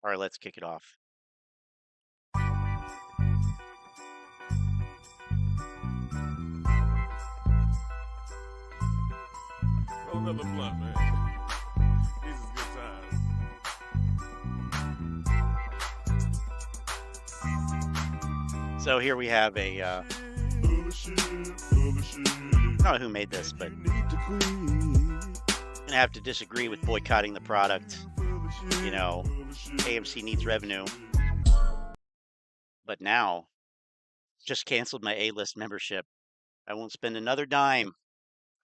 All right, let's kick it off. Roll another blunt, man. These is good times. So here we have a, I don't know who made this, but I'm gonna have to disagree with boycotting the product. You know, AMC needs revenue, but now just canceled my A-list membership. I won't spend another dime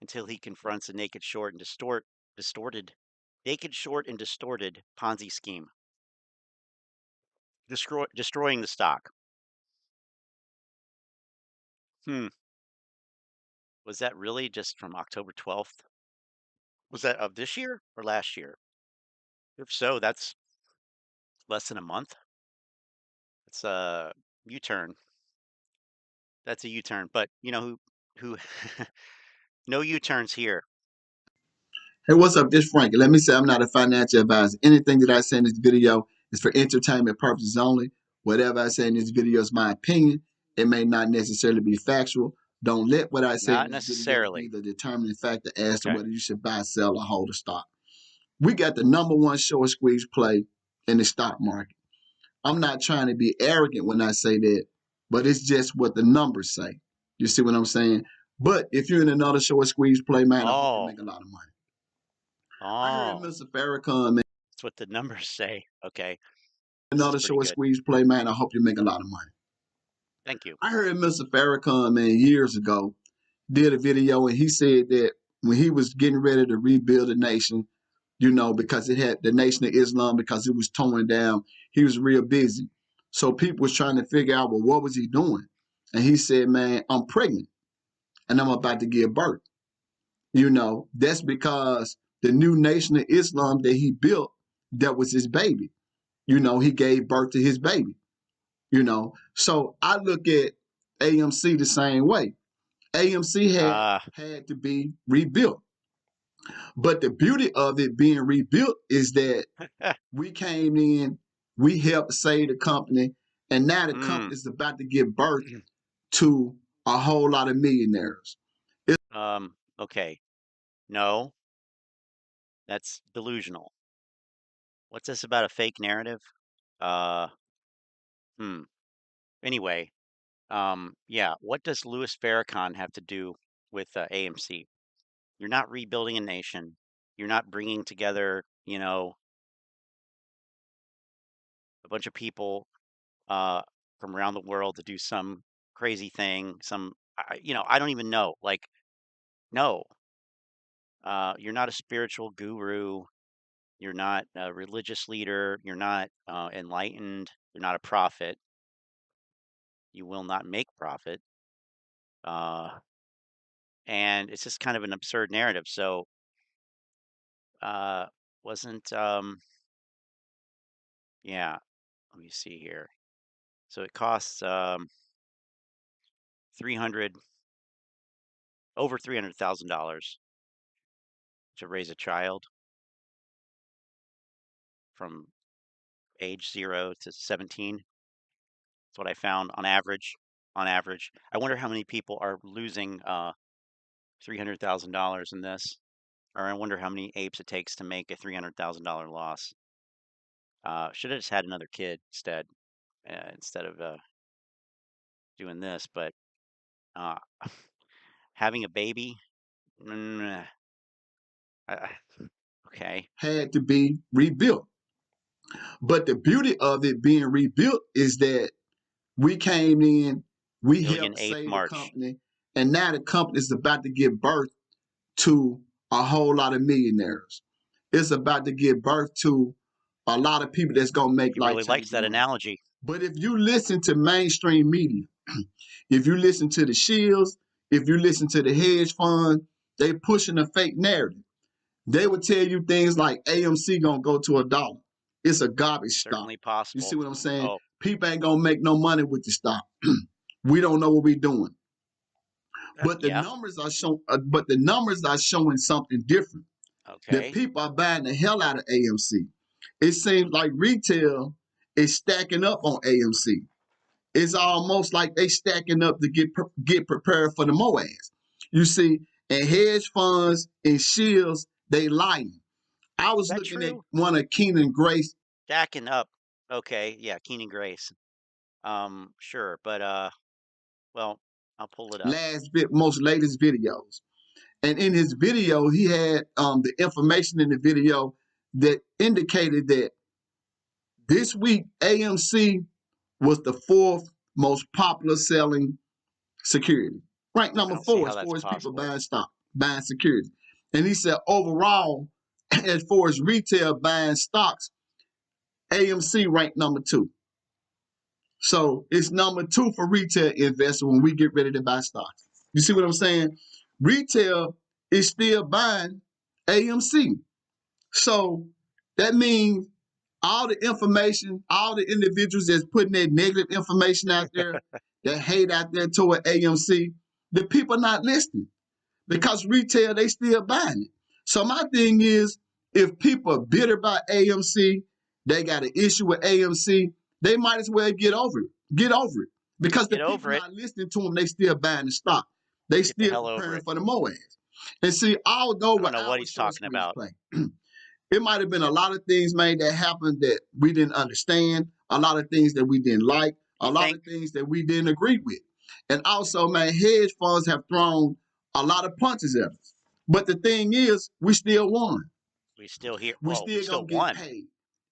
until he confronts a naked short and distorted Ponzi scheme, destroying the stock. Was that really just from October 12th? Was that of this year or last year? If so, that's less than a month. It's a U-turn. That's a U-turn, but you know who no U-turns here. Hey, what's up? This Frank. Let me say I'm not a financial advisor. Anything that I say in this video is for entertainment purposes only. Whatever I say in this video is my opinion. It may not necessarily be factual. Don't let what I say Not in this necessarily. video be the determining factor as to Okay. whether you should buy, sell, or hold a stock. We got the #1 short squeeze play in the stock market. I'm not trying to be arrogant when I say that, but it's just what the numbers say. You see what I'm saying? But if you're in another short squeeze play, man, I hope you make a lot of money. I heard Mr. Farrakhan, man. That's what the numbers say. Okay. Another short squeeze play, man. I hope you make a lot of money. Thank you. I heard Mr. Farrakhan, man, years ago, did a video, and he said that when he was getting ready to rebuild the nation, you know, because it had the Nation of Islam, because it was torn down, he was real busy. So people was trying to figure out, well, what was he doing? And he said, man, I'm pregnant, and I'm about to give birth. You know, that's because the new Nation of Islam that he built, that was his baby. You know, he gave birth to his baby. You know, so I look at AMC the same way. AMC had to be rebuilt. But the beauty of it being rebuilt is that we came in, we helped save the company, and now the company is about to give birth to a whole lot of millionaires. Okay. No, that's delusional. What's this about a fake narrative? Anyway, yeah, what does Louis Farrakhan have to do with AMC? You're not rebuilding a nation. You're not bringing together, you know, a bunch of people from around the world to do some crazy thing. You know, I don't even know. Like, no, you're not a spiritual guru. You're not a religious leader. You're not enlightened. You're not a prophet. You will not make profit. And it's just kind of an absurd narrative. So, wasn't, yeah, let me see here. So it costs over $300,000 to raise a child from age 0 to 17. That's what I found on average. On average, I wonder how many people are losing $300,000 in this, or I wonder how many apes it takes to make a $300,000 loss. Should have just had another kid instead of doing this, but having a baby, okay. Had to be rebuilt. But the beauty of it being rebuilt is that we came in, we helped save the company, and now the company is about to give birth to a whole lot of millionaires. It's about to give birth to a lot of people that's going to make life. He really likes that analogy. But if you listen to mainstream media, if you listen to the Shields, if you listen to the hedge fund, they pushing a fake narrative. They would tell you things like AMC going to go to $1. It's a garbage stock. Certainly possible. You see what I'm saying? Oh. People ain't going to make no money with the stock. We don't know what we're doing. But the numbers are showing something different. Okay. That people are buying the hell out of AMC. it seems like retail is stacking up on AMC. It's almost like they stacking up to get prepared for the Moass. You see, and hedge funds and shields, they lying. I Is was that looking at true? one of Keenan Grace Stacking up. Okay, yeah, Keenan Grace. Sure, but well, I'll pull it up. most latest videos. And in his video, he had the information in the video that indicated that this week AMC was the fourth most popular selling security. Ranked I number don't see 4 how as that's far as people possible. buying stock, buying securities. And he said overall, as far as retail buying stocks, AMC ranked number 2. So it's number 2 for retail investors when we get ready to buy stocks. You see what I'm saying? Retail is still buying AMC. So that means all the information, all the individuals that's putting their negative information out there, that hate out there toward AMC, the people not listening because retail, they still buying it. So my thing is, if people are bitter about AMC, they got an issue with AMC, they might as well get over it. Get over it. Because the Get people over it. not listening to them, they still buying the stock. They Get the still hell over preparing it. for the Moass. And see, although I don't with know what our he's short talking squeeze about. play, it might have been a lot of things, man, that happened that we didn't understand, a lot of things that we didn't like, a You lot think of things that we didn't agree with. And also, man, hedge funds have thrown a lot of punches at us. But the thing is, we still won. we still here? We Well, we still still gonna get won. paid.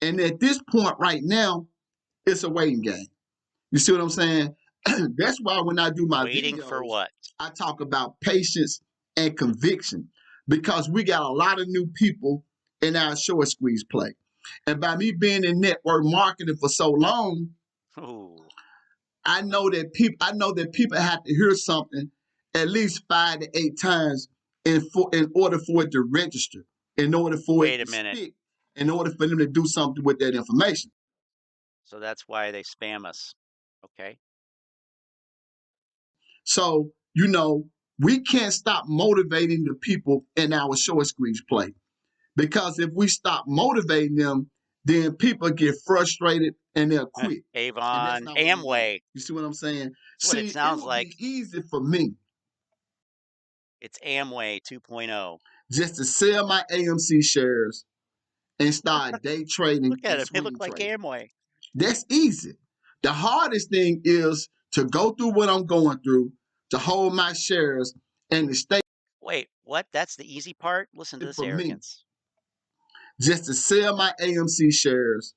And at this point right now, it's a waiting game. You see what I'm saying? That's why when I do my Waiting for videos, what? I talk about patience and conviction because we got a lot of new people in our short squeeze play. And by me being in network marketing for so long, Ooh, I know that people have to hear something at least 5 to 8 times in order for it to register, in order for it wait a to minute. stick, in order for them to do something with that information. So that's why they spam us. Okay. So, we can't stop motivating the people in our short squeeze play because if we stop motivating them, then people get frustrated and they'll quit. And that's Avon, not what we want. Amway. You see what I'm saying? That's what it See, it sounds would like. be easy for me It's Amway 2.0. just to sell my AMC shares and start day trading Look at and them. They look swing like trading. Amway. That's easy. The hardest thing is to go through what I'm going through, to hold my shares, and to stay Wait, what? That's the easy part? Listen to this for me. arrogance. Just to sell my AMC shares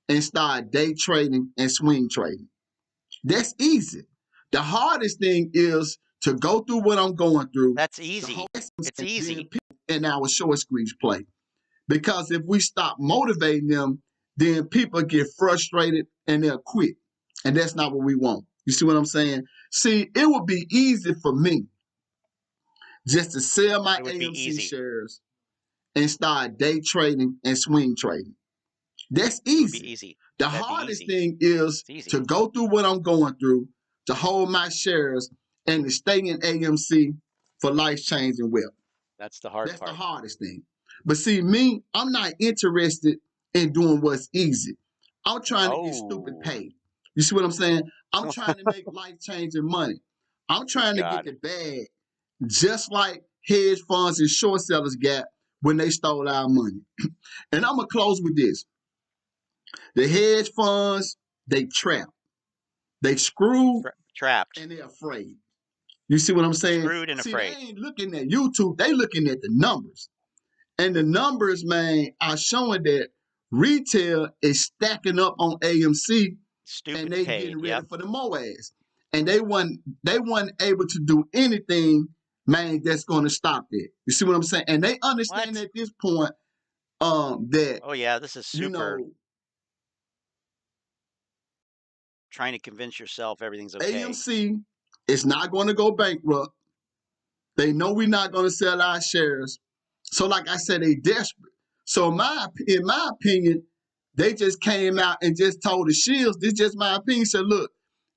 and start day trading and swing trading. That's easy. The hardest thing is to go through what I'm going through, That's to hold easy. It's and then easy. people in our short squeeze play. Because if we stop motivating them, then people get frustrated and they'll quit. And that's not what we want. You see what I'm saying? See, it would be easy for me just to sell my It would be AMC easy. shares and start day trading and swing trading. That's It would be easy. easy. The That'd be hardest easy. thing is It's easy. to go through what I'm going through, to hold my shares, and to stay in AMC for life-changing wealth. That's the hard That's the part. hardest thing. But see, me, I'm not interested in doing what's easy. I'm trying to get stupid Oh, paid. You see what I'm saying? I'm trying to make life-changing money. I'm good trying to get God. the bag just like hedge funds and short sellers got when they stole our money. And I'm going to close with this. The hedge funds, they trap. They screw Trapped. and they're afraid. You see what I'm saying? Screwed and See, they afraid. ain't looking at YouTube. They looking at the numbers. And the numbers, man, are showing that retail is stacking up on AMC and Stupid they paid. getting ready Yep. for the Moass. And they weren't able to do anything, man, that's going to stop that. You see what I'm saying? And they understand What? at this point that, Oh, yeah. This is you super know, trying to convince yourself everything's okay. AMC is not going to go bankrupt. They know we're not going to sell our shares. So, like I said, they desperate. So, in my opinion, they just came out and just told the shields. This is just my opinion. Said, look,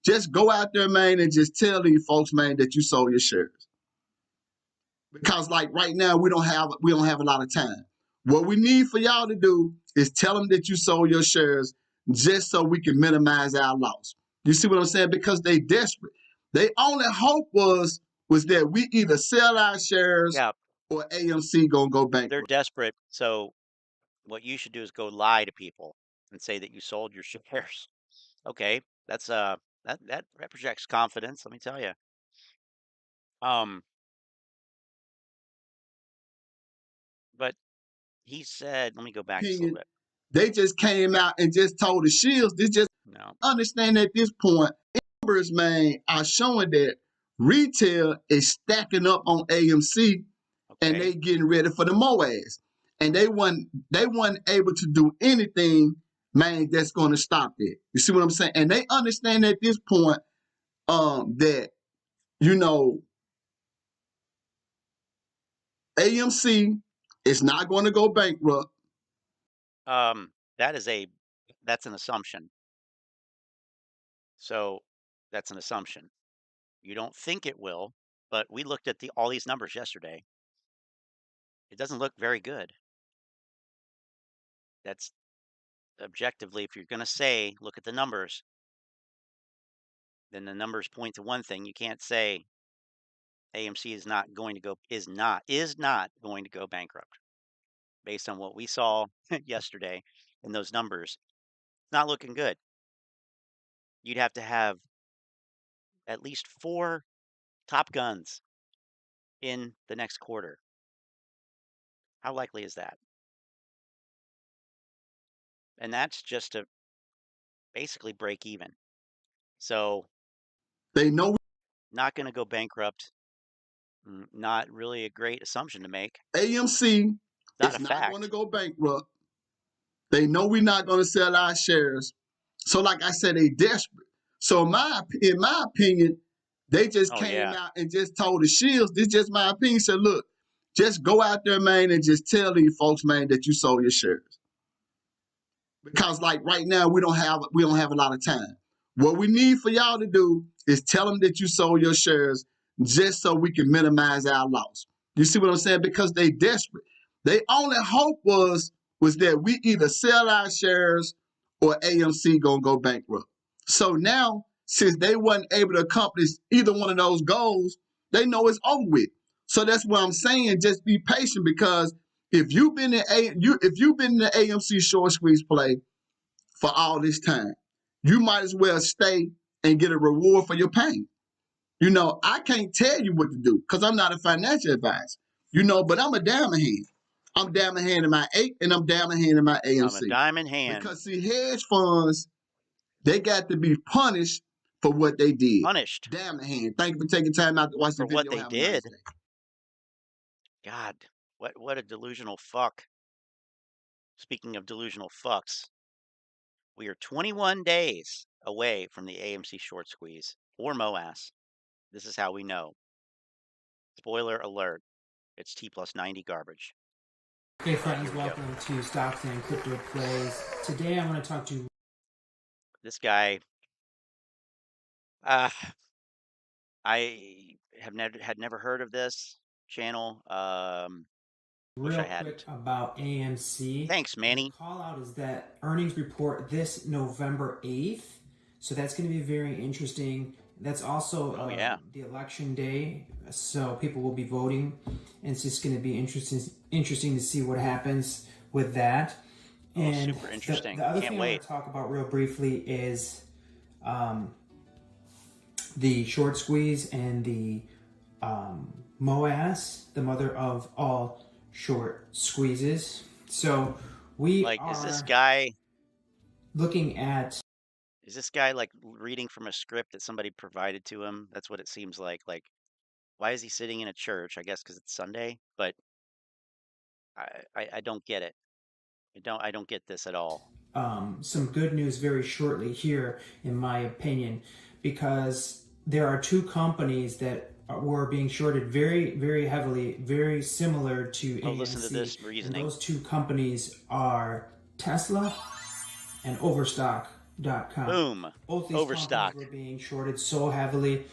just go out there, man, and just tell these folks, man, that you sold your shares. Because, like right now, we don't have a lot of time. What we need for y'all to do is tell them that you sold your shares just so we can minimize our loss. You see what I'm saying? Because they desperate. They only hope was that we either sell our shares Yeah, or AMC gonna go they're bankrupt. desperate. So what you should do is go lie to people and say that you sold your shares. Okay, that's that projects confidence. Let me tell you. But he said, let me go back just a little Opinion, bit. they just came out and just told the shields. They just No, understand at this point, numbers, man, are showing that retail is stacking up on AMC and okay. they getting ready for the Moass. And they weren't able to do anything, man, that's going to stop it. You see what I'm saying? And they understand at this point that, you know, AMC is not going to go bankrupt. That is that's an assumption. So that's an assumption. You don't think it will, but we looked at all these numbers yesterday. It doesn't look very good. That's objectively, if you're going to say, look at the numbers, then the numbers point to one thing. You can't say AMC is not going to go going to go bankrupt based on what we saw yesterday in those numbers. Not looking good. You'd have to have at least 4 Top Guns in the next quarter. How likely is that? And that's just to basically break even. So They know not going to go bankrupt. Not really a great assumption to make. AMC Not a is not going to fact. go bankrupt. They know we're not going to sell our shares. So, like I said, they desperate. So, in my opinion, they just Oh came yeah. out and just told the shields. This is just my opinion. Said, look, just go out there, man, and just tell these folks, man, that you sold your shares. Because like right now, we don't have a lot of time. What we need for y'all to do is tell them that you sold your shares just so we can minimize our loss. You see what I'm saying? Because they desperate. They only hope was that we either sell our shares or AMC gonna go bankrupt. So now, since they wasn't able to accomplish either one of those goals, they know it's over with. So that's what I'm saying. Just be patient because if you've been in the AMC short squeeze play for all this time, you might as well stay and get a reward for your pain. You know, I can't tell you what to do because I'm not a financial advisor. You know, but I'm a diamond hand. I'm diamond hand in my 8 and I'm diamond hand in my I'm a AMC. diamond hand. Because see, hedge funds, they got to be punished for what they did. Punished Diamond hand. Thank you for taking time out to watch the for what video. they Have a nice did. day. God, what a delusional fuck. Speaking of delusional fucks, we are 21 days away from the AMC short squeeze or Moass. This is how we know. Spoiler alert, it's T plus 90 garbage. Hey friends, Here we welcome to Stocks and Crypto Plays. Today I want to talk to This guy, I had never heard of this channel. Wish real I quick hadn't. about AMC. Thanks, Manny. The call out is that earnings report this November 8th. So that's going to be very interesting. That's also the election day. So people will be voting. And it's just going to be interesting to see what happens with that. And super interesting. The other Can't thing wait. I want to talk about real briefly is the short squeeze and the Moass, the mother of all short squeezes. So we are is this guy looking at. Is this guy like reading from a script that somebody provided to him? That's what it seems like. Like, why is he sitting in a church? I guess because it's Sunday, but I don't get it. I don't get this at all. Some good news very shortly here, in my opinion, because there are two companies that were being shorted very, very heavily, very similar to AMC. Listen to this reasoning. And those two companies are Tesla and Overstock.com. Boom. Both these Overstock. companies were being shorted so heavily.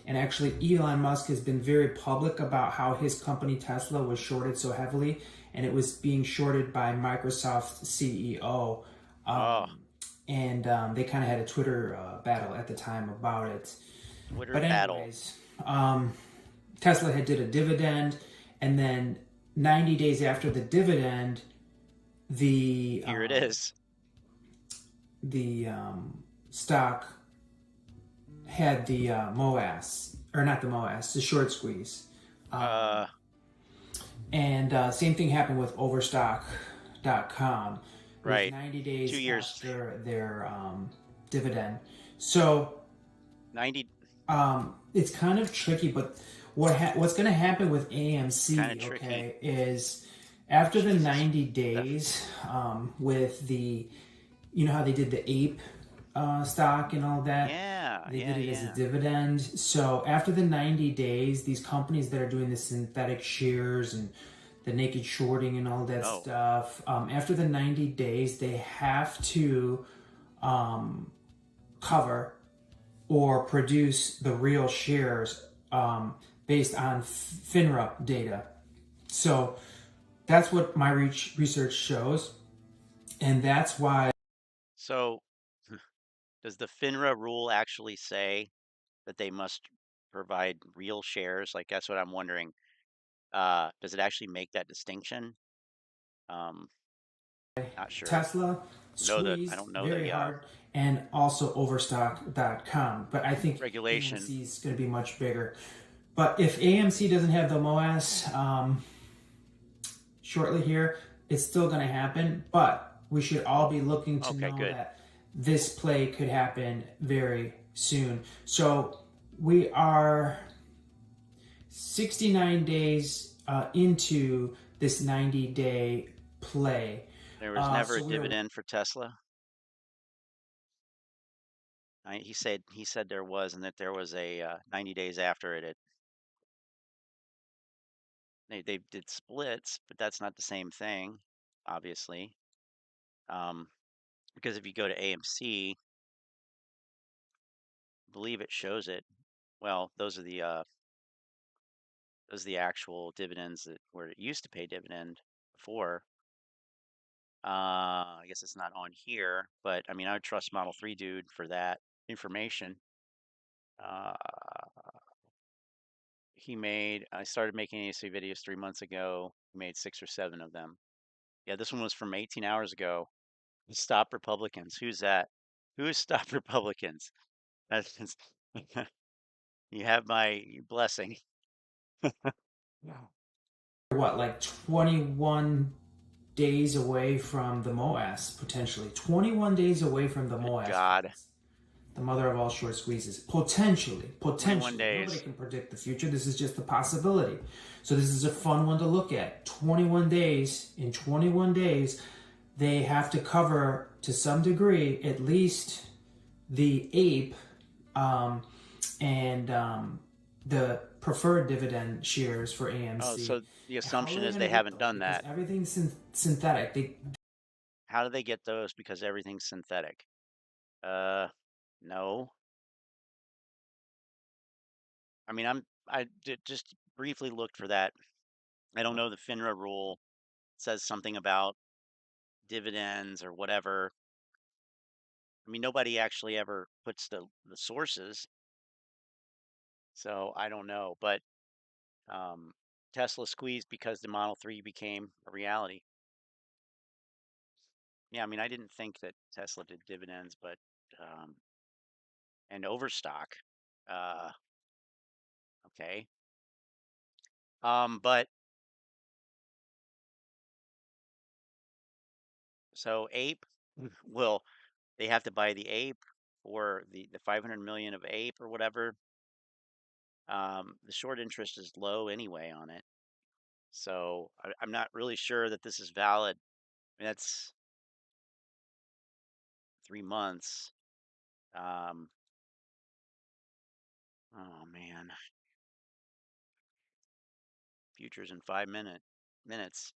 And actually, Elon Musk has been very public about how his company Tesla was shorted so heavily, and it was being shorted by Microsoft's CEO. Oh, And they kind of had a Twitter battle at the time about it. Twitter But battle. anyways, Tesla had did a dividend, and then 90 days after the dividend, the Here it is. The stock had the Moass, or not the Moass, the short squeeze. And same thing happened with Overstock.com. Right. 90 days 2 years. after their dividend. So 90. It's kind of tricky, but what's going to happen with AMC, okay, is after the 90 days, with the, you know how they did the ape stock and all that? Yeah. They did it as a dividend. So after the 90 days, these companies that are doing the synthetic shares and the naked shorting and all that stuff, after the 90 days, they have to cover or produce the real shares based on FINRA data. So that's what my research shows, and that's why. So does the FINRA rule actually say that they must provide real shares? Like, that's what I'm wondering. Does it actually make that distinction? Not sure. Tesla squeezed very hard, and also Overstock.com. But I think regulation AMC is going to be much bigger. But if AMC doesn't have the Moass shortly here, it's still going to happen. But we should all be looking to know that this play could happen very soon. So we are 69 days into this 90-day play. There was never a dividend for Tesla. He said there was, and that there was a 90 days after it. They did splits, but that's not the same thing, obviously. Because if you go to AMC, I believe it shows it. Well, those are the actual dividends that where it used to pay dividend before. I guess it's not on here, but I mean, I would trust Model 3 dude for that information. I started making AMC videos 3 months ago. He made 6 or 7 of them. Yeah, this one was from 18 hours ago. Stop Republicans. Who's that? Who is Stop Republicans? That's you have my blessing. What, like 21 days away from the Moass, potentially. 21 days away from the Moass. God. The mother of all short squeezes. Potentially. 21 days. Nobody can predict the future. This is just a possibility. So this is a fun one to look at. 21 days. In 21 days, they have to cover, to some degree, at least the ape and the preferred dividend shares for AMC. Oh, so the assumption is they haven't done that. Everything's synthetic. How do they get those? Because everything's synthetic. No. I mean, I just briefly looked for that. I don't know the FINRA rule. It says something about dividends or whatever. I mean, nobody actually ever puts the sources. So I don't know, but Tesla squeezed because the Model 3 became a reality. Yeah, I mean, I didn't think that Tesla did dividends, but and Overstock. Okay. But so ape will they have to buy the ape or the 500 million of ape or whatever. The short interest is low anyway on it. So I'm not really sure that this is valid. I mean, that's 3 months. Oh man. Futures in 5 minutes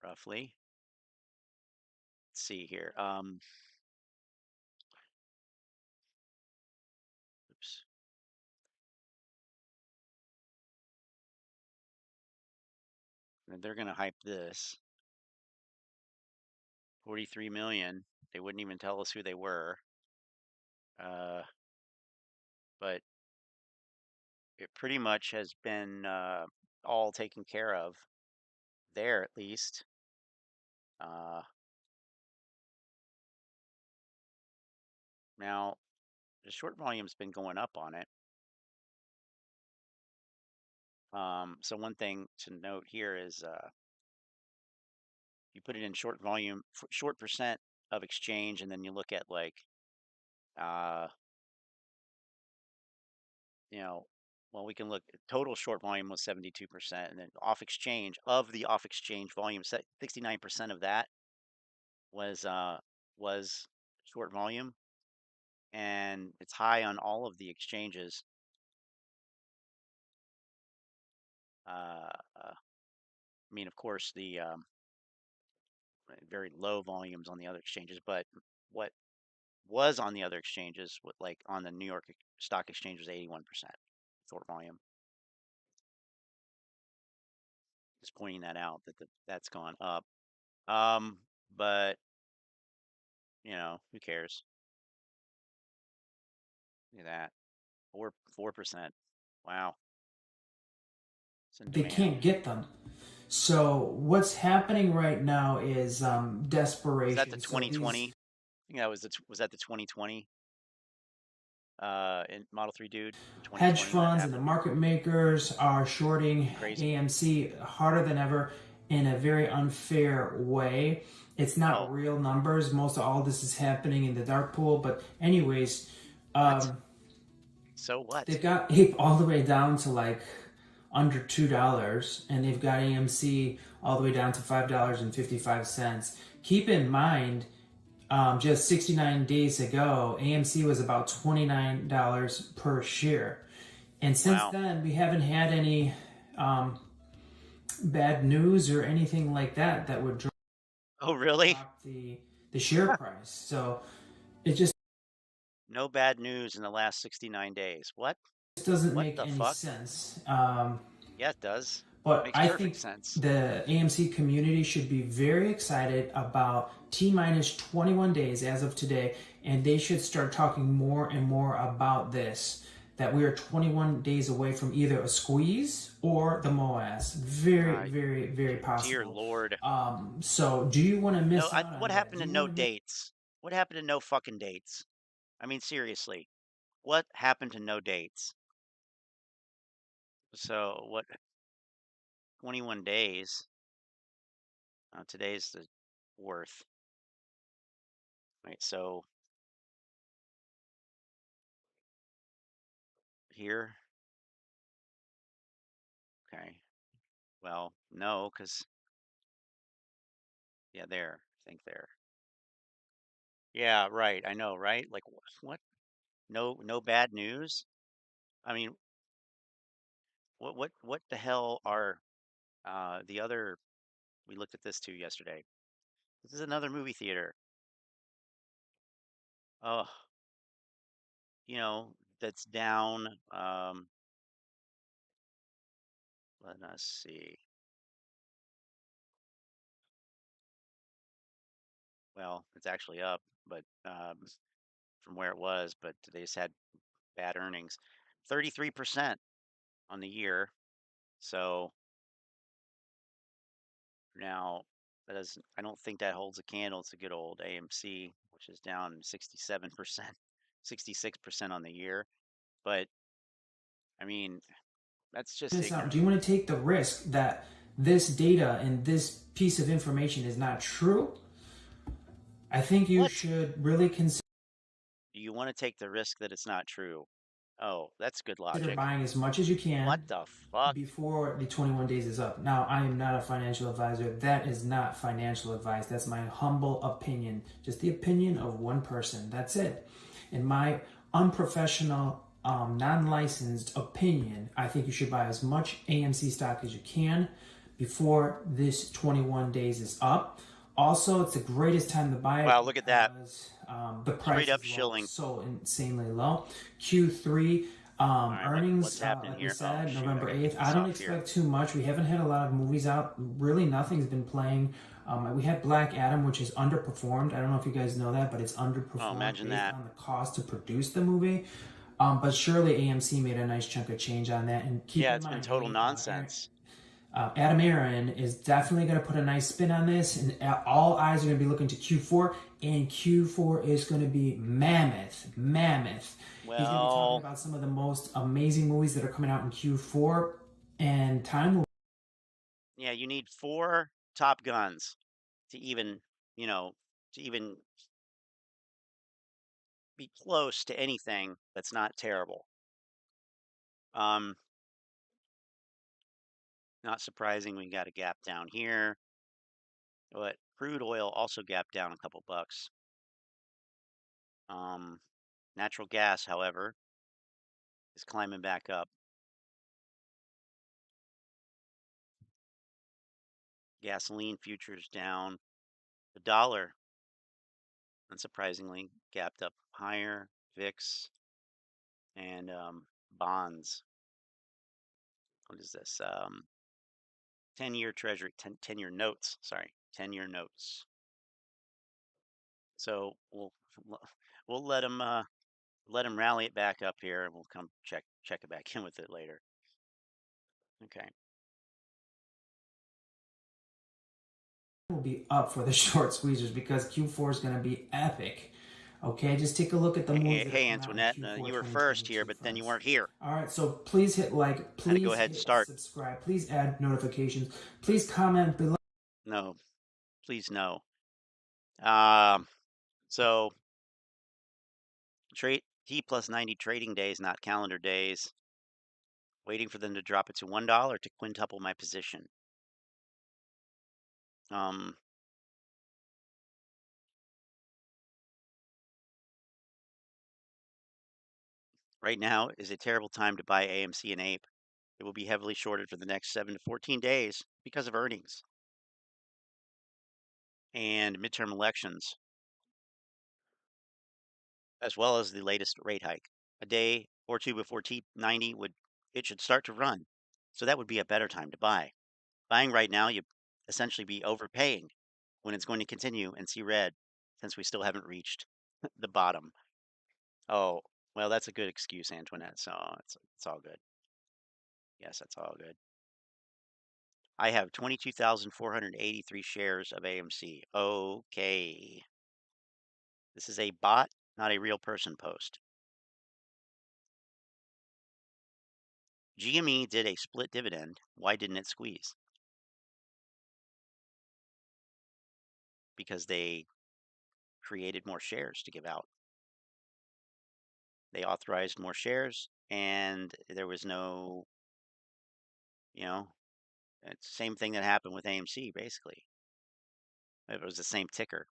roughly. Let's see here. Oops. They're going to hype this. 43 million. They wouldn't even tell us who they were. But it pretty much has been all taken care of there, at least. Now, the short volume's been going up on it. So one thing to note here is you put it in short volume, short percent of exchange, and then you look at like, well, we can look, total short volume was 72%, and then off exchange, of the off exchange volume, 69% of that was short volume, and it's high on all of the exchanges. I mean, of course, the very low volumes on the other exchanges, but what was on the other exchanges, like on the New York Stock Exchange, was 81% short volume. Just pointing that out, that's gone up. But who cares? Look at that, 4%. Wow. They can't get them. So what's happening right now is desperation. Is that the 2020? I think that was that the 2020 in Model 3 dude. Hedge funds and the market makers are shorting AMC harder than ever in a very unfair way. It's not real numbers. Most of all this is happening in the dark pool. But anyways, so what? They've got APE all the way down to like under $2, and they've got AMC all the way down to $5.55. Keep in mind, just 69 days ago, AMC was about $29 per share. And since then, we haven't had any bad news or anything like that that would drop the share price. So it just... No bad news in the last 69 days. What? This doesn't make any sense. Yeah, it does. But I think the AMC community should be very excited about T-minus 21 days as of today, and they should start talking more and more about this, that we are 21 days away from either a squeeze or the Moass. Very, very, very possible. Dear Lord. So do you want to miss out on what happened to no dates? What happened to no fucking dates? I mean, seriously, what happened to no dates? So what? 21 days. Today's the 4th. Right, so here. Okay. Well, no, because there. I think there. Yeah, right. I know, right? Like what? No bad news. I mean, what the hell are the other? We looked at this too yesterday. This is another movie theater. Oh, that's down. Let us see. Well, it's actually up, but from where it was, but they just had bad earnings. 33% on the year. So now I don't think that holds a candle to good old AMC, which is down 67%, 66% on the year. But I mean, that's just ignorant. Do you want to take the risk that this data and this piece of information is not true? I think you should really consider. Do you want to take the risk that it's not true? Oh, that's good logic. Consider buying as much as you can. What the fuck? Before the 21 days is up. Now, I am not a financial advisor. That is not financial advice. That's my humble opinion. Just the opinion of one person. That's it. In my unprofessional, non-licensed opinion, I think you should buy as much AMC stock as you can before this 21 days is up. Also, it's the greatest time to buy it. Wow, look at that. The price is so insanely low. Q3 All right, Earnings, what's happening like we here? Oh, said, shoot, I November got to 8th. get I this don't off here. expect too much. We haven't had a lot of movies out. Really, nothing's been playing. We had Black Adam, which is underperformed. I don't know if you guys know that, but it's underperformed based on the cost to produce the movie. But surely AMC made a nice chunk of change on that. And keep in It's mind, been total nonsense. Adam Aron is definitely going to put a nice spin on this, and all eyes are going to be looking to Q4, and Q4 is going to be mammoth. Well, He's going to be talking about some of the most amazing movies that are coming out in Q4, and time will... Yeah, you need 4 Top Guns to even, be close to anything that's not terrible. Not surprising, we got a gap down here. But crude oil also gapped down a couple bucks. Natural gas, however, is climbing back up. Gasoline futures down. The dollar, unsurprisingly, gapped up higher. VIX and bonds. What is this? 10-year treasury, 10-year notes. Sorry, 10-year notes. So we'll let them rally it back up here, and we'll come check it back in with it later. Okay. Will be up for the short squeezers because Q4 is going to be epic. Okay, just take a look at the movies. Hey, Antoinette, you were first here, but then you weren't here. All right, so please hit like, please go ahead and start. Subscribe, please add notifications, please comment below. No, please no. So T+90 trading days, not calendar days. Waiting for them to drop it to $1 to quintuple my position. Right now is a terrible time to buy AMC and APE. It will be heavily shorted for the next 7 to 14 days because of earnings and midterm elections, as well as the latest rate hike. A day or two before T90 it should start to run. So that would be a better time to buy. Buying right now, you essentially be overpaying when it's going to continue and see red, since we still haven't reached the bottom. Oh, well, that's a good excuse, Antoinette. So it's all good. Yes, that's all good. I have 22,483 shares of AMC. Okay. This is a bot, not a real person post. GME did a split dividend. Why didn't it squeeze? Because they created more shares to give out. They authorized more shares, and there was no, it's the same thing that happened with AMC, basically. It was the same ticker.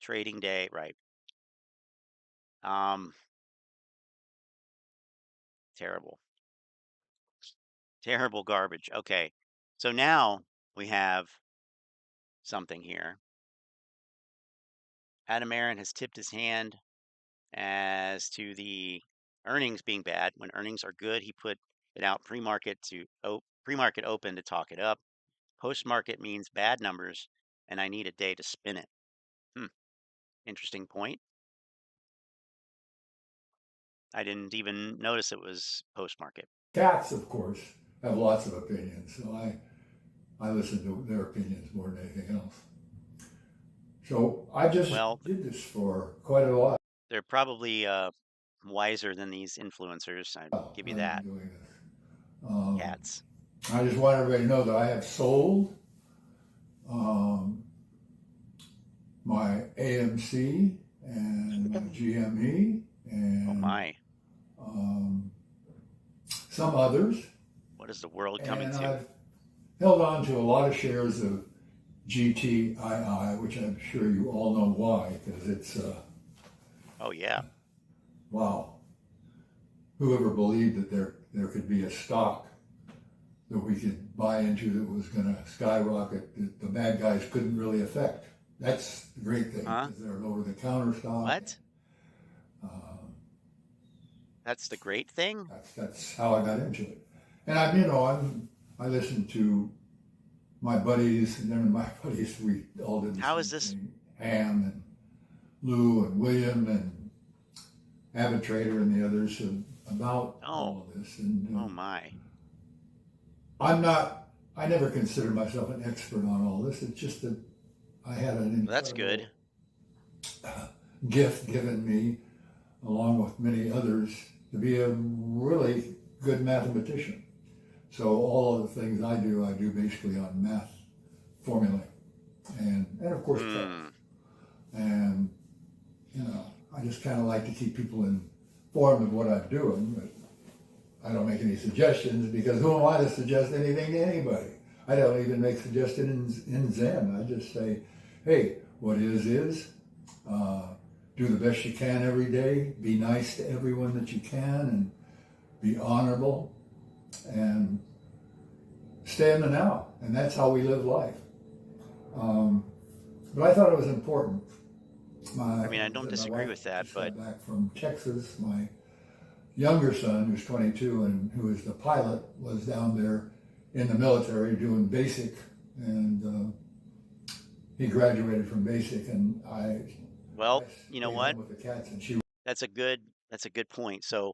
Trading day, right. Terrible. Terrible garbage. Okay. So now we have something here. Adam Aron has tipped his hand as to the earnings being bad. When earnings are good, he put it out pre-market open to talk it up. Post-market means bad numbers, and I need a day to spin it. Interesting point. I didn't even notice it was post-market. Cats, of course, have lots of opinions, so I listen to their opinions more than anything else. So I just did this for quite a while. They're probably wiser than these influencers. I'll give you that. Doing this. Cats. I just want everybody to know that I have sold my AMC and my GME and some others. What is the world coming to? I've held on to a lot of shares of GTII, which I'm sure you all know why, because it's oh yeah. Wow. Whoever believed that there could be a stock that we could buy into that was going to skyrocket that the bad guys couldn't really affect. That's the great thing, because they're an over-the-counter stock. What? That's the great thing. That's how I got into it. And I listened to my buddies, and then my buddies, we all did the How same is this? thing. Ham and Lou and William and Avid Trader and the others about all of this. And oh my. I never considered myself an expert on all this. It's just that I had an incredible That's good. gift given me, along with many others, to be a really good mathematician. So all of the things I do basically on math formulae, and of course text. And I just kind of like to keep people informed of what I'm doing, but I don't make any suggestions, because who am I to suggest anything to anybody? I don't even make suggestions in Zen. I just say, hey, what is. Do the best you can every day. Be nice to everyone that you can, and be honorable, and stay in the now. And that's how we live life. But I thought it was important. I don't disagree with that, but back from Texas, my younger son, who's 22 and who is the pilot, was down there in the military doing basic, and he graduated from basic, and well, you know what? with the cats, and That's a good point. So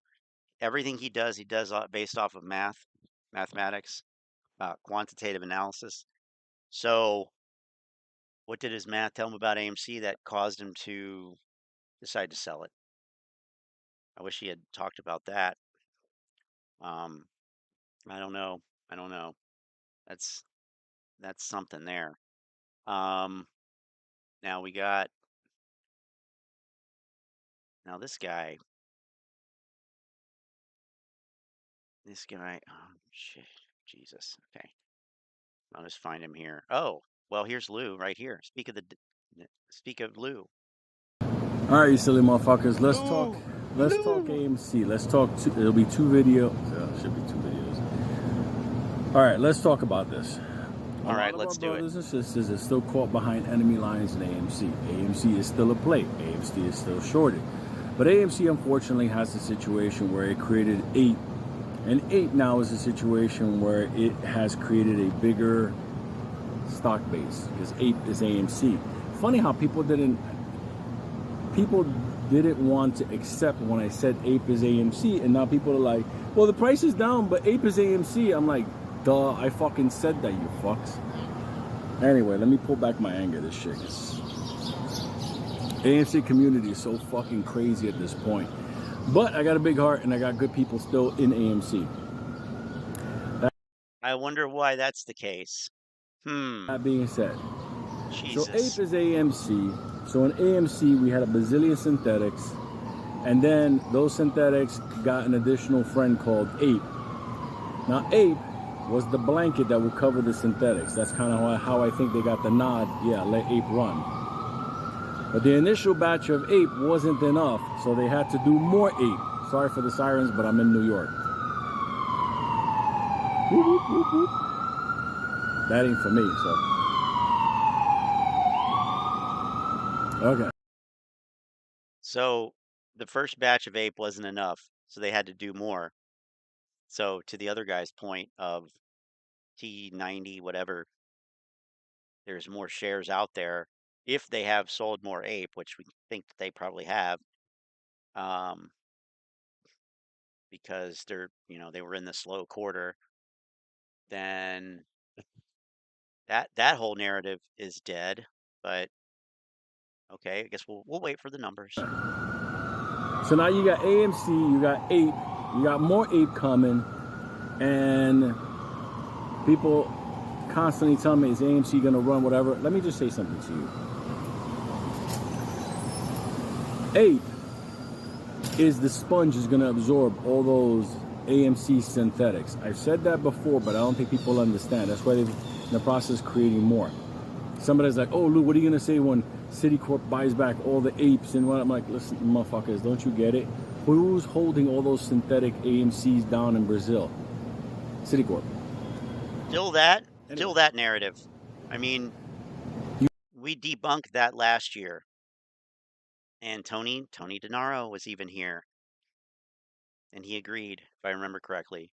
everything he does based off of mathematics, quantitative analysis. So what did his math tell him about AMC that caused him to decide to sell it? I wish he had talked about that. I don't know. That's something there. Now we got this guy. Oh shit, Jesus. Okay, I'll just find him here. Oh, well, here's Lou right here. Speak of Lou. All right, you silly motherfuckers. Let's talk AMC. Let's talk. There'll be two videos. Should be two videos. All right, let's talk about this. All right, let's do it. Brothers and sisters are still caught behind enemy lines in AMC. AMC is still a play. AMC is still shorted. But AMC, unfortunately, has a situation where it created APE. And APE now is a situation where it has created a bigger stock base, because APE is AMC. Funny how people didn't want to accept when I said APE is AMC, and now people are like, well, the price is down, but APE is AMC. I'm like, duh, I fucking said that, you fucks. Anyway, let me pull back my anger. This shit is... AMC community is so fucking crazy at this point. But I got a big heart, and I got good people still in AMC. I wonder why that's the case. That being said, Jesus. So APE is AMC. So in AMC, we had a bazillion synthetics, and then those synthetics got an additional friend called APE. Now APE was the blanket that would cover the synthetics. That's kind of how I think they got the nod. Yeah, let APE run. But the initial batch of APE wasn't enough, so they had to do more APE. Sorry for the sirens, but I'm in New York. Whoop, whoop, whoop, whoop. That ain't for me, so. Okay. So the first batch of APE wasn't enough, so they had to do more. So to the other guy's point of T90, whatever, there's more shares out there. If they have sold more APE, which we think that they probably have, because they were in the slow quarter, then that whole narrative is dead. But okay, I guess we'll wait for the numbers. So now you got AMC, you got APE, you got more APE coming, and people constantly tell me, is AMC gonna run, whatever. Let me just say something to you. APE is the sponge is gonna absorb all those AMC synthetics. I've said that before, but I don't think people understand. That's why they're in the process creating more. Somebody's like, oh, Lou, what are you gonna say when Citicorp buys back all the apes and what? I'm like, listen, motherfuckers, don't you get it? Who's holding all those synthetic AMCs down in Brazil? Citicorp. Still that narrative. I mean, we debunked that last year. And Tony DeNaro was even here. and he agreed, if I remember correctly.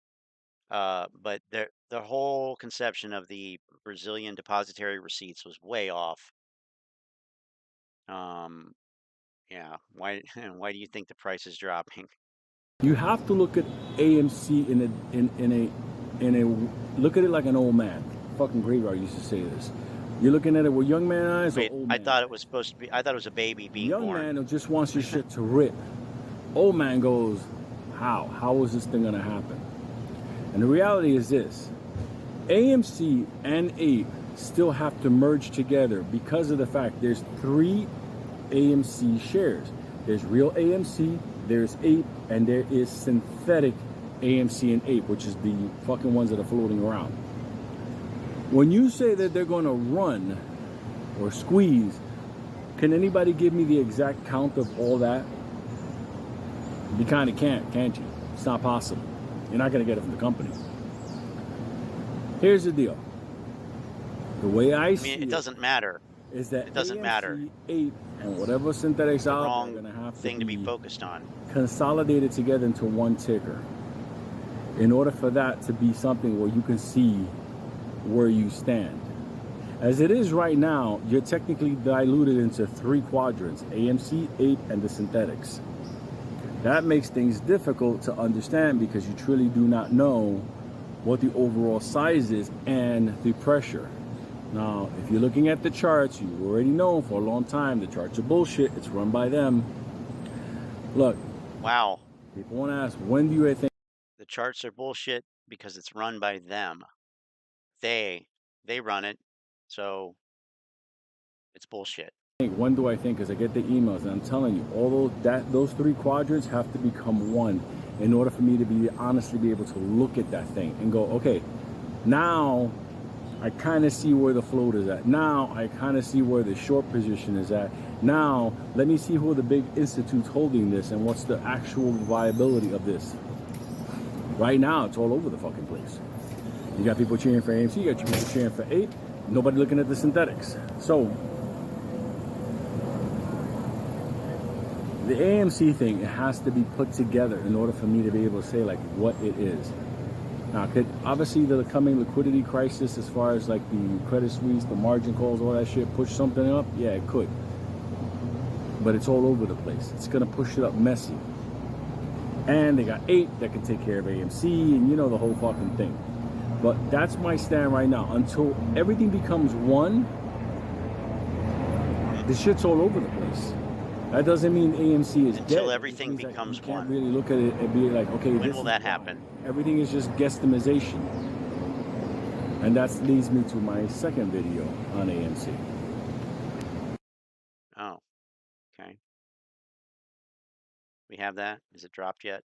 But the whole conception of the Brazilian depository receipts was way off. Yeah. Why why do you think the price is dropping? You have to look at AMC in a look at it like an old man. Fucking graveyard used to say this. You're looking at it with young man eyes Wait, or old I man thought eyes? it was supposed to be. I thought it was a baby being Young born. man who just wants your shit to rip. Old man goes, how? How is this thing gonna happen? And the reality is this: AMC and APE still have to merge together because of the fact there's 3 AMC shares. There's real AMC, there's APE, and there is synthetic AMC and APE, which is the fucking ones that are floating around. When you say that they're going to run or squeeze, can anybody give me the exact count of all that? You kind of can't you? It's not possible. You're not going to get it from the company. Here's the deal. The way I see it doesn't matter. Is that it doesn't AMC, matter. APE, and whatever synthetics out wrong there are going to have thing to be focused on. Consolidated together into one ticker. In order for that to be something where you can see where you stand. As it is right now, you're technically diluted into 3 quadrants: AMC, APE, and the synthetics. That makes things difficult to understand because you truly do not know what the overall size is and the pressure. Now, if you're looking at the charts, you already know for a long time the charts are bullshit. It's run by them. Look. Wow. People want to ask, when do you think the charts are bullshit? Because it's run by them. They run it, so it's bullshit. When do I think? Because I get the emails, and I'm telling you, all those 3 quadrants have to become one in order for me to be honestly be able to look at that thing and go, okay, now I kind of see where the float is at. Now I kind of see where the short position is at. Now let me see who are the big institutes holding this and what's the actual viability of this. Right now, it's all over the fucking place. You got people cheering for AMC, you got people cheering for APE, nobody looking at the synthetics. So the AMC thing, it has to be put together in order for me to be able to say like what it is. Now, could obviously the coming liquidity crisis, as far as like the Credit Suisse, the margin calls, all that shit, push something up? Yeah, it could. But it's all over the place. It's gonna push it up messy. And they got APE that can take care of AMC, and you know the whole fucking thing. But that's my stand right now. Until everything becomes one, the shit's all over the place. That doesn't mean AMC is until dead. everything becomes you can't one. really look at it and be like, okay, when will that happen? Everything is just guesstimation. And that leads me to my second video on AMC. Oh, okay. We have that? Is it dropped yet?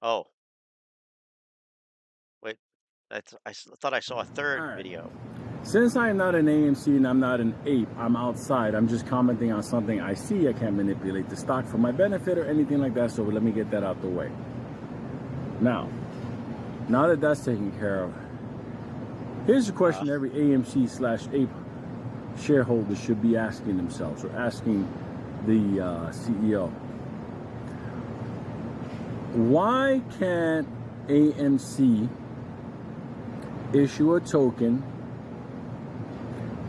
Oh. Wait, I thought I saw a third video. Since I'm not an AMC and I'm not an APE, I'm outside. I'm just commenting on something I see. I can't manipulate the stock for my benefit or anything like that, so let me get that out the way. Now that that's taken care of, here's a question every AMC/APE shareholder should be asking themselves, or asking the CEO. Why can't AMC issue a token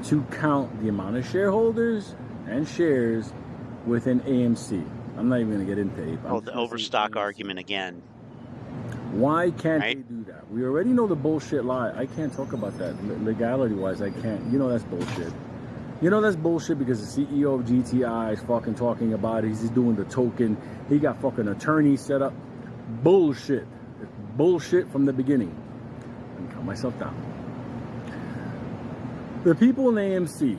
to count the amount of shareholders and shares within AMC? I'm not even going to get into APE. Oh, the overstock argument again. Why can't they do that? We already know the bullshit lie. I can't talk about that legality-wise. I can't. You know that's bullshit. You know that's bullshit because the CEO of GTI is fucking talking about it. He's doing the token. He got fucking attorneys set up. Bullshit. It's bullshit from the beginning. Let me calm myself down. The people in AMC,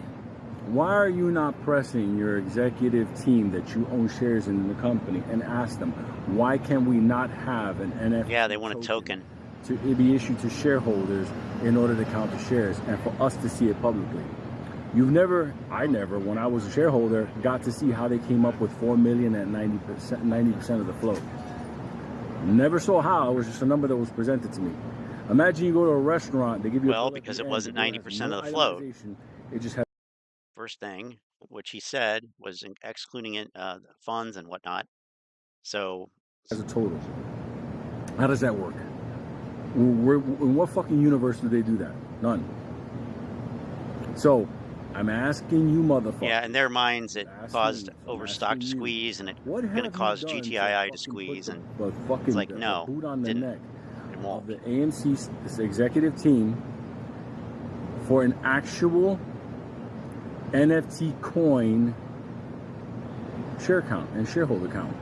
why are you not pressing your executive team that you own shares in the company and ask them, why can we not have an NFT? Yeah, they want a token to be issued to shareholders in order to count the shares and for us to see it publicly. I never, when I was a shareholder, got to see how they came up with 4 million at 90% of the float. Never saw how. It was just a number that was presented to me. Imagine you go to a restaurant, they give you because it wasn't 90% of the float. It just had first thing, which he said was excluding it, funds and whatnot. So as a total. How does that work? In what fucking universe do they do that? None. So, I'm asking you, motherfuckers. yeah, in their minds, it caused overstock to squeeze, and it's going to cause GTII to squeeze. And it's like, no, boot on the didn't. neck It won't. of the AMC this executive team for an actual NFT coin share count and shareholder count.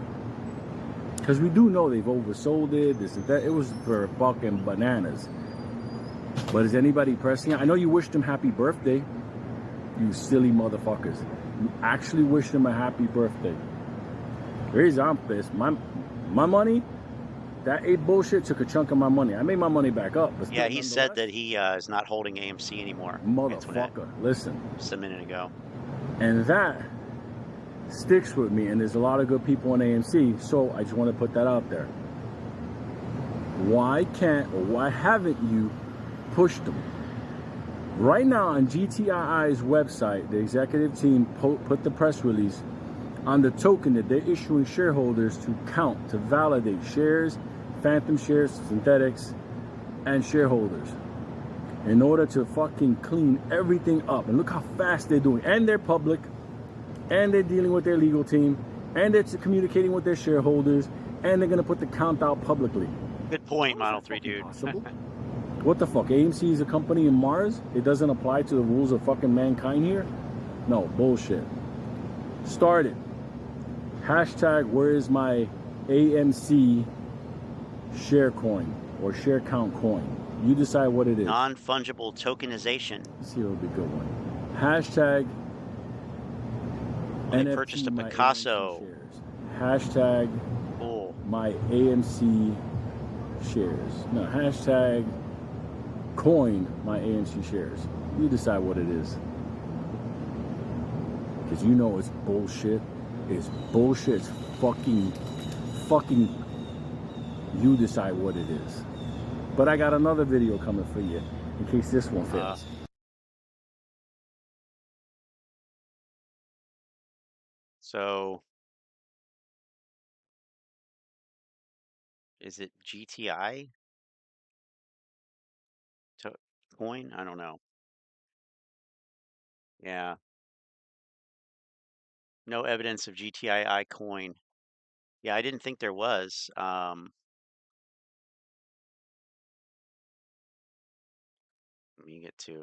Because we do know they've oversold it, this and that. It was for fucking bananas. But is anybody pressing it? I know you wished him happy birthday, you silly motherfuckers. You actually wished him a happy birthday. The reason I'm pissed, my money, that ape bullshit took a chunk of my money. I made my money back up. But yeah, he said that he is not holding AMC anymore. Motherfucker, listen. Just a minute ago. And that sticks with me, and there's a lot of good people in AMC, so I just want to put that out there. Why haven't you pushed them? Right now on GTII's website, the executive team put the press release on the token that they're issuing shareholders to count, to validate shares, phantom shares, synthetics, and shareholders in order to fucking clean everything up. And look how fast they're doing. And they're public, and they're dealing with their legal team, and they're communicating with their shareholders, and they're going to put the count out publicly. Good point, Model 3 dude. What the fuck? AMC is a company in Mars? It doesn't apply to the rules of fucking mankind here? No, bullshit. Start it. Hashtag where is my AMC share coin or share count coin? You decide what it is. Non-fungible tokenization. Let's see, it'll be a good one. Hashtag They NFT purchased a my Picasso. AMC shares. Hashtag Cool. my AMC shares. No, hashtag coin my AMC shares. You decide what it is. Because you know it's bullshit. It's bullshit. It's fucking. You decide what it is. But I got another video coming for you in case this one fails. So is it GTI coin? I don't know. Yeah. No evidence of GTII coin. Yeah, I didn't think there was. Let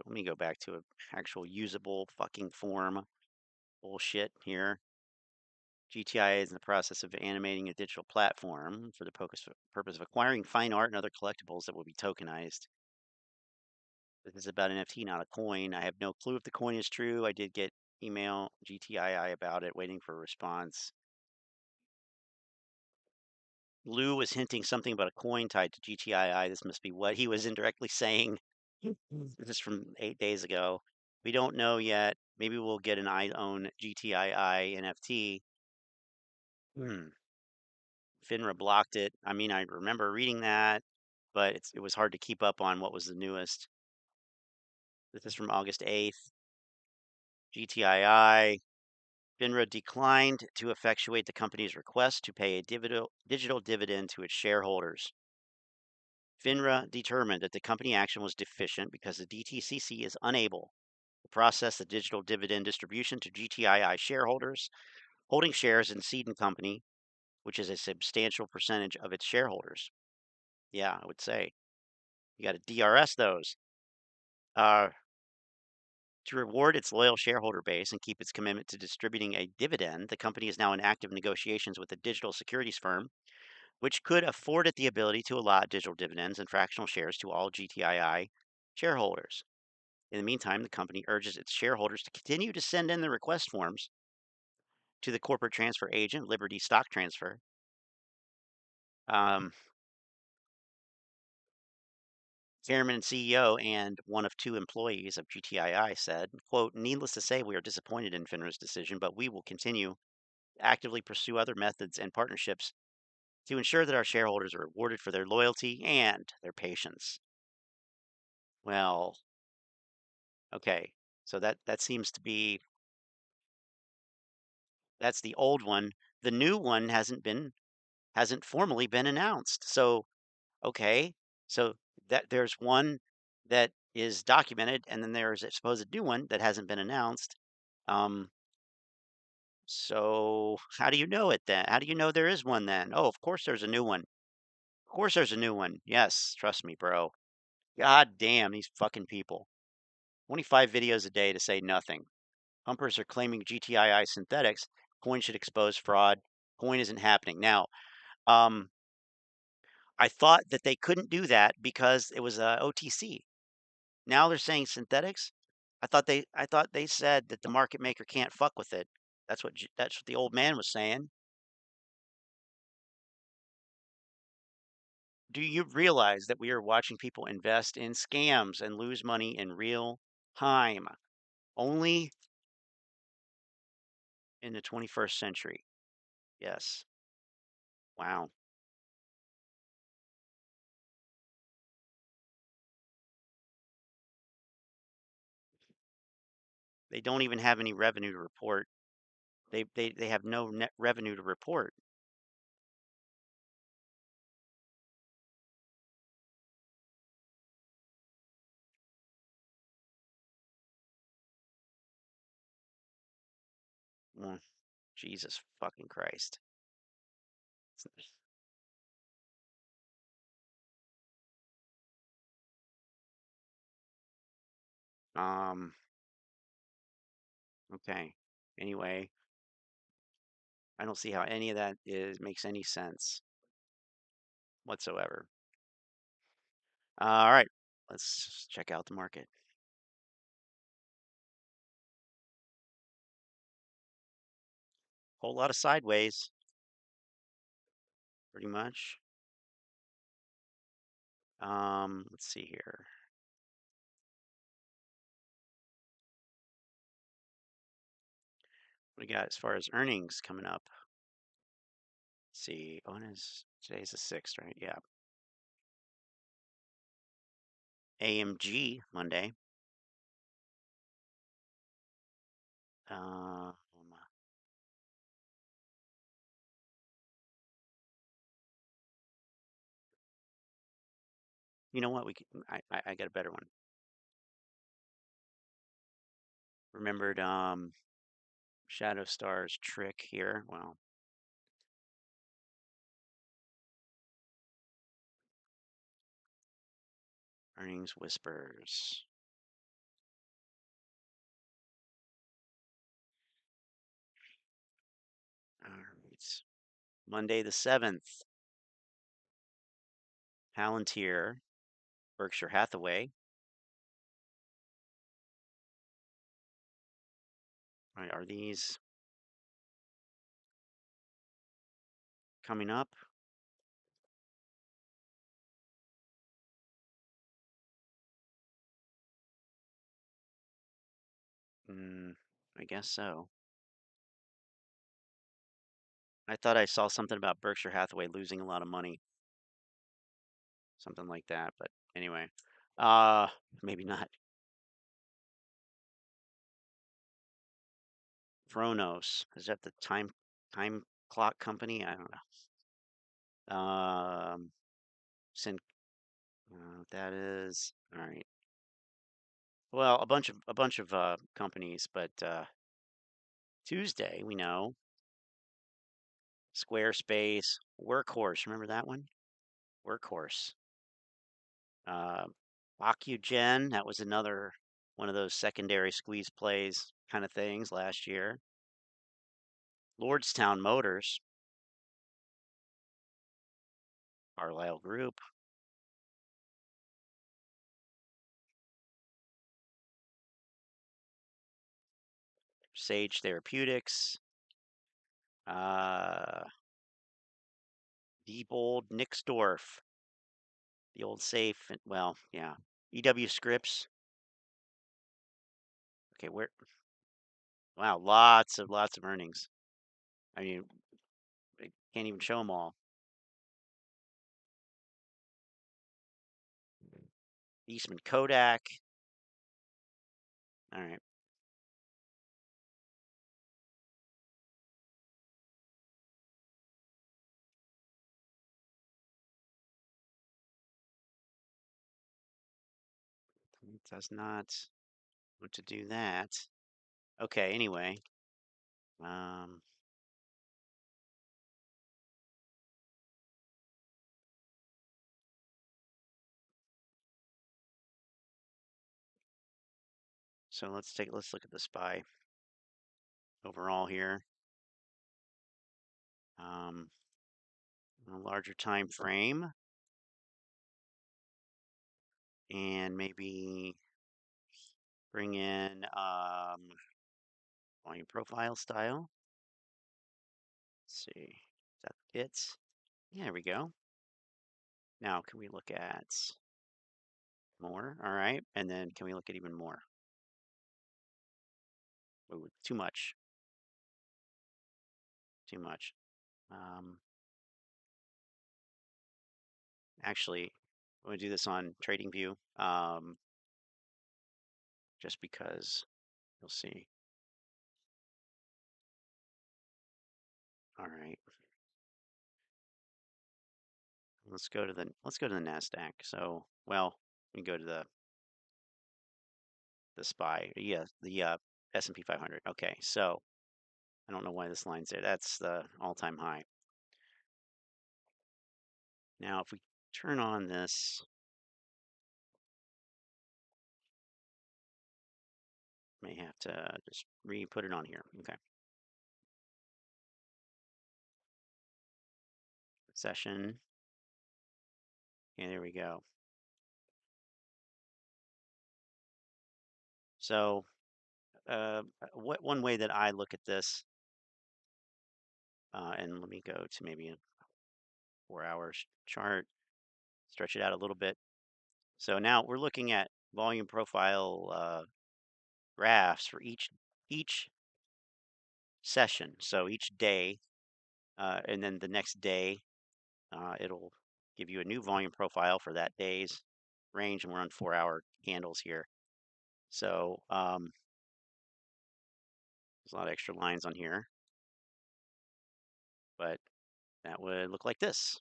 me go back to an actual usable fucking form. Bullshit here. GTIA is in the process of animating a digital platform for the purpose of acquiring fine art and other collectibles that will be tokenized. This is about NFT, not a coin. I have no clue if the coin is true. I did get email GTII about it, waiting for a response. Lou was hinting something about a coin tied to GTII. This must be what he was indirectly saying. This is from 8 days ago. We don't know yet. Maybe we'll get an I own GTII NFT. FINRA blocked it. I mean, I remember reading that, but it was hard to keep up on what was the newest. This is from August 8th. GTII. FINRA declined to effectuate the company's request to pay a digital dividend to its shareholders. FINRA determined that the company action was deficient because the DTCC is unable to process the digital dividend distribution to GTII shareholders holding shares in Seed & Company, which is a substantial percentage of its shareholders. Yeah, I would say. You got to DRS those. To reward its loyal shareholder base and keep its commitment to distributing a dividend, the company is now in active negotiations with a digital securities firm, which could afford it the ability to allot digital dividends and fractional shares to all GTII shareholders. In the meantime, the company urges its shareholders to continue to send in the request forms to the corporate transfer agent, Liberty Stock Transfer. Chairman and CEO and one of 2 employees of GTII said, quote, needless to say, we are disappointed in FINRA's decision, but we will continue to actively pursue other methods and partnerships to ensure that our shareholders are rewarded for their loyalty and their patience. Well, okay, so that seems to be, that's the old one. The new one hasn't been hasn't formally been announced. So, okay, so that there's one that is documented, and then there's a supposed new one that hasn't been announced. So how do you know it then? How do you know there is one then? Oh, of course there's a new one. Of course there's a new one. Yes, trust me, bro. God damn these fucking people. 25 videos a day to say nothing. Pumpers are claiming GTII synthetics. Coin should expose fraud. Coin isn't happening. Now, I thought that they couldn't do that because it was a OTC. Now they're saying synthetics. I thought they said that the market maker can't fuck with it. That's what the old man was saying. Do you realize that we are watching people invest in scams and lose money in real time? Only in the 21st century. Yes. Wow. They don't even have any revenue to report. They have no net revenue to report. Mm, Jesus fucking Christ. Um, okay. Anyway, I don't see how any of that makes any sense whatsoever. All right, let's check out the market. Whole lot of sideways, pretty much. Let's see here. What we got as far as earnings coming up? Let's see. Oh, today's the 6th, right? Yeah. AMG Monday. Um, you know what? I got a better one. Remembered Shadow Star's trick here. Well, earnings whispers. All right. Monday the 7th. Palantir, Berkshire Hathaway. All right, are these coming up? I guess so. I thought I saw something about Berkshire Hathaway losing a lot of money. Something like that, but anyway. Maybe not. Chronos. Is that the time clock company? I don't know. Sin that is all right. Well, a bunch of companies, but Tuesday we know Squarespace, Workhorse. Remember that one? Workhorse. Uh, Ocugen. That was another one of those secondary squeeze plays kind of things last year. Lordstown Motors. Carlisle Group. Sage Therapeutics. Diebold Nixdorf. The old safe. Well, yeah. EW Scripps. Okay, where? Wow, lots of earnings. I mean, I can't even show them all. Eastman Kodak. All right. It does not want to do that. Okay, anyway. So let's look at the SPY overall here. A larger time frame, and maybe bring in volume profile style. Let's see, is that it? Yeah, there we go. Now, can we look at more? All right, and then can we look at even more? Ooh, too much. Too much. Actually, I'm going to do this on TradingView, just because you'll see. All right. Let's go to the NASDAQ. So, well, we can go to the SPY. Yeah, the S&P 500. Okay, so I don't know why this line's there. That's the all-time high. Now, if we turn on this, may have to just re-put it on here. Okay. Session. And there we go. So, one way that I look at this, and let me go to maybe a 4-hour chart, stretch it out a little bit. So now we're looking at volume profile graphs for each session. So each day, and then the next day, it'll give you a new volume profile for that day's range, and we're on 4-hour candles here. So there's a lot of extra lines on here, but that would look like this.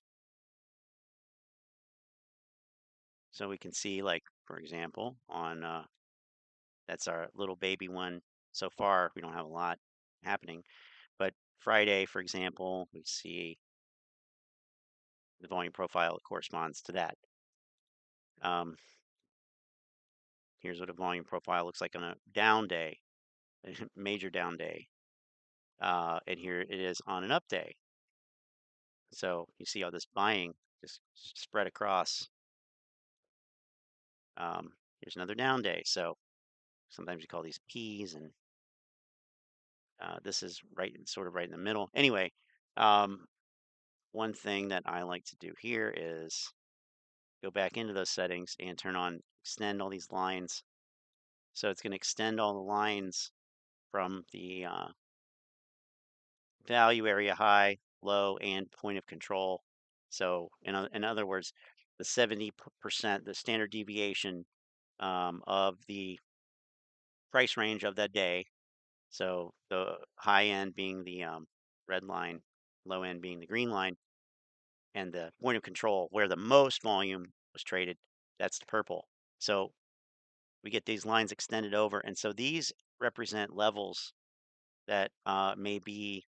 So we can see, like, for example, on that's our little baby one. So far, we don't have a lot happening, but Friday, for example, we see the volume profile that corresponds to that. Here's what a volume profile looks like on a down day, a major down day. And here it is on an up day. So you see all this buying just spread across. Here's another down day. So sometimes you call these P's, and this is sort of right in the middle. Anyway, one thing that I like to do here is go back into those settings and turn on extend all these lines. So it's going to extend all the lines from the value area high, low, and point of control. So in other words, the 70%, the standard deviation of the price range of that day. So the high end being the red line, low end being the green line, and the point of control where the most volume was traded, that's the purple. So we get these lines extended over, and so these represent levels that may be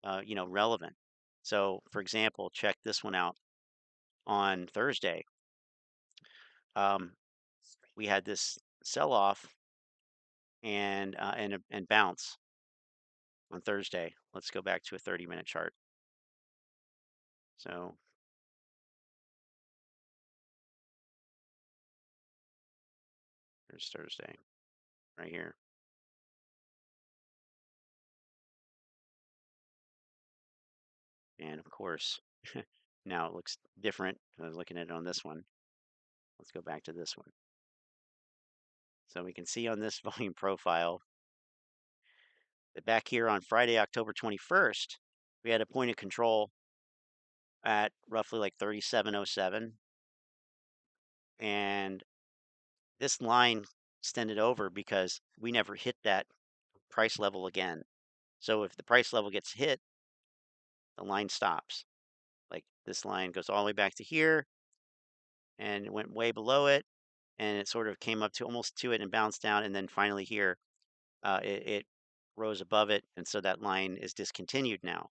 relevant. So, for example, check this one out. On Thursday, we had this sell-off and bounce on Thursday. Let's go back to a 30-minute chart. So here's Thursday, right here. And of course, now it looks different. I was looking at it on this one. Let's go back to this one. So we can see on this volume profile that back here on Friday, October 21st, we had a point of control at roughly like 3707. And this line extended over because we never hit that price level again. So if the price level gets hit, the line stops. Like this line goes all the way back to here and it went way below it, and it sort of came up to almost to it and bounced down, and then finally here it rose above it, and so that line is discontinued now.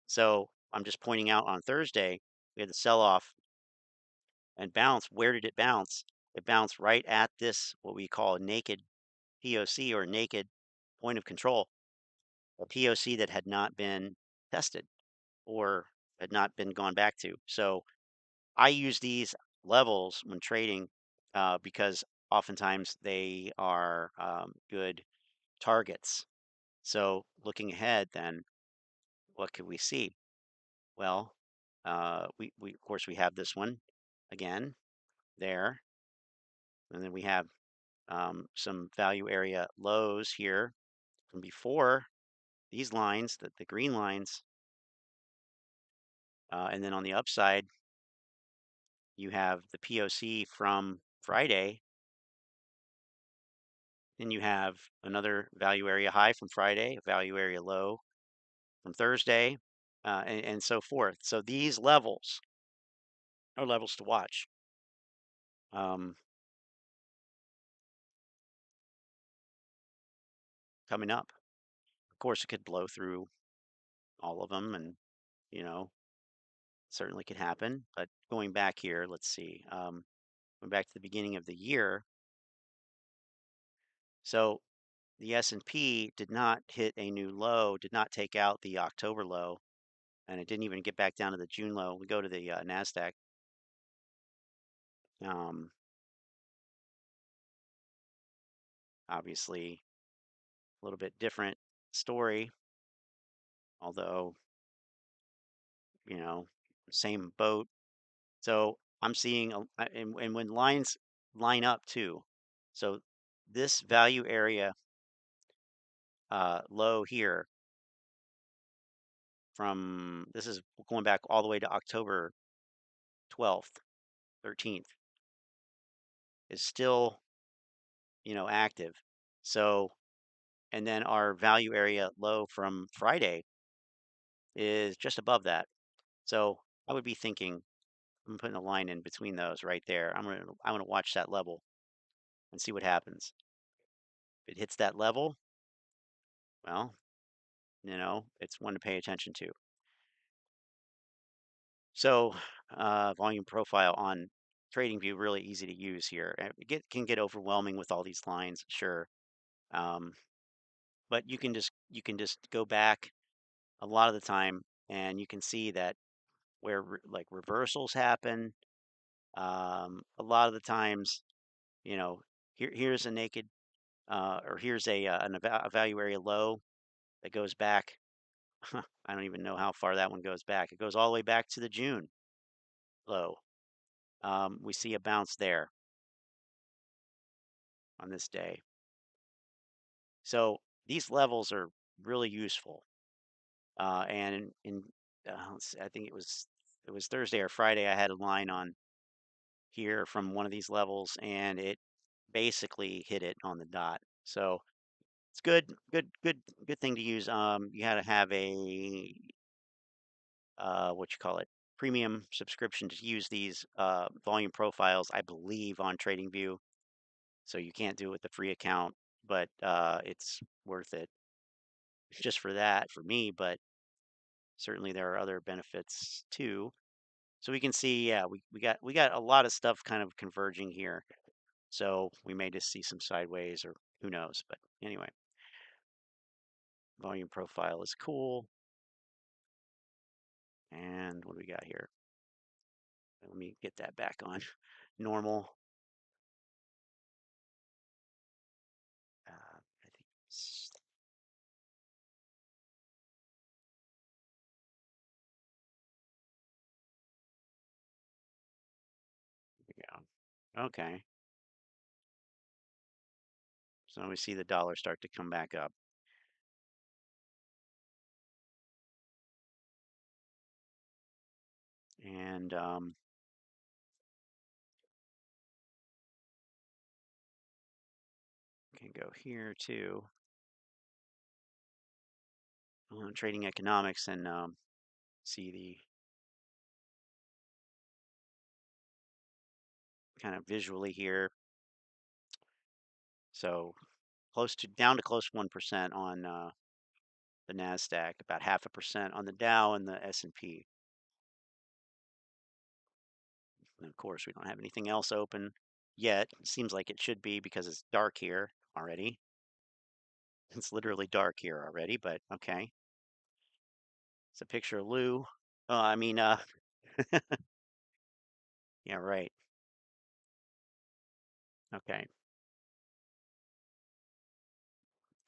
So I'm just pointing out on Thursday we had the sell-off and bounce. Where did it bounce? It bounced right at this what we call a naked POC, or naked point of control, a POC that had not been tested or had not been gone back to. So I use these levels when trading because oftentimes they are good targets. So looking ahead, then what could we see? Well, we of course we have this one again there, and then we have some value area lows here from before these lines, the green lines, and then on the upside you have the POC from Friday. Then you have another value area high from Friday, a value area low from Thursday, and so forth. So these levels are levels to watch. Coming up. Of course, it could blow through all of them, and you know, certainly could happen. But going back here, let's see. Going back to the beginning of the year. So the S&P did not hit a new low, did not take out the October low, and it didn't even get back down to the June low. We go to the NASDAQ. Obviously, a little bit different story, although, you know, same boat. So I'm seeing, and when lines line up too. So this value area low here from, this is going back all the way to October 12th, 13th, is still, active. So, and then our value area low from Friday is just above that. So I would be thinking, I'm putting a line in between those right there. I'm gonna watch that level and see what happens. If it hits that level, well, it's one to pay attention to. So, volume profile on TradingView, really easy to use here. It can get overwhelming with all these lines, sure. But you can just go back a lot of the time, and you can see that where like reversals happen, a lot of the times, here's a naked, or here's a value area low that goes back. I don't even know how far that one goes back. It goes all the way back to the June low. We see a bounce there on this day. So these levels are really useful. And let's see, I think it was Thursday or Friday. I had a line on here from one of these levels, and it basically hit it on the dot. So it's good thing to use. You had to have a what you call it, premium subscription to use these volume profiles, I believe, on TradingView. So you can't do it with the free account, but it's worth it just for that for me. But certainly there are other benefits too. So we can see, yeah, we got a lot of stuff kind of converging here. So we may just see some sideways, or who knows. But anyway, volume profile is cool. And what do we got here? Let me get that back on normal. I think it's, yeah. Okay. So we see the dollar start to come back up. And can go here too. Trading economics, and see the kind of visually here. So down to close to 1% on the NASDAQ, about 0.5% on the Dow and the S&P. And of course, we don't have anything else open yet. It seems like it should be because it's dark here already. It's literally dark here already, but okay. It's a picture of Lou. Oh, yeah, right. Okay.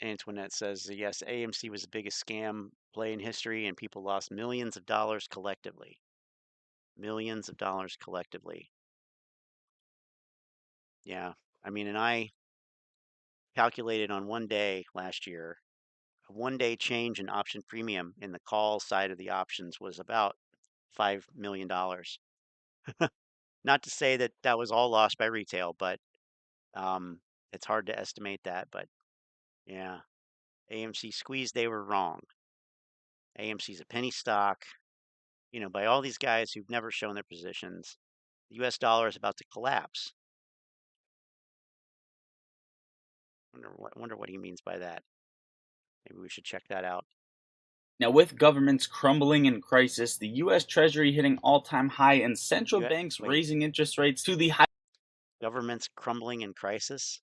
Antoinette says, yes, AMC was the biggest scam play in history, and people lost millions of dollars collectively. Millions of dollars collectively. Yeah. And I calculated on one day last year, a one-day change in option premium in the call side of the options was about $5 million. Not to say that that was all lost by retail, but it's hard to estimate that. But yeah, AMC squeezed, they were wrong. AMC's a penny stock, by all these guys who've never shown their positions. The US dollar is about to collapse. Wonder what he means by that. Maybe we should check that out. Now, with governments crumbling in crisis, the U.S. Treasury hitting all-time high, and central banks raising interest rates to the governments crumbling in crisis.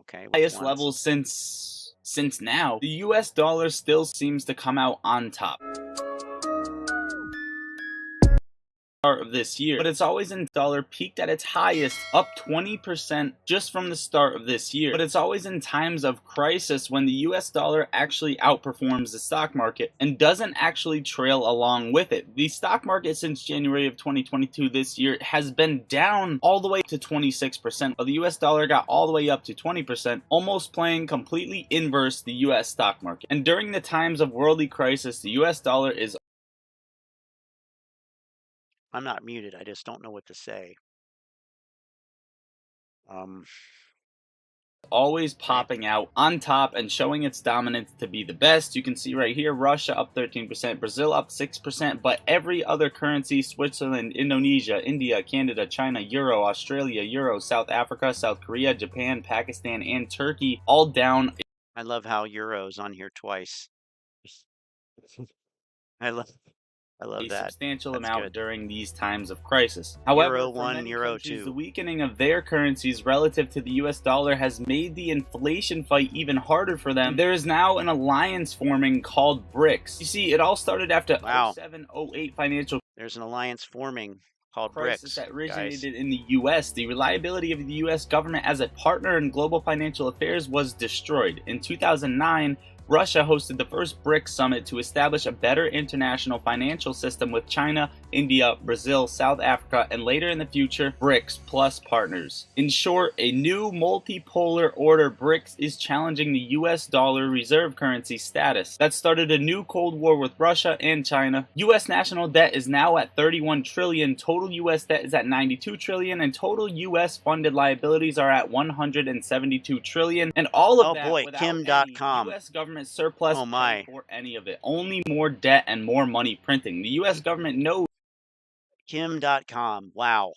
Okay, highest levels since now, the U.S. dollar still seems to come out on top. Of this year, but it's always in dollar peaked at its highest, up 20% just from the start of this year. But it's always in times of crisis when the US dollar actually outperforms the stock market and doesn't actually trail along with it. The stock market since January of 2022 this year has been down all the way to 26%, while the US dollar got all the way up to 20%, almost playing completely inverse the US stock market. And during the times of worldly crisis, the US dollar is I'm not muted. I just don't know what to say. Always popping out on top and showing its dominance to be the best. You can see right here, Russia up 13%, Brazil up 6%, but every other currency, Switzerland, Indonesia, India, Canada, China, Euro, Australia, Euro, South Africa, South Korea, Japan, Pakistan, and Turkey, all down. I love how Euro's on here twice. I love a that. Substantial That's amount good. During these times of crisis. However, Euro for 1, many Euro countries, 2. the weakening of their currencies relative to the US dollar has made the inflation fight even harder for them. There is now an alliance forming called BRICS. You see, it all started after 07-08 financial. There's an alliance forming called crisis BRICS that originated in the U.S. The reliability of the U.S. government as a partner in global financial affairs was destroyed. In 2009, Russia hosted the first BRICS summit to establish a better international financial system with China, India, Brazil, South Africa, and later in the future, BRICS plus partners. In short, a new multipolar order BRICS is challenging the US dollar reserve currency status. That started a new Cold War with Russia and China. US national debt is now at 31 trillion, total US debt is at 92 trillion, and total US funded liabilities are at 172 trillion, and all of that without Kim.com. US government surplus for any of it. Only more debt and more money printing. The US government knows Kim.com. Wow.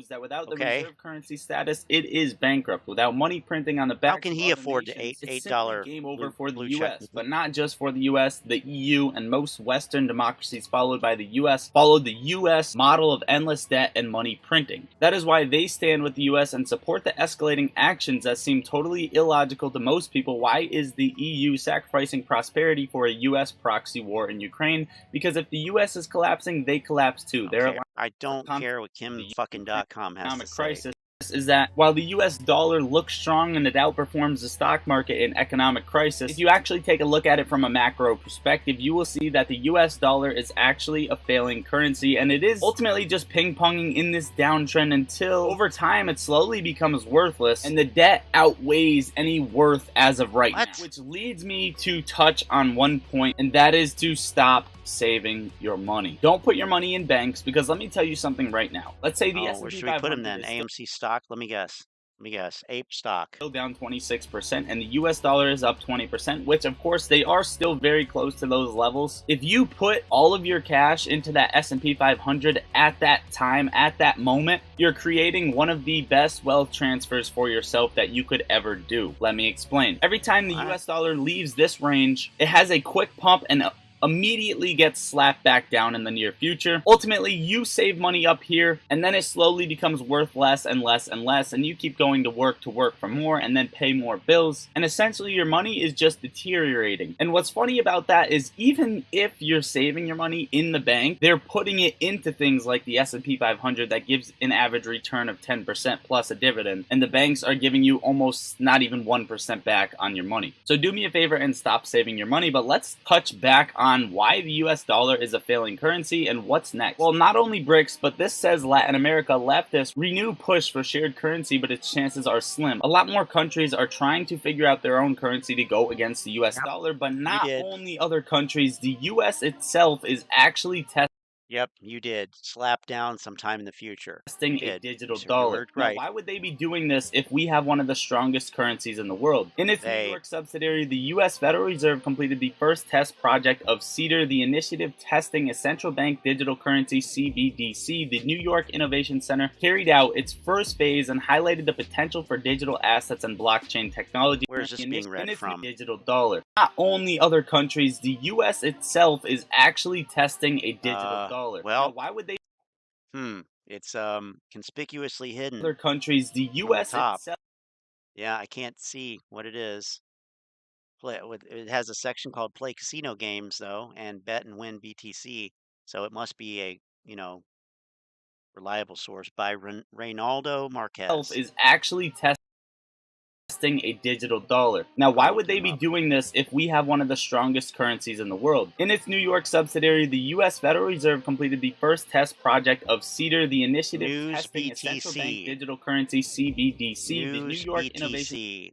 That without the reserve currency status, it is bankrupt. Without money printing on the back, how can he afford the $8 game over for the US, but not just for the US. The EU and most Western democracies followed the US model of endless debt and money printing. That is why they stand with the US and support the escalating actions that seem totally illogical to most people. Why is the EU sacrificing prosperity for a US proxy war in Ukraine? Because if the US is collapsing, they collapse too. Okay. I don't care what Kim.com has to say. Crisis is that while the US dollar looks strong and it outperforms the stock market in economic crisis, if you actually take a look at it from a macro perspective, you will see that the US dollar is actually a failing currency, and it is ultimately just ping-ponging in this downtrend until over time it slowly becomes worthless and the debt outweighs any worth as of right now. Which leads me to touch on one point, and that is to stop saving your money. Don't put your money in banks, because let me tell you something right now. Let's say the S&P 500 where should we put them then? AMC stock? Let me guess. me guess, ape stock. Down 26%, and the US dollar is up 20%, which of course they are still very close to those levels. If you put all of your cash into that S&P 500 at that time, at that moment, you're creating one of the best wealth transfers for yourself that you could ever do. Let me explain. Every time the US dollar leaves this range, it has a quick pump and immediately gets slapped back down in the near future. Ultimately, you save money up here, and then it slowly becomes worth less and less and less, and you keep going to work for more and then pay more bills, and essentially your money is just deteriorating. And what's funny about that is even if you're saving your money in the bank, they're putting it into things like the S&P 500 that gives an average return of 10% plus a dividend, and the banks are giving you almost not even 1% back on your money. So do me a favor and stop saving your money, but let's touch back on why the US dollar is a failing currency and what's next. Well, not only BRICS, but this says Latin America leftists renew push for shared currency, but its chances are slim. A lot more countries are trying to figure out their own currency to go against the US dollar, but not only other countries, the US itself is actually testing. Yep, you did. Slap down sometime in the future. Testing a digital dollar. Now, why would they be doing this if we have one of the strongest currencies in the world? In its New York subsidiary, the U.S. Federal Reserve completed the first test project of CEDAR, the initiative testing a central bank digital currency, CBDC. The New York Innovation Center carried out its first phase and highlighted the potential for digital assets and blockchain technology. Where is this being read from? Digital dollar. Not only other countries, the U.S. itself is actually testing a digital dollar. Well, now, why would they? It's conspicuously hidden. Other countries, the U.S. itself. Yeah, I can't see what it is. It has a section called Play Casino Games though, and Bet and Win BTC. So it must be a reliable source by Reynaldo Marquez. Is actually testing a digital dollar. Now, why would they be doing this if we have one of the strongest currencies in the world? In its New York subsidiary, the U.S. Federal Reserve completed the first test project of CEDAR, the initiative testing a central bank digital currency, CBDC. The New York Innovation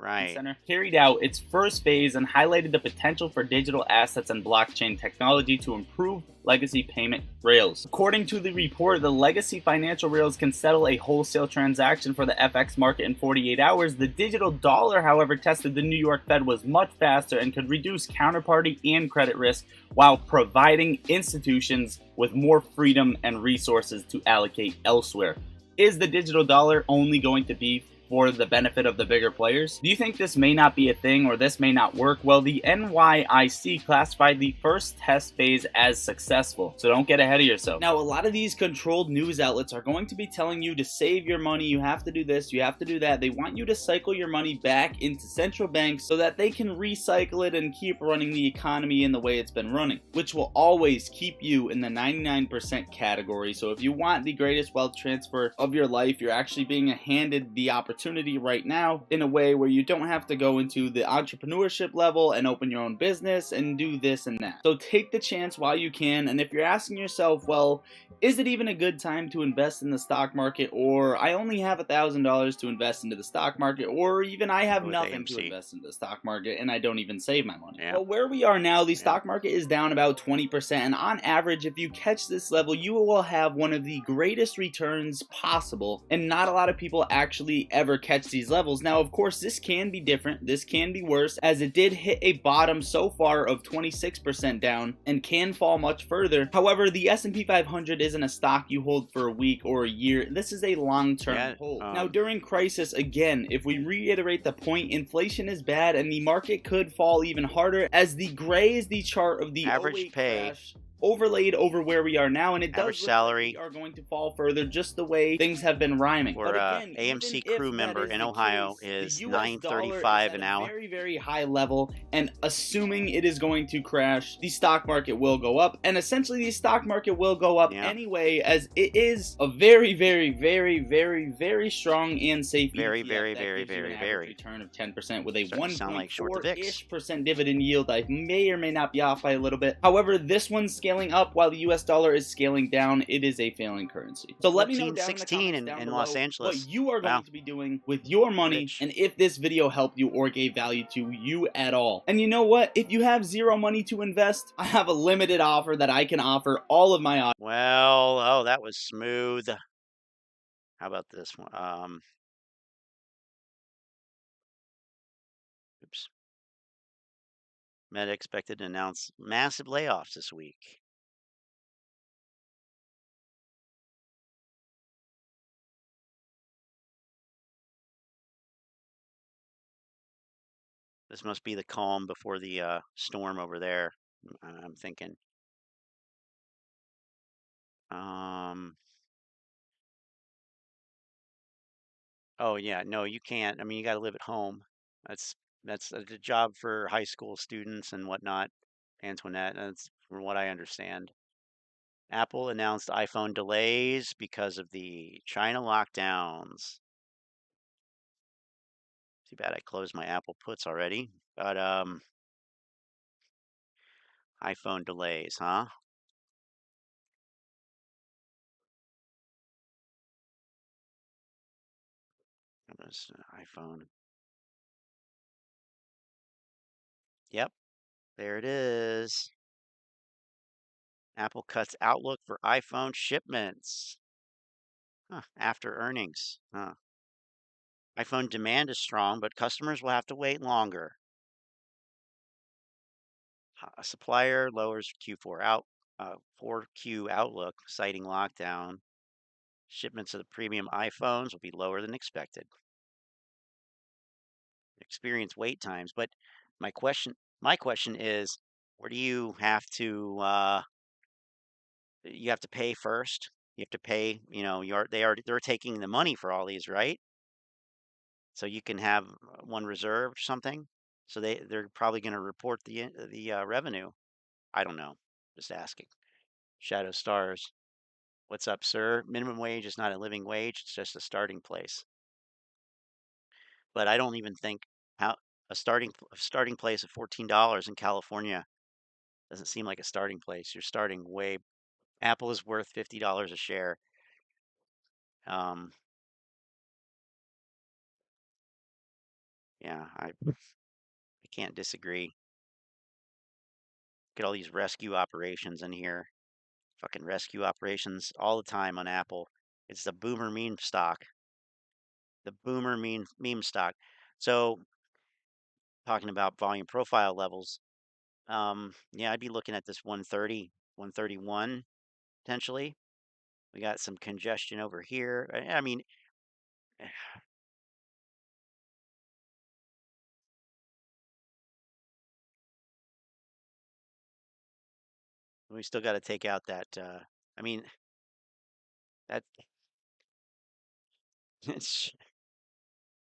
Center carried out its first phase and highlighted the potential for digital assets and blockchain technology to improve legacy payment rails. According to the report, the legacy financial rails can settle a wholesale transaction for the FX market in 48 hours. The digital dollar, however, tested the New York Fed was much faster and could reduce counterparty and credit risk while providing institutions with more freedom and resources to allocate elsewhere. Is the digital dollar only going to be for the benefit of the bigger players? Do you think this may not be a thing or this may not work? Well, the NYIC classified the first test phase as successful, so don't get ahead of yourself. Now, a lot of these controlled news outlets are going to be telling you to save your money, you have to do this, you have to do that. They want you to cycle your money back into central banks so that they can recycle it and keep running the economy in the way it's been running, which will always keep you in the 99% category. So if you want the greatest wealth transfer of your life, you're actually being handed the opportunity right now in a way where you don't have to go into the entrepreneurship level and open your own business and do this and that. So take the chance while you can. And if you're asking yourself, well, is it even a good time to invest in the stock market, or I only have $1,000 to invest into the stock market, or even I have nothing to invest in the stock market and I don't even save my money? Well, where we are now, the stock market is down about 20%, and on average, if you catch this level, you will have one of the greatest returns possible, and not a lot of people actually ever catch these levels. Now, of course, this can be different, this can be worse, as it did hit a bottom so far of 26% down and can fall much further. However, the S&P 500 isn't a stock you hold for a week or a year. This is a long-term hold. Now, during crisis, again, if we reiterate the point, inflation is bad and the market could fall even harder, as the gray is the chart of the average pay crash overlaid over where we are now, and it does look salary like we are going to fall further just the way things have been rhyming. For again, AMC crew member in Ohio is $9.35 an hour. Very, very high level, and assuming it is going to crash, the stock market will go up, and essentially the stock market will go up anyway, as it is a very, very, very, very, very strong and safe very return of 10% with a 1.4-ish% dividend yield. I may or may not be off by a little bit. However, this one's scaling up while the US dollar is scaling down. It is a failing currency. So let me know down in the comments down below Los Angeles. what you are going to be doing with your money, and if this video helped you or gave value to you at all. And you know what? If you have zero money to invest, I have a limited offer that I can offer all of my audience. Well, that was smooth. How about this one? Oops. Meta expected to announce massive layoffs this week. This must be the calm before the storm over there, I'm thinking. Oh yeah, no, you can't. I mean, you got to live at home. That's a job for high school students and whatnot, Antoinette. That's from what I understand. Apple announced iPhone delays because of the China lockdowns. Too bad I closed my Apple puts already. But iPhone delays, huh? iPhone. Yep, there it is. Apple cuts outlook for iPhone shipments. Huh, after earnings. Huh. iPhone demand is strong, but customers will have to wait longer. A supplier lowers Q4 outlook, citing lockdown. Shipments of the premium iPhones will be lower than expected. Experience wait times, but my question is, where do you have to pay first? You have to pay, they're taking the money for all these, right? So you can have one reserved or something. So they're probably going to report the revenue. I don't know. Just asking. Shadow Stars. What's up, sir? Minimum wage is not a living wage. It's just a starting place. But I don't even think how a starting place of $14 in California doesn't seem like a starting place. You're starting way. Apple is worth $50 a share. Um, yeah, I can't disagree. Get all these rescue operations in here. Fucking rescue operations all the time on Apple. It's the boomer meme stock. The boomer meme stock. So talking about volume profile levels, yeah, I'd be looking at this 130, 131 potentially. We got some congestion over here. I mean, we still got to take out that. I mean, that.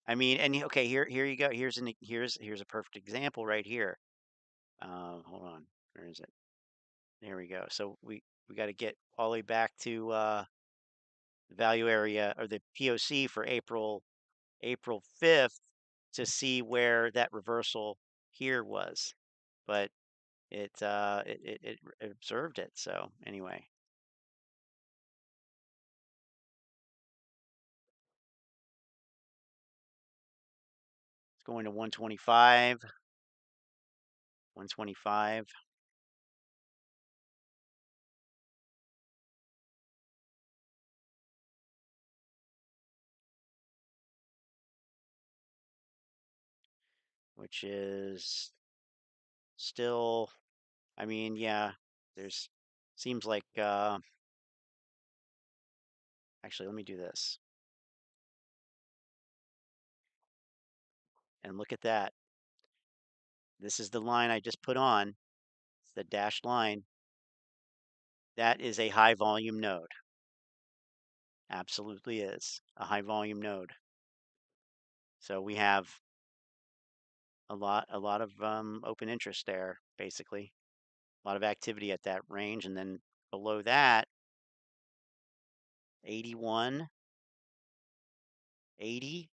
I mean, and okay, here you go. Here's a perfect example right here. Hold on, where is it? There we go. So we got to get all the way back to the value area or the POC for April 5th to see where that reversal here was, but it observed it. So anyway, it's going to 125, 125. Which is still, I mean, yeah, there's seems like actually let me do this and look at that. This is the line I just put on. It's the dashed line. That is a high volume node. Absolutely is a high volume node. So we have a lot of open interest there, basically. A lot of activity at that range, and then below that, 81, 80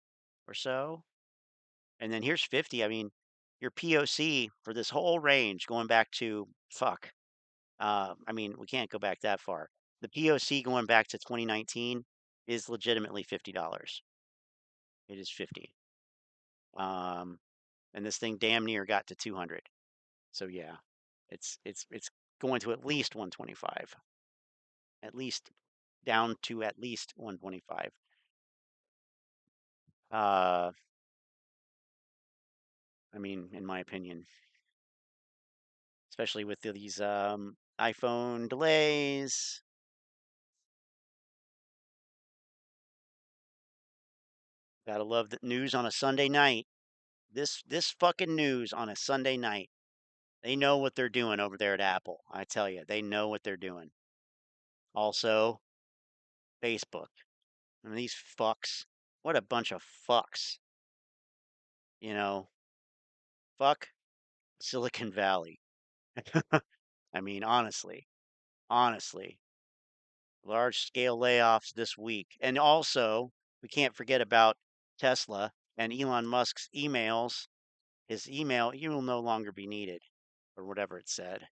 or so. And then here's 50. I mean, your POC for this whole range going back to fuck. I mean, we can't go back that far. The POC going back to 2019 is legitimately $50. It is 50. And this thing damn near got to 200. So yeah, it's going to at least 125. At least down to at least 125. I mean, in my opinion, especially with these iPhone delays. Gotta love the news on a Sunday night. This fucking news on a Sunday night. They know what they're doing over there at Apple. I tell you, they know what they're doing. Also, Facebook. I mean, these fucks. What a bunch of fucks. You know, fuck Silicon Valley. I mean, honestly, large scale layoffs this week. And also, we can't forget about Tesla and Elon Musk's emails. His email, you will no longer be needed, or whatever it said.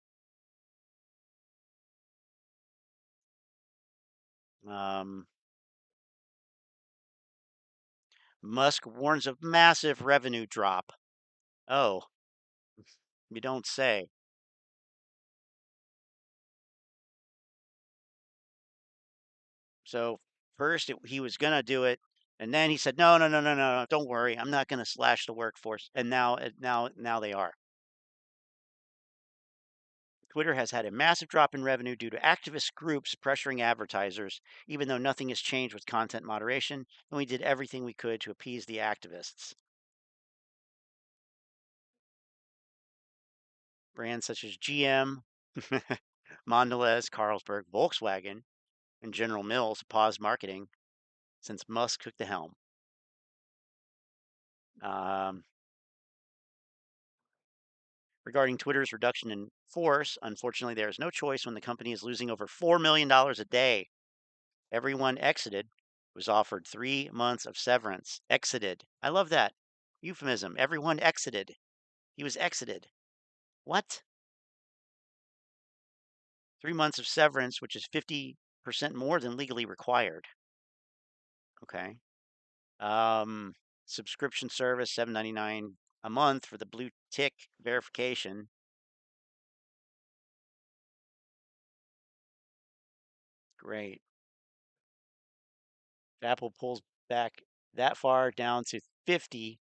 Musk warns of massive revenue drop. Oh, you don't say. So first he was gonna do it, and then he said, "No, no, no, no, no, don't worry, I'm not gonna slash the workforce." And now they are. Twitter has had a massive drop in revenue due to activist groups pressuring advertisers, even though nothing has changed with content moderation, and we did everything we could to appease the activists. Brands such as GM, Mondelez, Carlsberg, Volkswagen, and General Mills paused marketing since Musk took the helm. Regarding Twitter's reduction in force, unfortunately, there is no choice when the company is losing over $4 million a day. Everyone exited was offered 3 months of severance. Exited. I love that. Euphemism. Everyone exited. He was exited. What? 3 months of severance, which is 50% more than legally required. Okay. Subscription service, $7.99 a month for the blue tick verification. Great. If Apple pulls back that far down to 50,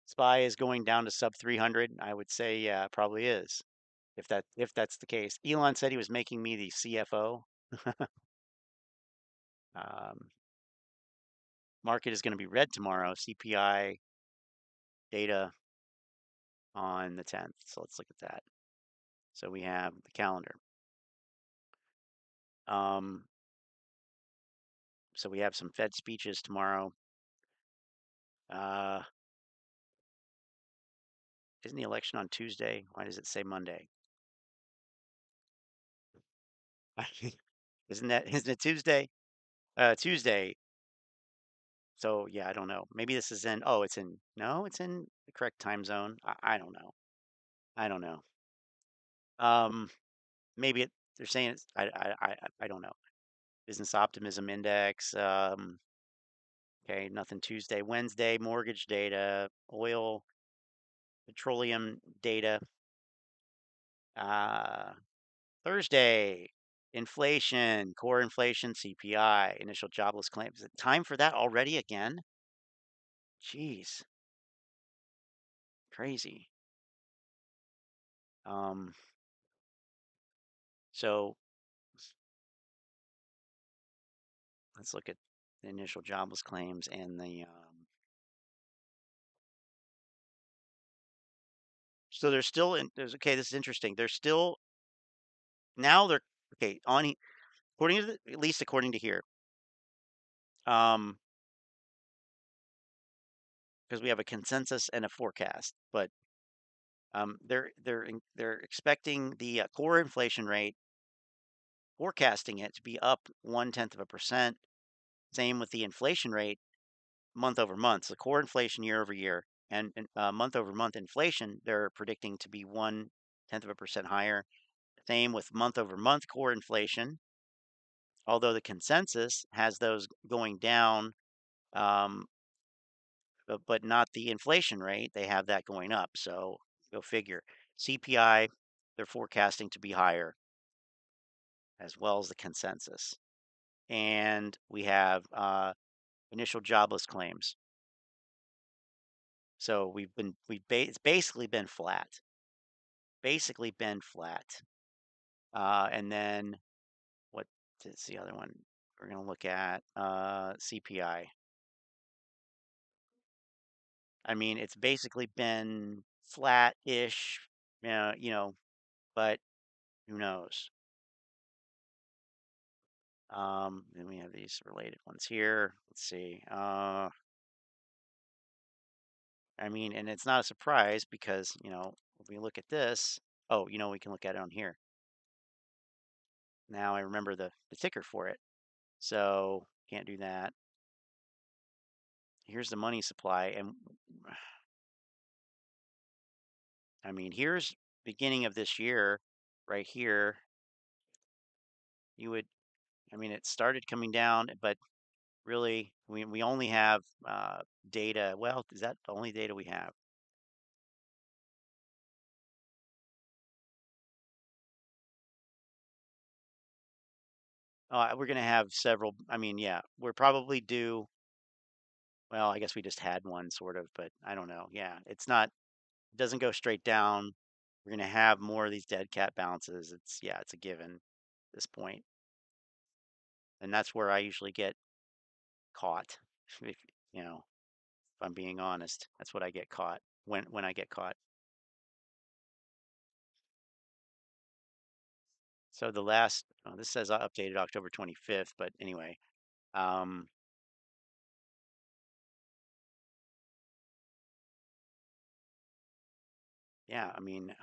SPY is going down to sub 300. I would say, yeah, it probably is. If that's the case. Elon said he was making me the CFO. Market is going to be red tomorrow. CPI data on the 10th. So let's look at that. So we have the calendar. So we have some Fed speeches tomorrow. Isn't the election on Tuesday? Why does it say Monday? Isn't it Tuesday? Tuesday. So yeah, I don't know. Maybe this is in. Oh, it's in. No, it's in the correct time zone. I don't know. I don't know. Maybe they're saying it's. I don't know. Business optimism index. Okay, nothing Tuesday. Wednesday, mortgage data, oil, petroleum data. Thursday, inflation, core inflation, CPI, initial jobless claims. Is it time for that already again? Jeez, crazy. So let's look at the initial jobless claims and the. So they're still in. There's okay. This is interesting. They're still now. They're okay on according to at least according to here. Because we have a consensus and a forecast, but they're expecting the core inflation rate, forecasting it to be up 0.1%. Same with the inflation rate month over month. So core inflation year over year and month over month inflation, they're predicting to be 0.1% higher. Same with month over month core inflation, although the consensus has those going down, but not the inflation rate. They have that going up. So go figure. CPI, they're forecasting to be higher, as well as the consensus. And we have initial jobless claims. So it's basically been flat. Basically been flat. And then what is the other one we're going to look at? CPI. I mean, it's basically been flat-ish, but who knows? Then we have these related ones here. Let's see. I mean, and it's not a surprise because, if we look at this, we can look at it on here. Now I remember the ticker for it. So can't do that. Here's the money supply. And I mean, here's beginning of this year right here. It started coming down, but really we only have data. Well, is that the only data we have? We're going to have several. I mean, yeah, we're probably due. Well, I guess we just had one sort of, but I don't know. Yeah, it doesn't go straight down. We're going to have more of these dead cat bounces. It's a given at this point. And that's where I usually get caught. If, if I'm being honest, that's what I get caught when I get caught. So the last, this says updated October 25th, but anyway, yeah, I mean,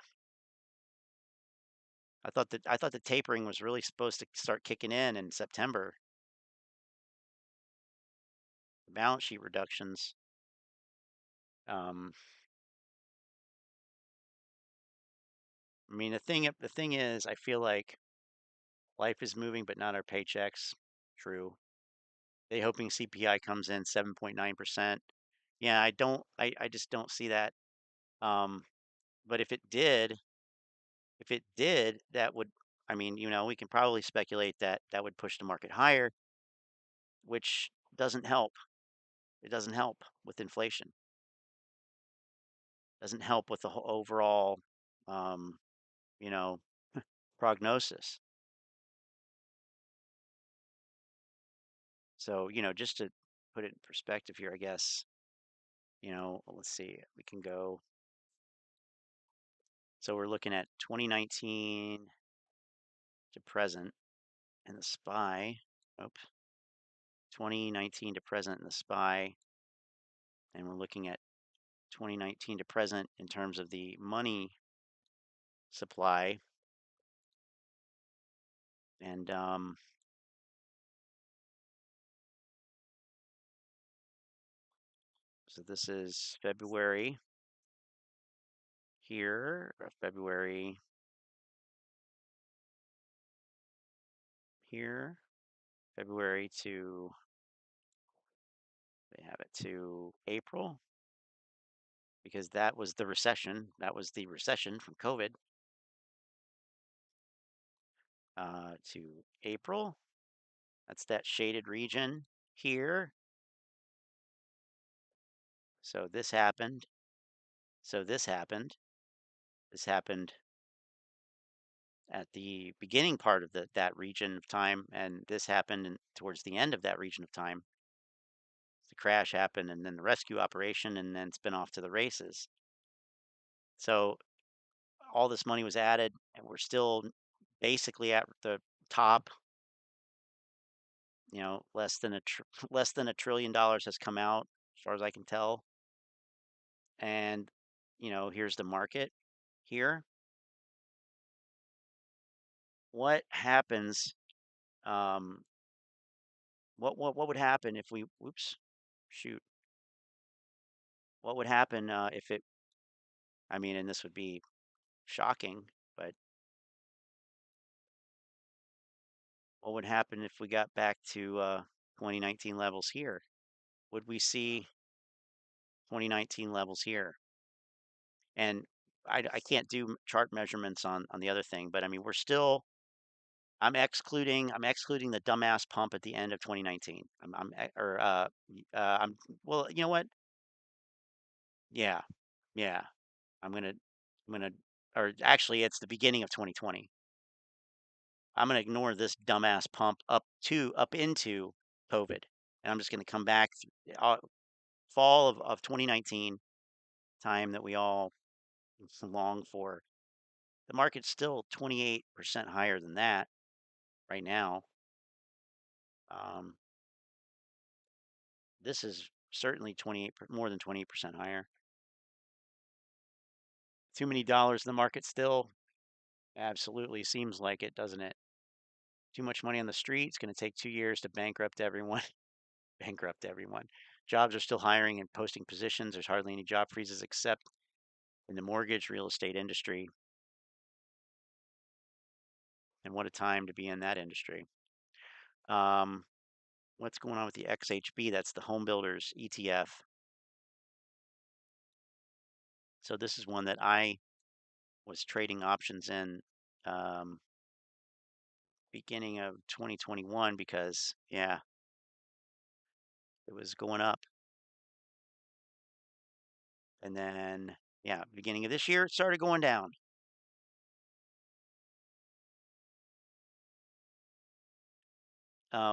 I thought the tapering was really supposed to start kicking in September. The balance sheet reductions. I mean, the thing is, I feel like life is moving, but not our paychecks. True. They hoping CPI comes in 7.9%. Yeah, I just don't see that. But if it did, that would, I mean, we can probably speculate that would push the market higher, which doesn't help. It doesn't help with inflation. Doesn't help with the whole overall, you know, prognosis. So, just to put it in perspective here, I guess, let's see, we can go. So we're looking at 2019 to present and the SPY. Oops. 2019 to present in the SPY. And we're looking at 2019 to present in terms of the money supply. And so this is February here, February here, February to, they have it to April, because that was the recession. That was the recession from COVID. To April, that's that shaded region here. So this happened. So this happened. This happened at the beginning part of that region of time, and this happened towards the end of that region of time. The crash happened, and then the rescue operation, and then it's been off to the races. So all this money was added, and we're still basically at the top. Less than $1 trillion has come out, as far as I can tell. And here's the market here. What happens? What would happen if we? Whoops, shoot. What would happen if it? I mean, and this would be shocking, but what would happen if we got back to 2019 levels here? Would we see 2019 levels here? And I can't do chart measurements on the other thing, but I mean, we're still. I'm excluding the dumbass pump at the end of 2019. I'm well, you know what? Yeah, yeah. I'm gonna, or actually, it's the beginning of 2020. I'm gonna ignore this dumbass pump up into COVID, and I'm just gonna come back fall of 2019, time that we all long for. The market's still 28% higher than that right now. Um, this is certainly more than 28% higher. Too many dollars in the market still? Absolutely seems like it, doesn't it? Too much money on the street. It's going to take 2 years to bankrupt everyone. Bankrupt everyone. Jobs are still hiring and posting positions. There's hardly any job freezes except in the mortgage real estate industry. And what a time to be in that industry. What's going on with the XHB? That's the home builders ETF. So this is one that I was trading options in beginning of 2021 because, yeah, it was going up. And then, yeah, beginning of this year, it started going down.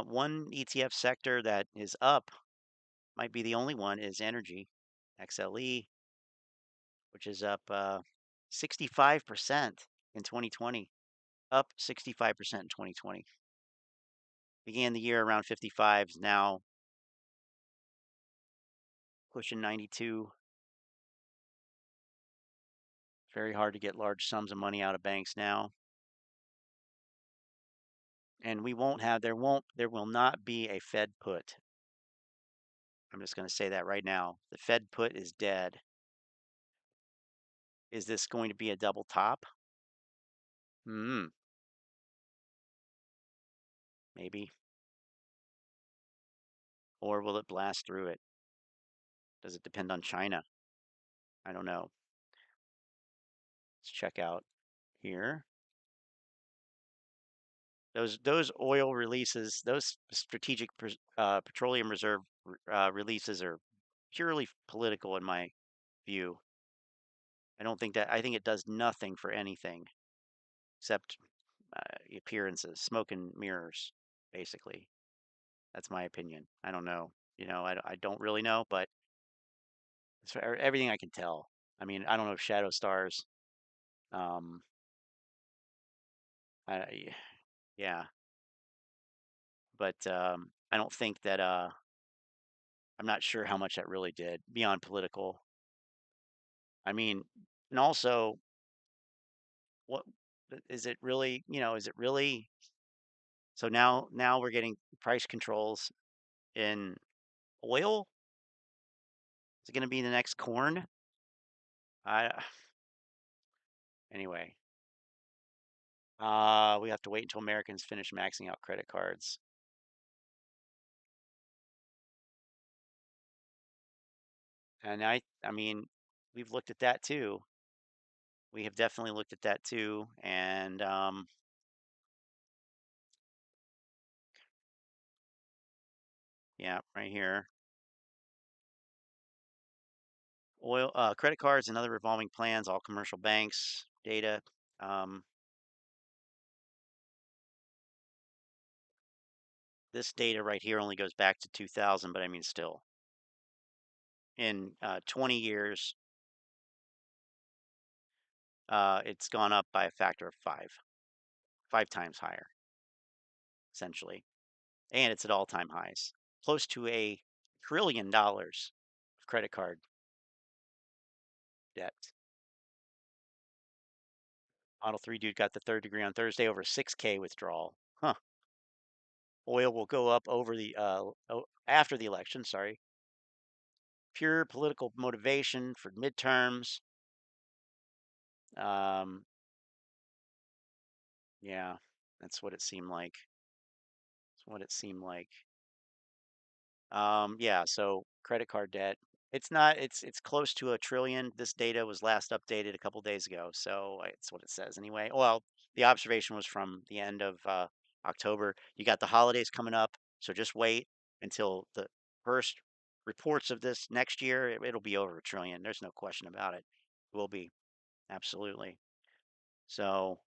One ETF sector that is up, might be the only one, is energy, XLE, which is up 65% in 2020, up 65% in 2020. Began the year around 55s, now pushing 92. Very hard to get large sums of money out of banks now. And we won't have, there will not be a Fed put. I'm just going to say that right now. The Fed put is dead. Is this going to be a double top? Maybe. Or will it blast through it? Does it depend on China? I don't know. Let's check out here. Those oil releases, those strategic petroleum reserve releases are purely political in my view. I think it does nothing for anything except appearances, smoke and mirrors, basically. That's my opinion. I don't know. I don't really know, but it's for everything I can tell. I mean, I don't know if shadow stars. Um, yeah, but I don't think that. I'm not sure how much that really did beyond political. I mean, and also, what is it really? Is it really? So now we're getting price controls in oil. Is it going to be the next corn? I Anyway. We have to wait until Americans finish maxing out credit cards. And I mean, we've looked at that too. We have definitely looked at that too. And yeah, right here. Oil, credit cards and other revolving plans, all commercial banks, data. This data right here only goes back to 2000, but I mean, still, in 20 years, it's gone up by a factor of 5 times higher, essentially. And it's at all-time highs, close to $1 trillion of credit card debt. Model 3 dude got the third degree on Thursday over 6K withdrawal. Huh. Oil will go up after the election, sorry. Pure political motivation for midterms. Yeah, that's what it seemed like. That's what it seemed like. Yeah, so credit card debt. It's close to $1 trillion. This data was last updated a couple days ago, so it's what it says anyway. Well, the observation was from the end of October. You got the holidays coming up, so just wait until the first reports of this next year, it'll be over $1 trillion. There's no question about it. Will be, absolutely. So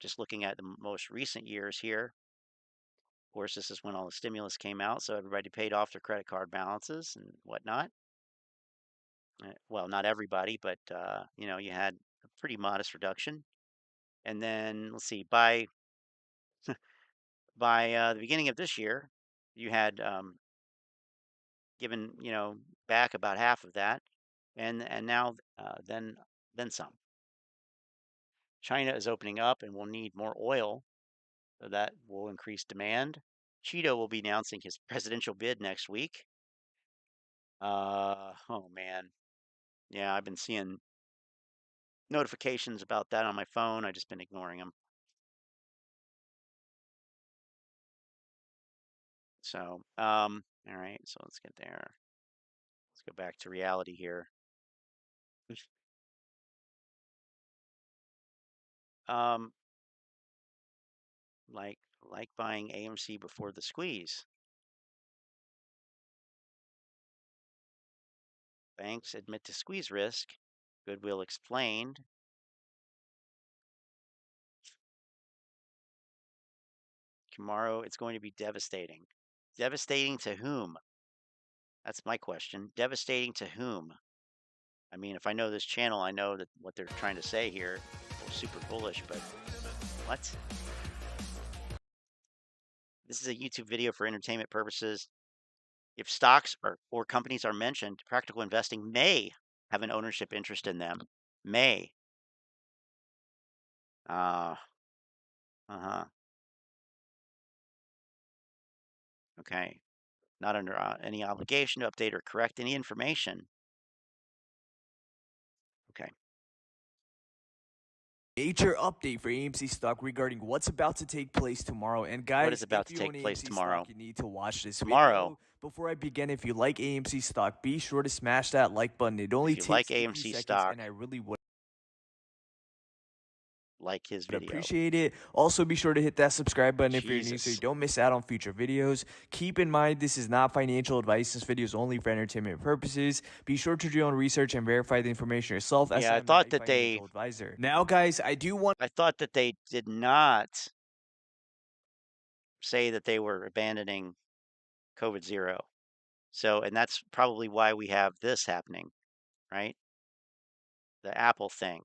just looking at the most recent years here, of course, this is when all the stimulus came out, so everybody paid off their credit card balances and whatnot. Well, not everybody, but you know, you had a pretty modest reduction. And then let's see, by the beginning of this year, you had given, you know, back about half of that, and now then some. China is opening up and will need more oil, so that will increase demand. Cheeto will be announcing his presidential bid next week. Oh man, yeah, I've been seeing notifications about that on my phone. I've just been ignoring them. So, all right, so let's get there. Let's go back to reality here. Um, like buying AMC before the squeeze. Banks admit to squeeze risk. Goodwill explained. Tomorrow it's going to be devastating. Devastating to whom? That's my question. Devastating to whom? I mean, if I know this channel, I know that what they're trying to say here. They're super bullish, but what? This is a YouTube video for entertainment purposes. If stocks or companies are mentioned, practical investing may have an ownership interest in them. May. Uh-huh. Okay. Not under any obligation to update or correct any information. Okay. Major update for AMC stock regarding what's about to take place tomorrow. And guys, what is about if to you own take place AMC tomorrow? stock, you need to watch this Tomorrow. video. Before I begin, if you like AMC stock, be sure to smash that like button. It only takes like a few AMC seconds, stock, and I really would like his video. Appreciate it. Also, be sure to hit that subscribe button if you're new so you don't miss out on future videos. Keep in mind, this is not financial advice. This video is only for entertainment purposes. Be sure to do your own research and verify the information yourself. As Yeah, I thought that they advisor. Now, guys, I thought that they did not say that they were abandoning COVID zero. So, and that's probably why we have this happening, right? The Apple thing.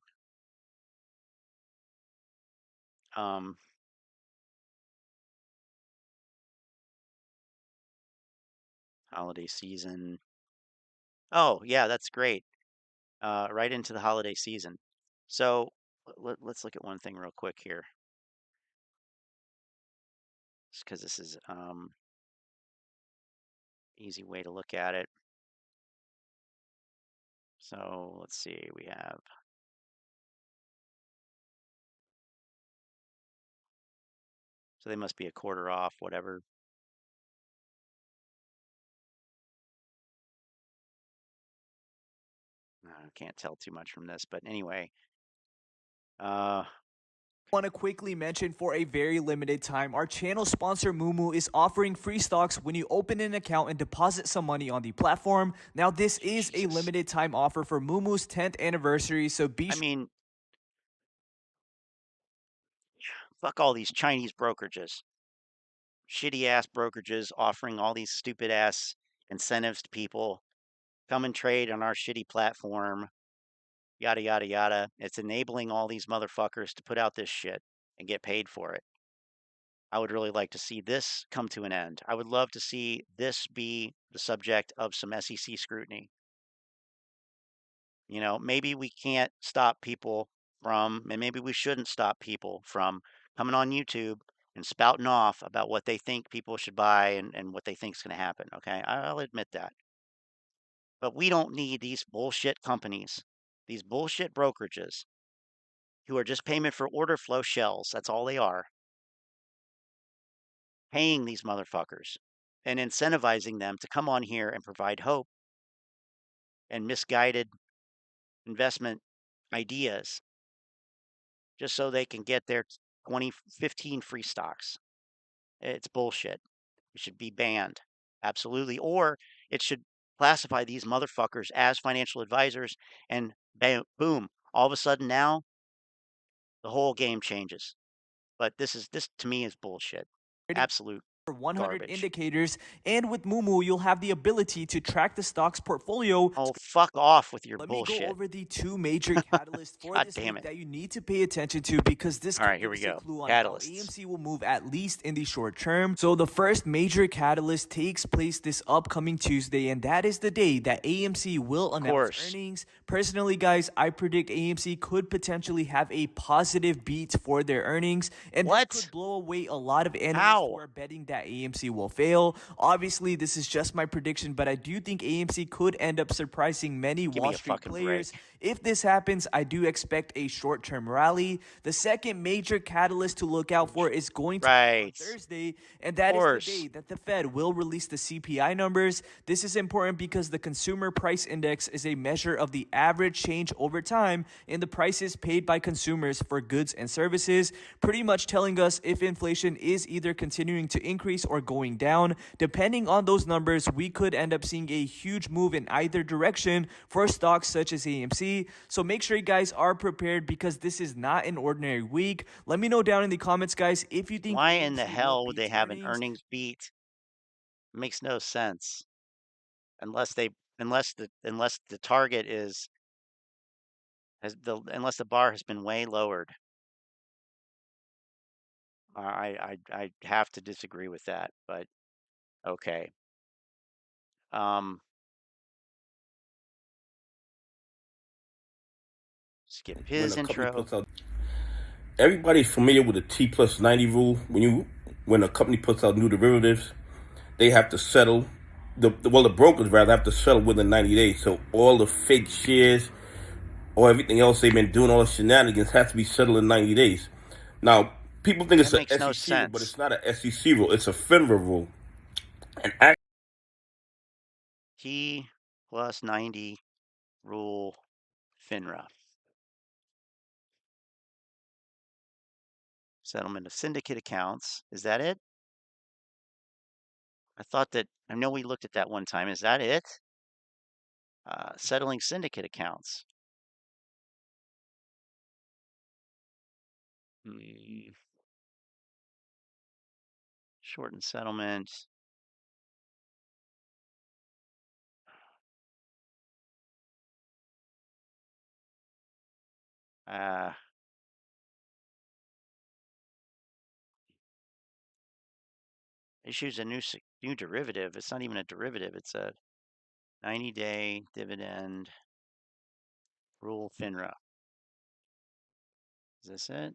Holiday season. Oh, yeah, that's great. Right into the holiday season. So let's look at one thing real quick here. Just because this is easy way to look at it. So let's see, we have so they must be a quarter off, whatever. I can't tell too much from this, but anyway. Want to quickly mention for a very limited time, our channel sponsor Moomoo is offering free stocks when you open an account and deposit some money on the platform. Now, this is a limited time offer for Moomoo's 10th anniversary, so I mean, fuck all these Chinese brokerages. Shitty ass brokerages offering all these stupid ass incentives to people. Come and trade on our shitty platform. Yada, yada, yada. It's enabling all these motherfuckers to put out this shit and get paid for it. I would really like to see this come to an end. I would love to see this be the subject of some SEC scrutiny. You know, maybe we can't stop people from, and maybe we shouldn't stop people from coming on YouTube and spouting off about what they think people should buy and what they think is going to happen. Okay, I'll admit that. But we don't need these bullshit companies, these bullshit brokerages who are just payment for order flow shells. That's all they are. Paying these motherfuckers and incentivizing them to come on here and provide hope and misguided investment ideas just so they can get their 20, 15 free stocks. It's bullshit. It should be banned. Absolutely. Or it should classify these motherfuckers as financial advisors, and bam, boom, all of a sudden now the whole game changes. But this to me is bullshit. Absolute 100 garbage. indicators, and with Moomoo you'll have the ability to track the stock's portfolio. Oh, fuck off with your Let bullshit. me go over the two major catalysts for this week that you need to pay attention to, because this can give us a clue on how AMC will move, at least in the short term. So the first major catalyst takes place this upcoming Tuesday, and that is the day that AMC will announce earnings. Personally, guys, I predict AMC could potentially have a positive beat for their earnings, and that could blow away a lot of analysts who are betting that AMC will fail. Obviously, this is just my prediction, but I do think AMC could end up surprising many Wall Street players. If this happens, I do expect a short-term rally. The second major catalyst to look out for is going to be on Thursday, and that is the day that the Fed will release the CPI numbers. This is important because the Consumer Price Index is a measure of the average change over time in the prices paid by consumers for goods and services, pretty much telling us if inflation is either continuing to increase or going down. Depending on those numbers, we could end up seeing a huge move in either direction for stocks such as AMC. So make sure you guys are prepared, because this is not an ordinary week. Let me know down in the comments, guys, if you think why in the hell would they have an earnings beat? It makes no sense. Unless the target is unless the bar has been way lowered. I have to disagree with that, but okay. Skip his intro. Everybody's familiar with the T+90 rule. When a company puts out new derivatives, they have to settle. The brokers rather have to settle within 90 days. So all the fake shares or everything else they've been doing, all the shenanigans, has to be settled in 90 days. Now, people think it's an SEC rule, but it's not an SEC rule. It's a FINRA rule. And T+90 rule, FINRA. Settlement of syndicate accounts. Is that it? I know we looked at that one time. Is that it? Settling syndicate accounts. Shortened settlement. Issues a new derivative. It's not even a derivative. It's a 90-day dividend rule FINRA. Is this it?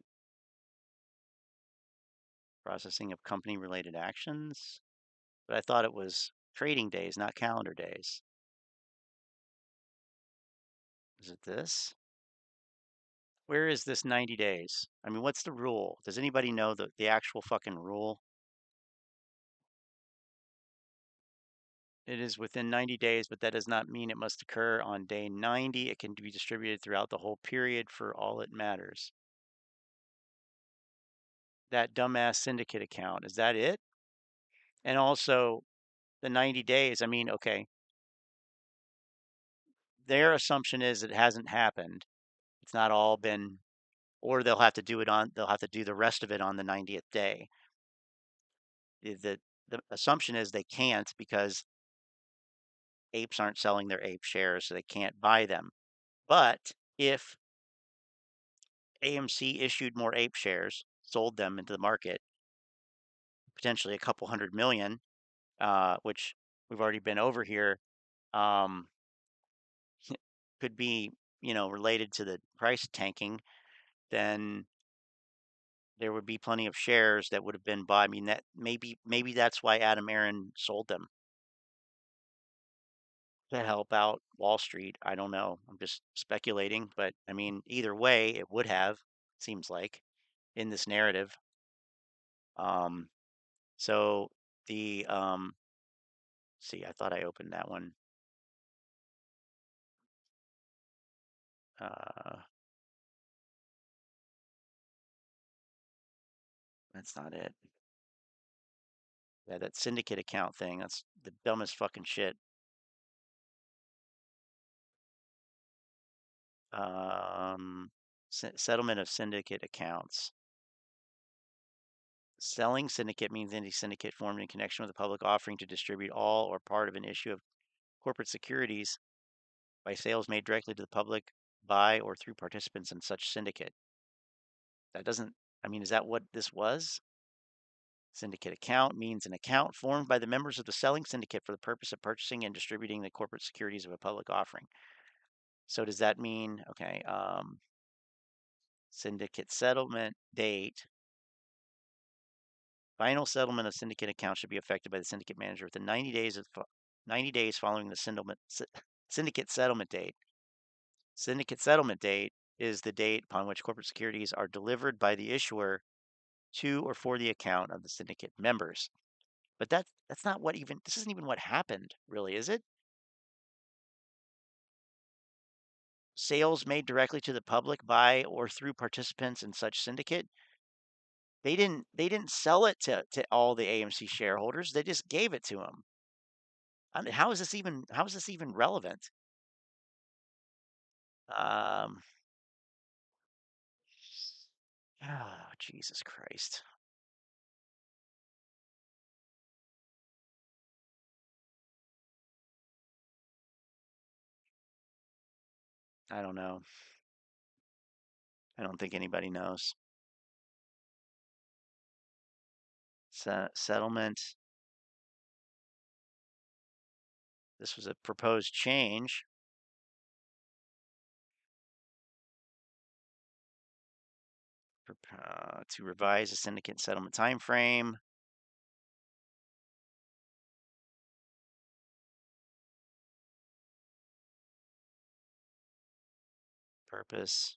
Processing of company-related actions. But I thought it was trading days, not calendar days. Is it this? Where is this 90 days? I mean, what's the rule? Does anybody know the actual fucking rule? It is within 90 days, but that does not mean it must occur on day 90. It can be distributed throughout the whole period for all it matters. That dumbass syndicate account, is that it? And also the 90 days, I mean, okay. Their assumption is it hasn't happened. It's not all been, or they'll have to do the rest of it on the 90th day. The assumption is they can't, because apes aren't selling their ape shares, so they can't buy them. But if AMC issued more ape shares, sold them into the market, potentially a couple $100 million, which we've already been over here, could be, related to the price tanking, then there would be plenty of shares that would have been bought. I mean, that maybe that's why Aron sold them, to help out Wall Street. I don't know. I'm just speculating, but I mean, either way, it would have, seems like, in this narrative. So the see, I thought I opened that one. That's not it. Yeah, that syndicate account thing, that's the dumbest fucking shit. Settlement of syndicate accounts. Selling syndicate means any syndicate formed in connection with a public offering to distribute all or part of an issue of corporate securities by sales made directly to the public by or through participants in such syndicate. That doesn't, I mean, is that what this was? Syndicate account means an account formed by the members of the selling syndicate for the purpose of purchasing and distributing the corporate securities of a public offering. So does that mean, okay, syndicate settlement date. Final settlement of syndicate account should be effected by the syndicate manager within 90 days following the syndicate settlement date. Syndicate settlement date is the date upon which corporate securities are delivered by the issuer to or for the account of the syndicate members. But that's not what even, this isn't even what happened, really, is it? Sales made directly to the public by or through participants in such syndicate. They didn't sell it to all the AMC shareholders. They just gave it to them. I mean, how is this even relevant? Oh, Jesus Christ. I don't know. I don't think anybody knows. Settlement. This was a proposed change. To revise the syndicate settlement time frame. Purpose.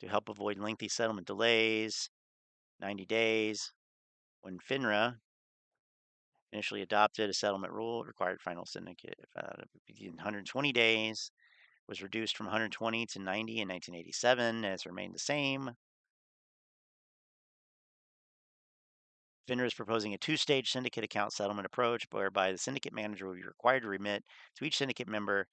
To help avoid lengthy settlement delays. 90 days. When FINRA initially adopted a settlement rule, it required final syndicate in 120 days, was reduced from 120 to 90 in 1987, and has remained the same. FINRA is proposing a two-stage syndicate account settlement approach whereby the syndicate manager will be required to remit to each syndicate member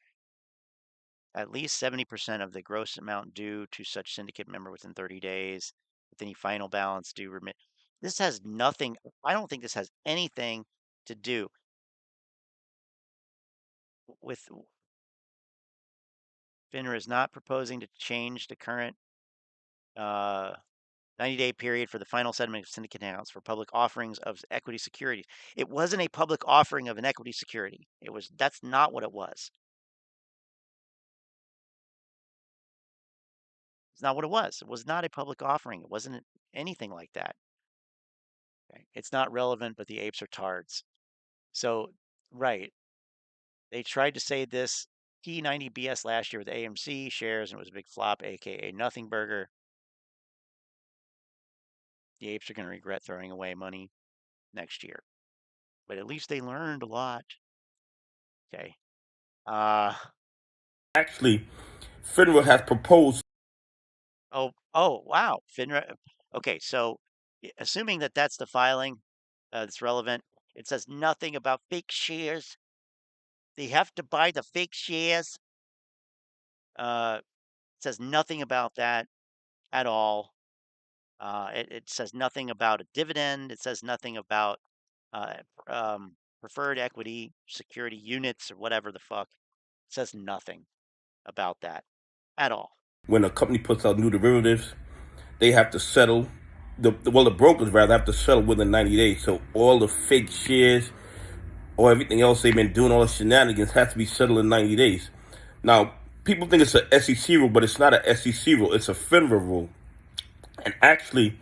at least 70% of the gross amount due to such syndicate member within 30 days, with any final balance due remit. This has nothing, I don't think this has anything to do with FINRA is not proposing to change the current 90-day period for the final settlement of syndicate accounts for public offerings of equity securities. It wasn't a public offering of an equity security. That's not what it was. It's not what it was. It was not a public offering. It wasn't anything like that. Okay. It's not relevant, but the apes are tards. So, right. They tried to say this T90 BS last year with AMC shares, and it was a big flop, aka nothing burger. The apes are going to regret throwing away money next year. But at least they learned a lot. Okay. Actually, FINRA has proposed. Oh, wow. FINRA. Okay, so assuming that that's the filing that's relevant, it says nothing about fake shares. They have to buy the fake shares. It says nothing about that at all. It says nothing about a dividend. It says nothing about preferred equity security units or whatever the fuck. It says nothing about that at all. When a company puts out new derivatives, they have to settle. The brokers rather have to settle within 90 days. So all the fake shares or everything else they've been doing, all the shenanigans, has to be settled in 90 days. Now, people think it's an SEC rule, but it's not an SEC rule. It's a FINRA rule. And actually,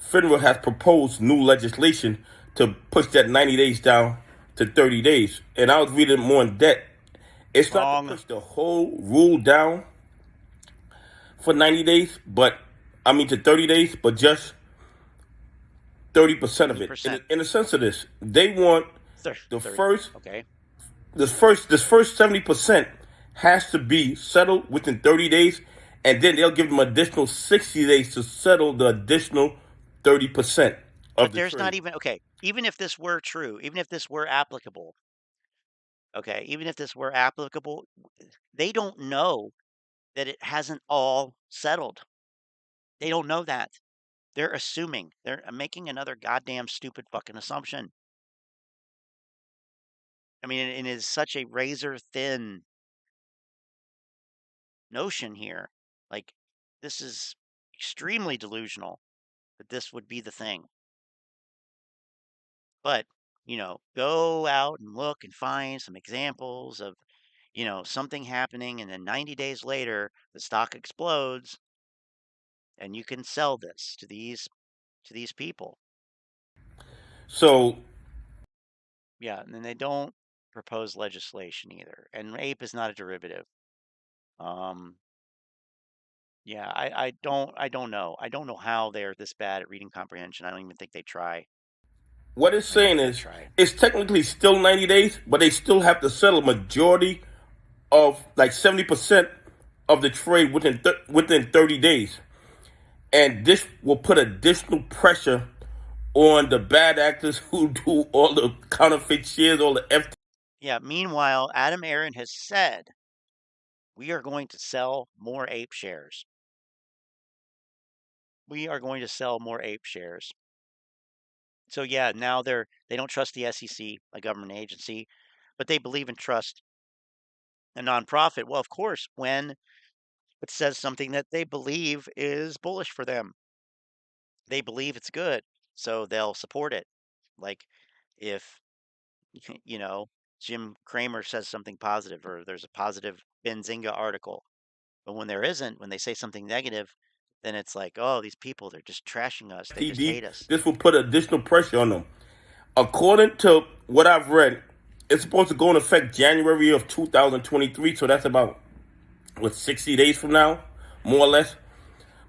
FINRA has proposed new legislation to push that 90 days down to 30 days. And I was reading more in depth. It's not to push the whole rule down for 90 days, but I mean to 30 days, but just 30% of it. In the sense of this, they want the first, okay, this first 70% has to be settled within 30 days, and then they'll give them additional 60 days to settle the additional 30% of but there's not even, okay, even if this were true, even if this were applicable, okay, even if this were applicable, they don't know that it hasn't all settled. They don't know that. They're assuming. They're making another goddamn stupid fucking assumption. I mean, it is such a razor thin notion here. Like, this is extremely delusional that this would be the thing. But, go out and look and find some examples of, something happening, and then 90 days later, the stock explodes, and you can sell this to these people. So, yeah, and then they don't propose legislation either. And ape is not a derivative. Yeah, I don't know. I don't know how they're this bad at reading comprehension. I don't even think they try. what it's saying is, it's technically still 90 days, but they still have to settle majority of like 70% of the trade within 30 days. And this will put additional pressure on the bad actors who do all the counterfeit shares, all the FT. Yeah, meanwhile, Adam Aron has said, we are going to sell more ape shares. We are going to sell more ape shares. So yeah, now they don't trust the SEC, a government agency, but they believe and trust a nonprofit. Well, of course, when it says something that they believe is bullish for them, they believe it's good, so they'll support it. Like if Jim Cramer says something positive, or there's a positive Benzinga article, but when there isn't, when they say something negative, then it's like, oh, these people, they're just trashing us. They just hate us. This will put additional pressure on them. According to what I've read, it's supposed to go in effect January of 2023. So that's about, 60 days from now, more or less.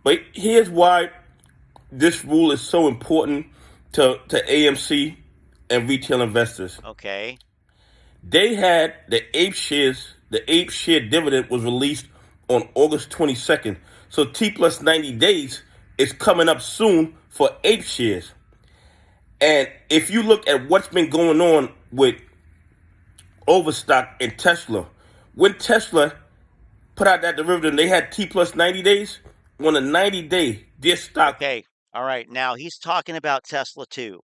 But here's why this rule is so important to AMC and retail investors. Okay. They had the ape share dividend was released on August 22nd. So T plus 90 days is coming up soon for ape shares. And if you look at what's been going on with Overstock and Tesla, when Tesla put out that derivative, they had T plus 90 days. On a 90-day, their stock. Okay. All right. Now he's talking about Tesla too.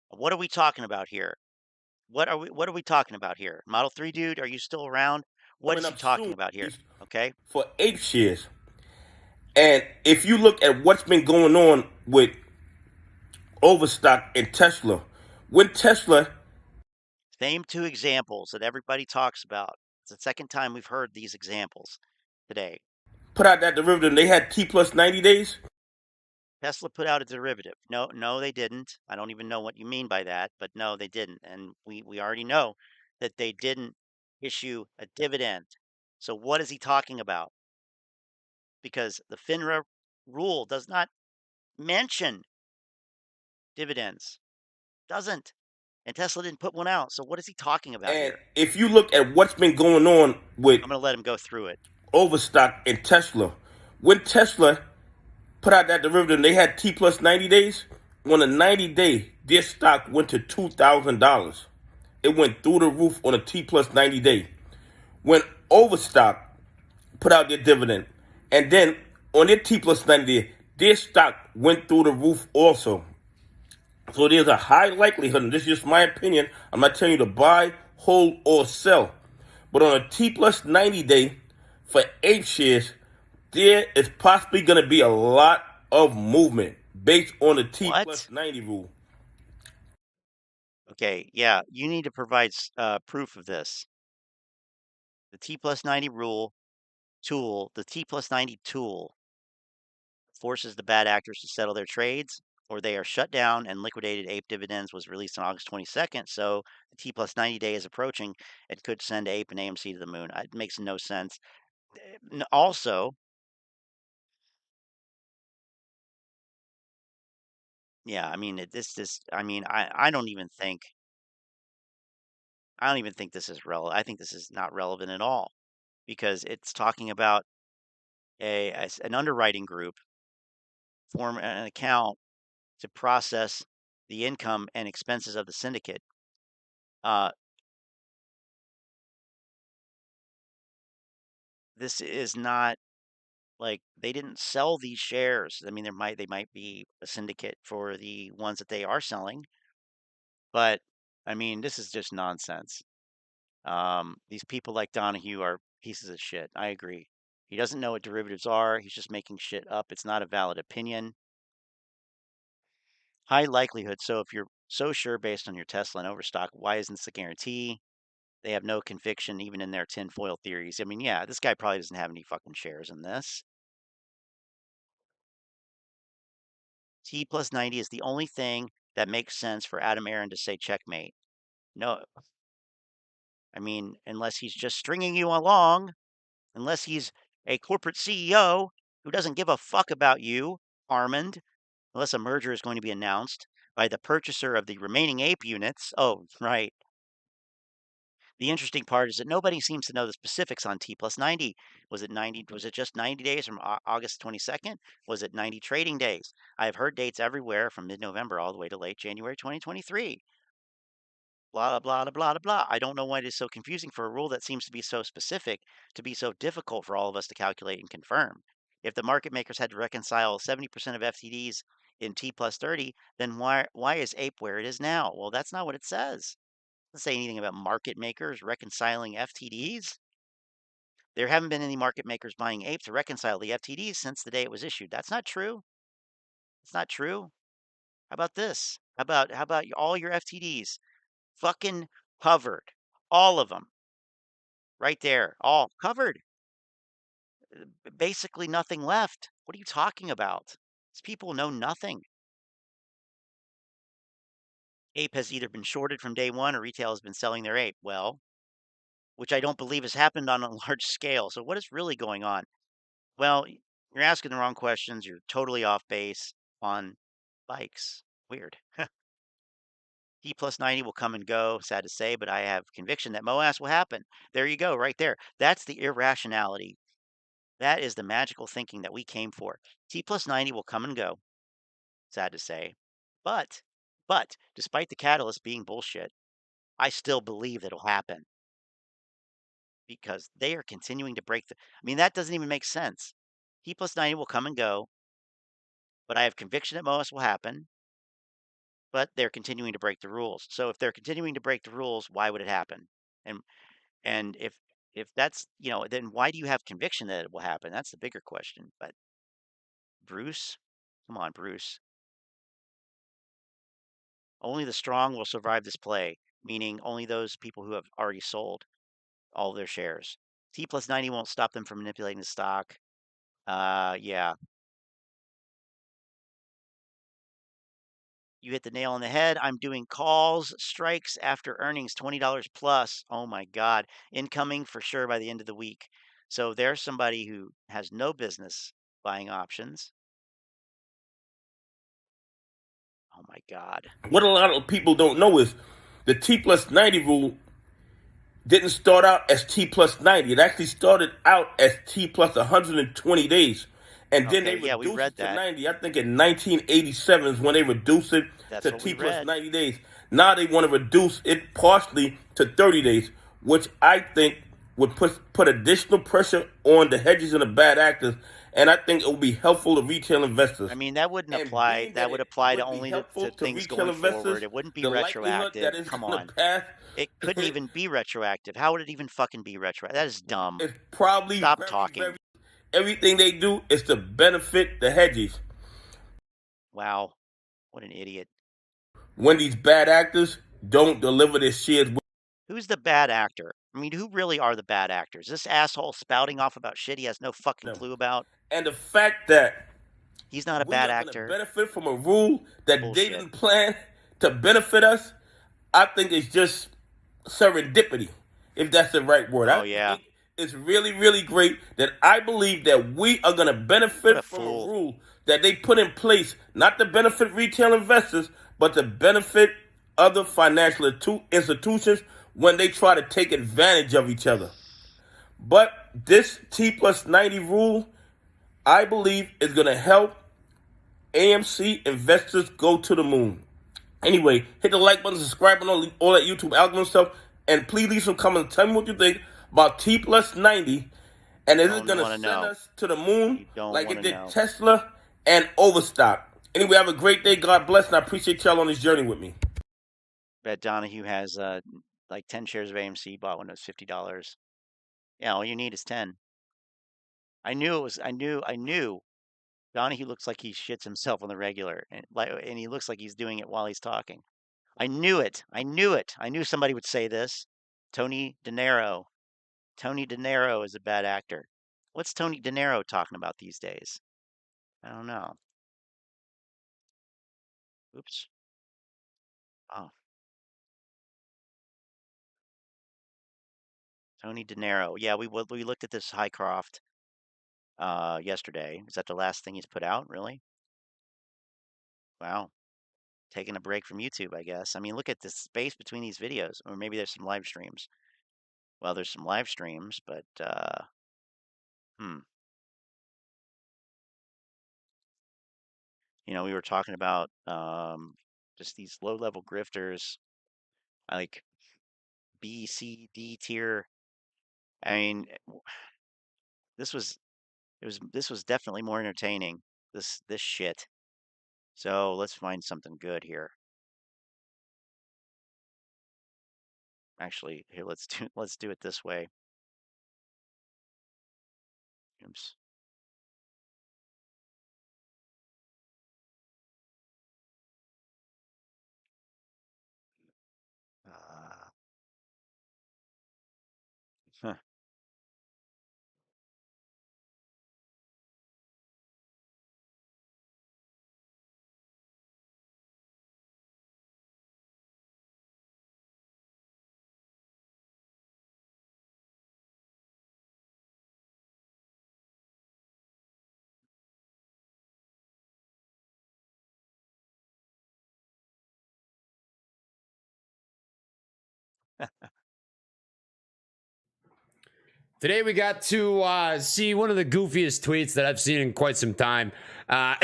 What are we talking about here? What are we talking about here? Model 3 dude, are you still around? What is he talking about here? Okay. For ape shares. And if you look at what's been going on with Overstock and Tesla, when Tesla. Same two examples that everybody talks about. It's the second time we've heard these examples today. Put out that derivative, they had T plus 90 days. Tesla put out a derivative. No, they didn't. I don't even know what you mean by that, but no, they didn't. And we already know that they didn't issue a dividend. So what is he talking about? Because the FINRA rule does not mention dividends. Doesn't. And Tesla didn't put one out. So what is he talking about here? If you look at what's been going on with. I'm going to let him go through it. Overstock and Tesla. When Tesla put out that derivative, they had T plus 90 days. On a 90-day, their stock went to $2,000. It went through the roof on a T plus 90 day. When Overstock put out their dividend, and then on their T plus 90 day, their stock went through the roof also. So there's a high likelihood, and this is just my opinion, I'm not telling you to buy, hold, or sell. But on a T plus 90 day, for ape shares, there is possibly going to be a lot of movement based on the T plus 90 rule. Okay, yeah, you need to provide proof of this. The T plus 90 tool, the T plus 90 tool forces the bad actors to settle their trades, or they are shut down, and liquidated ape dividends was released on August 22nd. So the T plus 90 day is approaching. It could send ape and AMC to the moon. It makes no sense. Also, yeah, I mean, I don't even think this is relevant. I think this is not relevant at all, because it's talking about an underwriting group form an account to process the income and expenses of the syndicate. this is not like they didn't sell these shares. I mean, they might be a syndicate for the ones that they are selling, but I mean, this is just nonsense. These people like Donahue are pieces of shit. I agree. He doesn't know what derivatives are. He's just making shit up. It's not a valid opinion. High likelihood. So if you're so sure based on your Tesla and overstock, why isn't this a guarantee? They have no conviction even in their tinfoil theories. I mean, yeah, this guy probably doesn't have any fucking shares in this. T plus 90 is the only thing that makes sense for Adam Aron to say checkmate. No, I mean, unless he's just stringing you along, unless he's a corporate CEO who doesn't give a fuck about you, Armand, unless a merger is going to be announced by the purchaser of the remaining ape units. Oh, right. The interesting part is that nobody seems to know the specifics on T plus 90. Was it 90? Was it just 90 days from August 22nd? Was it 90 trading days? I have heard dates everywhere from mid-November all the way to late January 2023. Blah, blah, blah, blah, blah. I don't know why it is so confusing for a rule that seems to be so specific to be so difficult for all of us to calculate and confirm. If the market makers had to reconcile 70% of FTDs in T plus 30, then why is ape where it is now? Well, that's not what it says. It doesn't say anything about market makers reconciling FTDs. There haven't been any market makers buying ape to reconcile the FTDs since the day it was issued. That's not true. It's not true. How about this? How about all your FTDs? Fucking covered. All of them. Right there. All covered. Basically nothing left. What are you talking about? These people know nothing. Ape has either been shorted from day one or retail has been selling their ape. Well, which I don't believe has happened on a large scale. So what is really going on? Well, you're asking the wrong questions. You're totally off base on bikes. Weird. T plus 90 will come and go. Sad to say, but I have conviction that Moass will happen. There you go, right there. That's the irrationality. That is the magical thinking that we came for. T plus 90 will come and go. Sad to say. But, despite the catalyst being bullshit, I still believe it'll happen. Because they are continuing to break the. I mean, that doesn't even make sense. T plus 90 will come and go, but I have conviction that Moass will happen. But they're continuing to break the rules. So if they're continuing to break the rules, why would it happen? And if that's, then why do you have conviction that it will happen? That's the bigger question. But Bruce, come on, Bruce. Only the strong will survive this play, meaning only those people who have already sold all their shares. T plus 90 won't stop them from manipulating the stock. Yeah. You hit the nail on the head. I'm doing calls, strikes after earnings, $20 plus. Oh my God. Incoming for sure by the end of the week. So there's somebody who has no business buying options. Oh my God. What a lot of people don't know is the T plus 90 rule didn't start out as T plus 90. It actually started out as T plus 120 days. And then they reduced it to 90. I think in 1987 is when they reduced it to T plus 90 days. Now they want to reduce it partially to 30 days, which I think would put additional pressure on the hedges and the bad actors. And I think it would be helpful to retail investors. I mean, that wouldn't apply. That would apply to only to things going forward. It wouldn't be retroactive. Come on. It couldn't even be retroactive. How would it even fucking be retroactive? That is dumb. It's probably Stop talking. Everything they do is to benefit the hedges. Wow. What an idiot. When these bad actors don't deliver their shares. Who's the bad actor? I mean, who really are the bad actors? This asshole spouting off about shit he has no fucking clue about? And the fact that he's not a bad actor. Benefit from a rule that they didn't plan to benefit us, I think it's just serendipity, if that's the right word. Oh, yeah. It's really, really great that I believe that we are going to benefit from a rule that they put in place, not to benefit retail investors, but to benefit other financial institutions when they try to take advantage of each other. But this T plus 90 rule, I believe, is going to help AMC investors go to the moon. Anyway, hit the like button, subscribe, and all that YouTube algorithm stuff. And please leave some comments. Tell me what you think about T plus 90 And is it going to send us to the moon like it did Tesla and Overstock? Anyway, have a great day. God bless, and I appreciate y'all on this journey with me. Bet Donahue has like 10 shares of AMC, bought when it was $50. Yeah, all you need is 10. I knew Donahue looks like he shits himself on the regular, and he looks like he's doing it while he's talking. I knew it. I knew somebody would say this. Tony De Niro. Tony De Niro is a bad actor. What's Tony De Niro talking about these days? I don't know. Oops. Oh. Tony De Niro. Yeah, we looked at this Highcroft yesterday. Is that the last thing he's put out, really? Wow. Taking a break from YouTube, I guess. I mean, look at the space between these videos. Or maybe there's some live streams. Well, there's some live streams, but you know, we were talking about just these low-level grifters, like B, C, D tier. I mean, this was definitely more entertaining. This shit. So let's find something good here. Actually, here let's do it this way. Oops. Huh. Today we got to see one of the goofiest tweets that I've seen in quite some time, and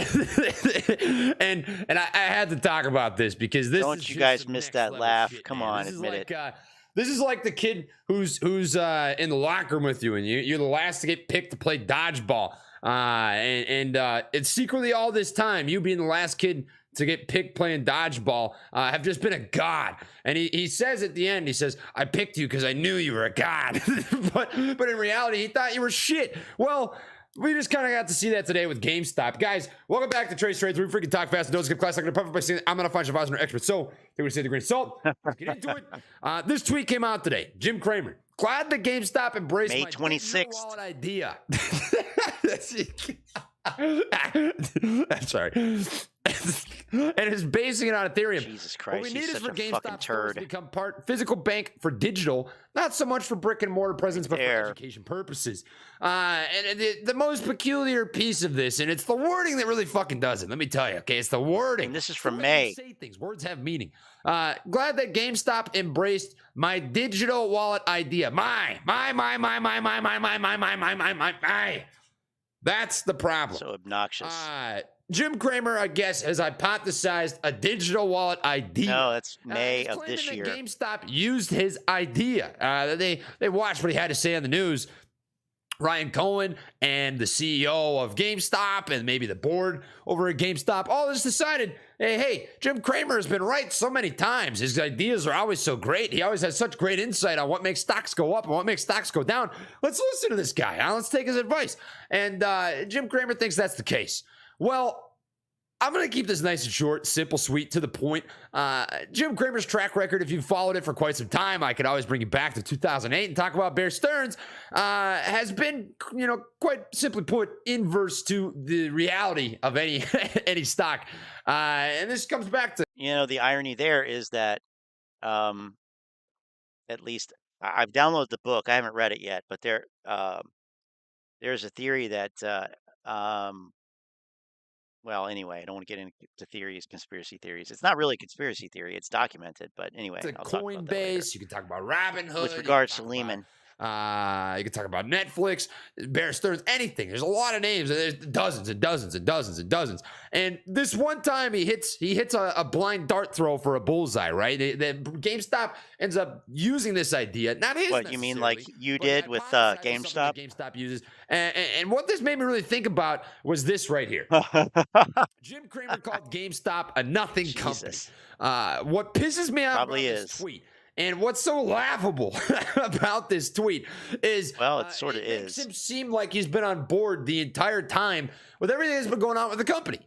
I had to talk about this because this. Don't you guys miss that laugh? Come on, admit it. This is like the kid who's in the locker room with you, and you're the last to get picked to play dodgeball, and it's secretly all this time you being the last kid to get picked playing dodgeball have just been a god. And he says at the end, he says, I picked you because I knew you were a god. but in reality, he thought you were shit. Well, we just kind of got to see that today with GameStop. Guys, welcome back to Trey'S, where we freaking talk fast and don't skip class. I'm going to preface by saying I'm not a financial advisor or expert, so they would say the grain of salt. Let's get into it. This tweet came out today. Jim Cramer. Glad that GameStop embraced May my 26th wallet idea. That's sorry. And is basing it on Ethereum. Jesus Christ, what we need he's is for such a GameStop fucking stores turd. to become part physical bank for digital, not so much for brick and mortar presence, but for education purposes. And the most peculiar piece of this, and it's the wording that really fucking does it. Let me tell you, okay? It's the wording. And this is from May. Say things. Words have meaning. Glad that GameStop embraced my digital wallet idea. My. That's the problem. So obnoxious. Jim Cramer, I guess, has hypothesized a digital wallet idea. No, that's May of this that year. GameStop used his idea. They watched what he had to say on the news. Ryan Cohen and the CEO of GameStop and maybe the board over at GameStop all just decided, hey, Jim Cramer has been right so many times. His ideas are always so great. He always has such great insight on what makes stocks go up and what makes stocks go down. Let's listen to this guy. Let's take his advice. And Jim Cramer thinks that's the case. Well, I'm going to keep this nice and short, simple, sweet, to the point. Jim Cramer's track record, if you've followed it for quite some time, I could always bring you back to 2008 and talk about Bear Stearns, has been, quite simply put, inverse to the reality of any any stock. And this comes back to... The irony there is that, at least, I've downloaded the book. I haven't read it yet, but there's a theory that... well, anyway, I don't want to get into theories, conspiracy theories. It's not really a conspiracy theory. It's documented. But anyway, I'll talk about Coinbase. You can talk about Robinhood. With regards to Lehman. You can talk about Netflix, Bear Stearns, anything. There's a lot of names. There's dozens and dozens and dozens and dozens. And this one time he hits a blind dart throw for a bullseye, right? The GameStop ends up using this idea. Not his. What you mean, like you did with GameStop? GameStop uses. And what this made me really think about was this right here. Jim Cramer called GameStop a nothing company. What pisses me off about this tweet, and what's so laughable about this tweet is, well, it sort of makes him seem like he's been on board the entire time with everything that's been going on with the company,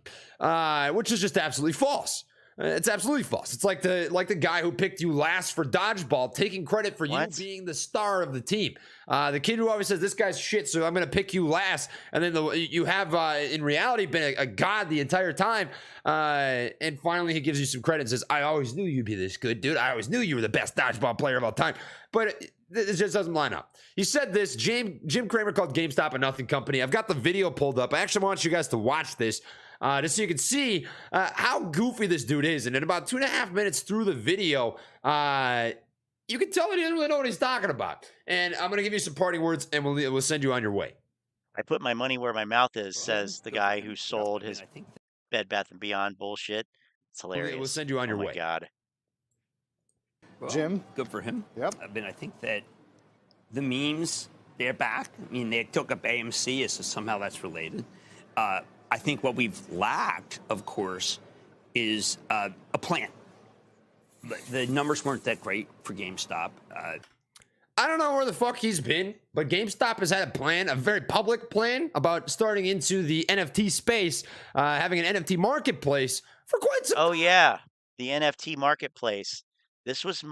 which is just absolutely false. It's absolutely false. It's like the guy who picked you last for dodgeball, taking credit for you being the star of the team. The kid who always says, this guy's shit, so I'm going to pick you last. And then you have, in reality, been a god the entire time. And finally, he gives you some credit and says, I always knew you'd be this good, dude. I always knew you were the best dodgeball player of all time. But it just doesn't line up. He said this. Jim Cramer called GameStop a nothing company. I've got the video pulled up. I actually want you guys to watch this. Just so you can see how goofy this dude is. And in about 2.5 minutes through the video, you can tell that he doesn't really know what he's talking about. And I'm going to give you some parting words, and we'll send you on your way. I put my money where my mouth is, says the guy who sold his Bed Bath & Beyond bullshit. It's hilarious. We'll send you on your way. Oh, my God. Well, Jim? Good for him. Yep. I mean, I think that the memes, they're back. I mean, they took up AMC, so somehow that's related. I think what we've lacked, of course, is a plan. The numbers weren't that great for GameStop. I don't know where the fuck he's been, but GameStop has had a plan, a very public plan about starting into the NFT space, having an NFT marketplace for quite some time. Oh, yeah. The NFT marketplace. This was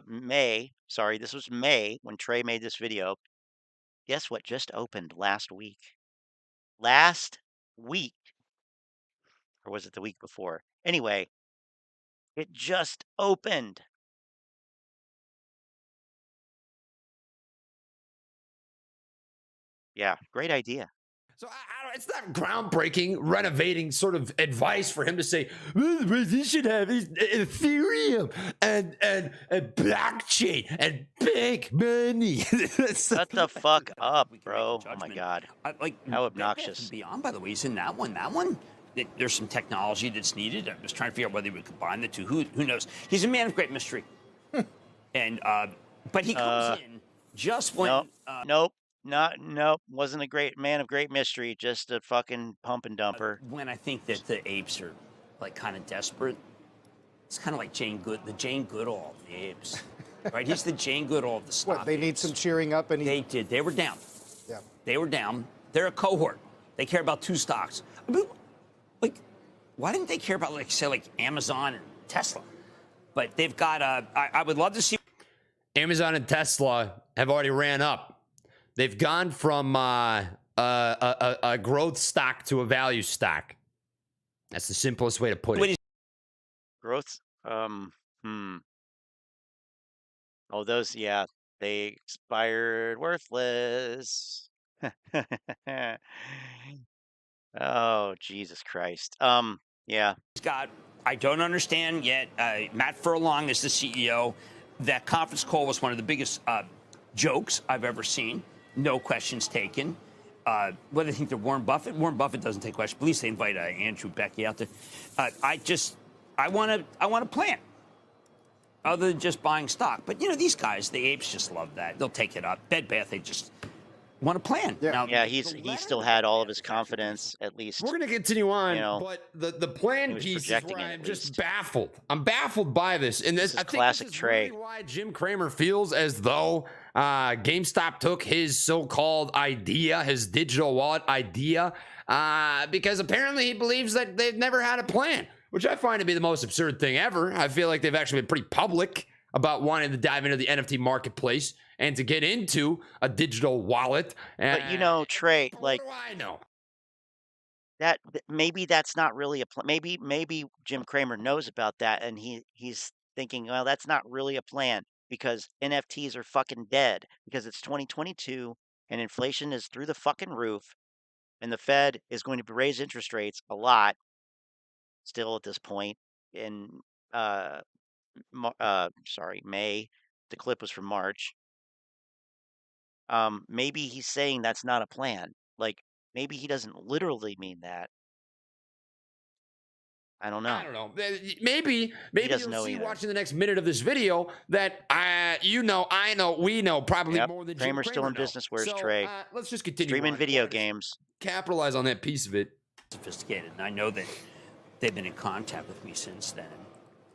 May. Sorry, this was May when Trey made this video. Guess what just opened last week? Last week. Or was it the week before? Anyway, it just opened. Yeah, great idea. So it's not groundbreaking, renovating sort of advice for him to say, well, this should have Ethereum and blockchain and bank money. Shut the fuck up, bro. Oh, my God. How obnoxious. Beyond, by the way, he's in that one. That one, there's some technology that's needed. I was trying to figure out whether we combine the two. Who knows? He's a man of great mystery. And but he comes in just when... Nope. Wasn't a great man of great mystery, just a fucking pump and dumper. When I think that the apes are like kind of desperate, it's kind of like the Jane Goodall of the apes, right? He's the Jane Goodall of the stock. What, they need some cheering up, and they did. They were down. Yeah, they were down. They're a cohort. They care about two stocks. I mean, like, why didn't they care about like Amazon and Tesla? But they've got. I would love to see. Amazon and Tesla have already ran up. They've gone from a growth stock to a value stock. That's the simplest way to put it. Growth? Oh, those, yeah. They expired worthless. Oh, Jesus Christ. Yeah. Scott, I don't understand yet. Matt Furlong is the CEO. That conference call was one of the biggest jokes I've ever seen. No questions taken. Whether they think they're Warren Buffett doesn't take questions. At least they invite Andrew Becky out there. I want a plan other than just buying stock. But you know, these guys, the apes, just love that. They'll take it up. Bed Bath, they just want a plan. Yeah, now, he still had all of his confidence, at least. We're going to continue on, you know, but the plan piece is where I'm just baffled. I'm baffled by this. And this I think classic this is Trey. really why Jim Cramer feels as though GameStop took his so-called idea, his digital wallet idea, because apparently he believes that they've never had a plan, which I find to be the most absurd thing ever. I feel like they've actually been pretty public about wanting to dive into the NFT marketplace and to get into a digital wallet. But you know, Trey, like, what do I know? That maybe that's not really a plan. Maybe Jim Cramer knows about that, and he's thinking, well, that's not really a plan because NFTs are fucking dead because it's 2022 and inflation is through the fucking roof, and the Fed is going to raise interest rates a lot still at this point in May. The clip was from March. maybe he's saying that's not a plan. Like, maybe he doesn't literally mean that. I don't know. I don't know. Maybe you'll see watching the next minute of this video that I know, we know probably more than Kramer's still in business. Where's Trey? Let's just continue streaming video games. Capitalize on that piece of it. Sophisticated, and I know that they've been in contact with me since then.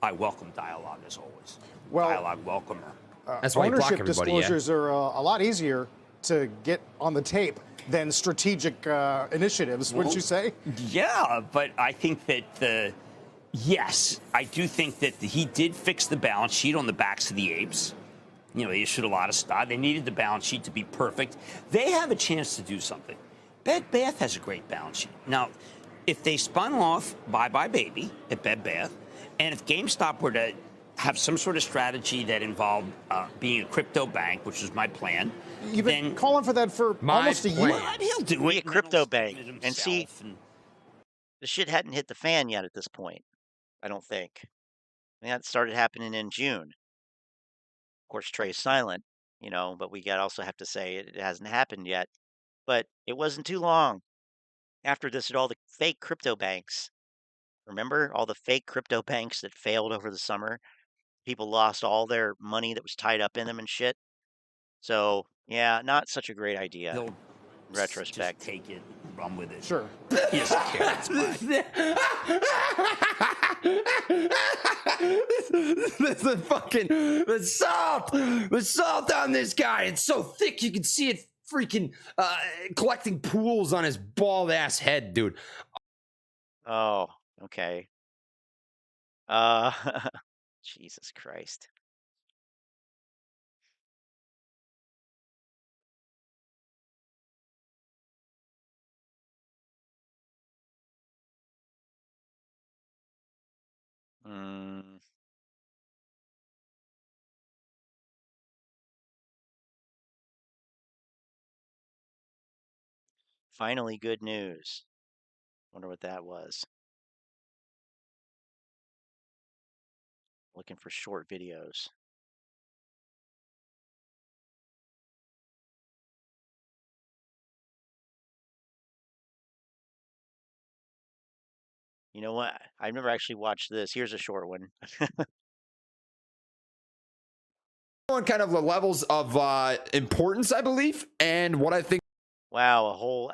I welcome dialogue as always. Well, dialogue welcomer. That's why ownership disclosures are a lot easier to get on the tape than strategic initiatives, wouldn't you say? Yeah, but I think that yes, I do think that he did fix the balance sheet on the backs of the apes. You know, they issued a lot of stock. They needed the balance sheet to be perfect. They have a chance to do something. Bed Bath has a great balance sheet. Now, if they spun off Bye Bye Baby at Bed Bath, and if GameStop were to have some sort of strategy that involved being a crypto bank, which is my plan. You've been calling for that for almost a year. He'll do it. Be a crypto bank. And see, the shit hadn't hit the fan yet at this point, I don't think. That started happening in June. Of course, Trey's silent, but we also have to say it hasn't happened yet. But it wasn't too long after this at all the fake crypto banks. Remember all the fake crypto banks that failed over the summer? People lost all their money that was tied up in them and shit. So, yeah, not such a great idea. He'll in retrospect. Just take it, run with it. Sure. He doesn't care. It's fine. The salt on this guy. It's so thick you can see it freaking collecting pools on his bald ass head, dude. Oh, okay. Jesus Christ. Finally, good news. Wonder what that was. Looking for short videos. You know what? I've never actually watched this. Here's a short one. On kind of the levels of importance, I believe, and what I think. Wow, a whole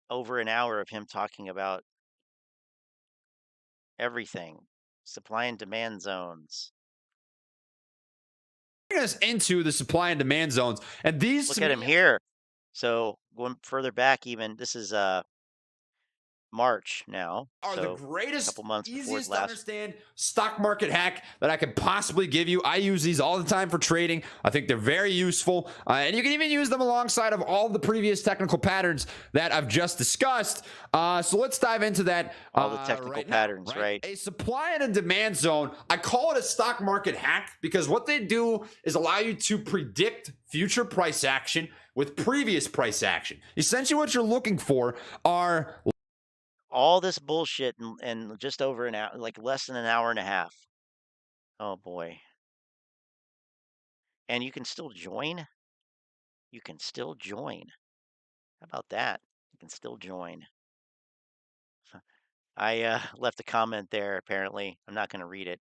over an hour of him talking about everything. Supply and demand zones. Bring us into the supply and demand zones, and these. Look at him here. So going further back, even this is March now. Are so the greatest, couple months easiest to understand stock market hack that I could possibly give you. I use these all the time for trading. I think they're very useful, and you can even use them alongside of all the previous technical patterns that I've just discussed. So let's dive into that. All the technical patterns, right? A supply and a demand zone. I call it a stock market hack because what they do is allow you to predict future price action with previous price action. Essentially, what you're looking for are all this bullshit in just over an hour, like less than an hour and a half. Oh boy. And you can still join. You can still join. How about that? You can still join. I left a comment there, apparently. I'm not going to read it.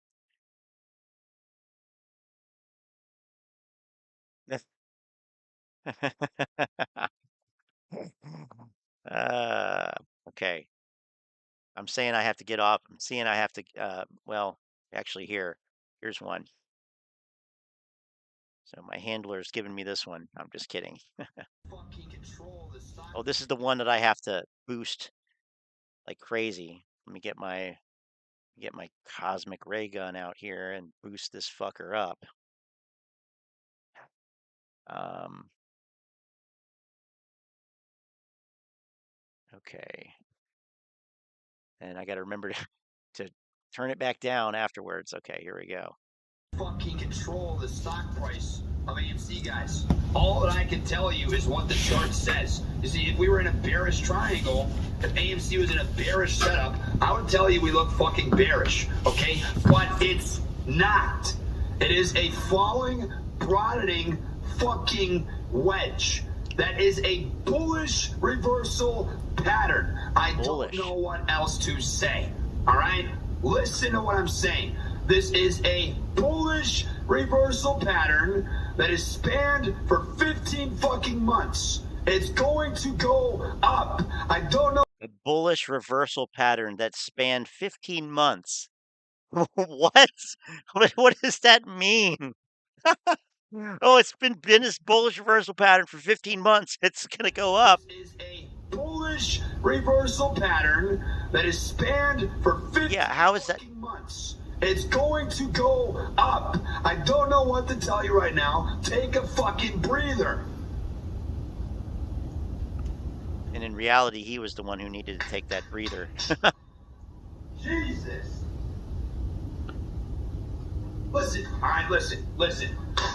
Okay. I'm saying I have to get off. I'm seeing I have to, well, actually here's one. So my handler's giving me this one. I'm just kidding. Oh, this is the one that I have to boost like crazy. Let me get my cosmic ray gun out here and boost this fucker up. Okay. And I got to remember to turn it back down afterwards. Okay, here we go. Fucking control the stock price of AMC, guys. All that I can tell you is what the chart says. You see, if we were in a bearish triangle, if AMC was in a bearish setup, I would tell you we look fucking bearish, okay? But it's not. It is a falling, broadening, fucking wedge. That is a bullish reversal pattern. I don't know what else to say. All right? Listen to what I'm saying. This is a bullish reversal pattern that is spanned for 15 fucking months. It's going to go up. I don't know. A bullish reversal pattern that spanned 15 months. What? What does that mean? Oh, it's been this bullish reversal pattern for 15 months. It's going to go up. This is a bullish reversal pattern that is spanned for 15 how is that? months. It's going to go up. I don't know what to tell you right now. Take a fucking breather. And in reality, he was the one who needed to take that breather. Jesus. Listen, all right, listen.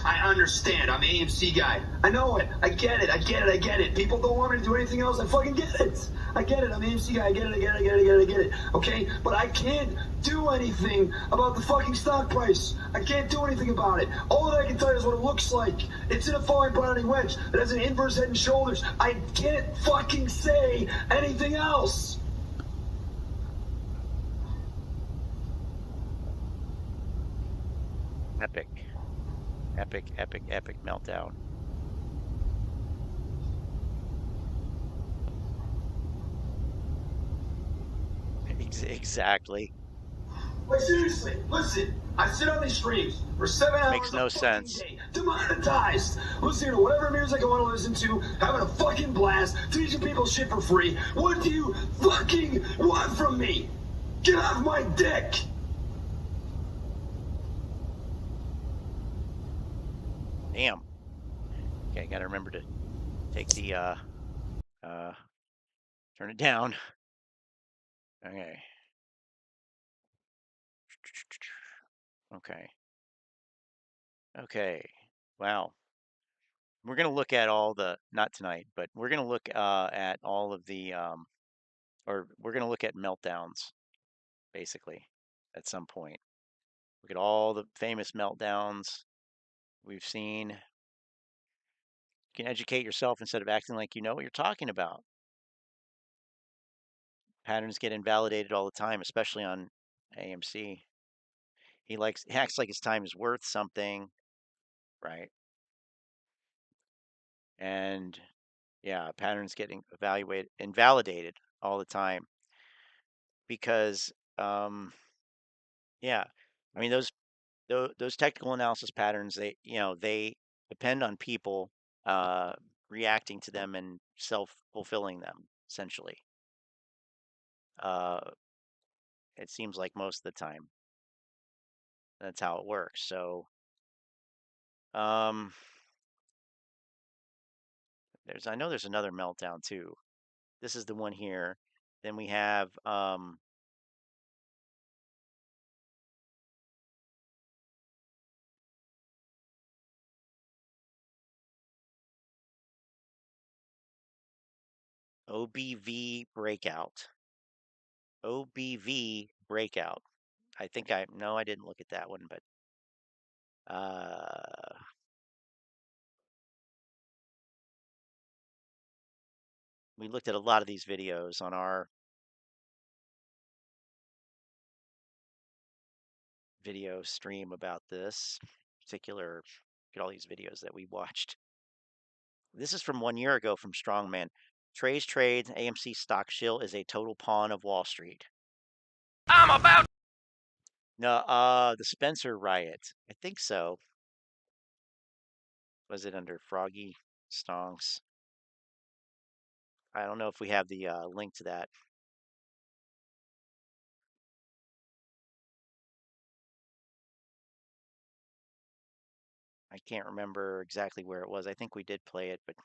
I understand. I'm an AMC guy. I know it. I get it. People don't want me to do anything else. I fucking get it. I get it. I'm an AMC guy. I get it. Okay? But I can't do anything about the fucking stock price. I can't do anything about it. All that I can tell you is what it looks like. It's in a falling browning wedge that has an inverse head and shoulders. I can't fucking say anything else. Epic meltdown. Exactly. Like seriously, listen. I sit on these streams for 7 hours. Makes no sense. Demonetized. Listening to whatever music I want to listen to, having a fucking blast, teaching people shit for free. What do you fucking want from me? Get off my dick. Damn. Okay, gotta remember to take the turn it down. Okay. Okay. Wow. We're gonna look at all the, not tonight, but we're gonna look at all of the or we're gonna look at meltdowns, basically, at some point. Look at all the famous meltdowns we've seen. You can educate yourself instead of acting like you know what you're talking about. Patterns get invalidated all the time, especially on AMC. He acts like his time is worth something, right? And yeah, patterns getting invalidated all the time because yeah, I mean those technical analysis patterns, they depend on people reacting to them and self-fulfilling them, essentially. It seems like most of the time that's how it works. So I know there's another meltdown too. This is the one here. Then we have OBV breakout. OBV breakout. I didn't look at that one, but we looked at a lot of these videos on our video stream about this particular. Look at all these videos that we watched. This is from 1 year ago from Strongman. Trey's Trades, AMC stock shill is a total pawn of Wall Street. I'm about. No, the Spencer riot. I think so. Was it under Froggy Stonks? I don't know if we have the link to that. I can't remember exactly where it was. I think we did play it, but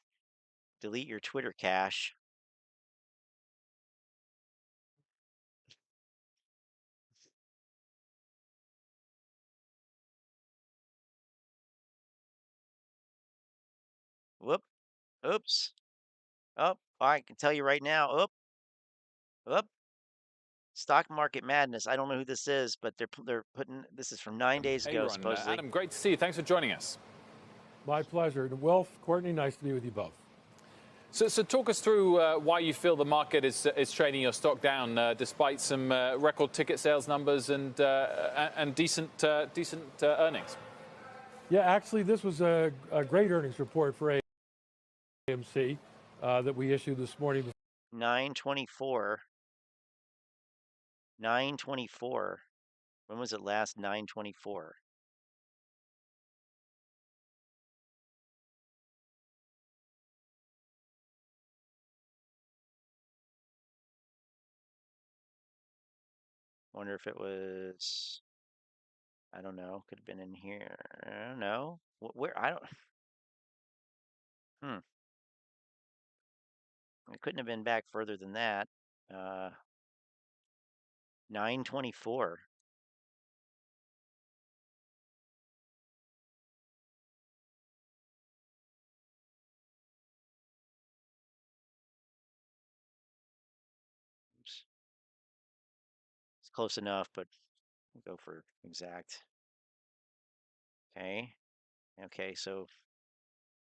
delete your Twitter cache. Whoop. Oops. Oh, I can tell you right now. Oop. Stock market madness. I don't know who this is, but they're putting, this is from 9 days ago, Aron, supposedly. Adam, great to see you. Thanks for joining us. My pleasure. And Wilf, Courtney, nice to be with you both. So talk us through why you feel the market is trading your stock down despite some record ticket sales numbers and decent earnings. Yeah, actually, this was a great earnings report for AMC that we issued this morning. 924. 924. When was it last 924? Wonder if it was, I don't know, could have been in here. I don't know. Where, I don't, it couldn't have been back further than that. 924. Oops. It's close enough, but we'll go for exact. Okay. Okay, so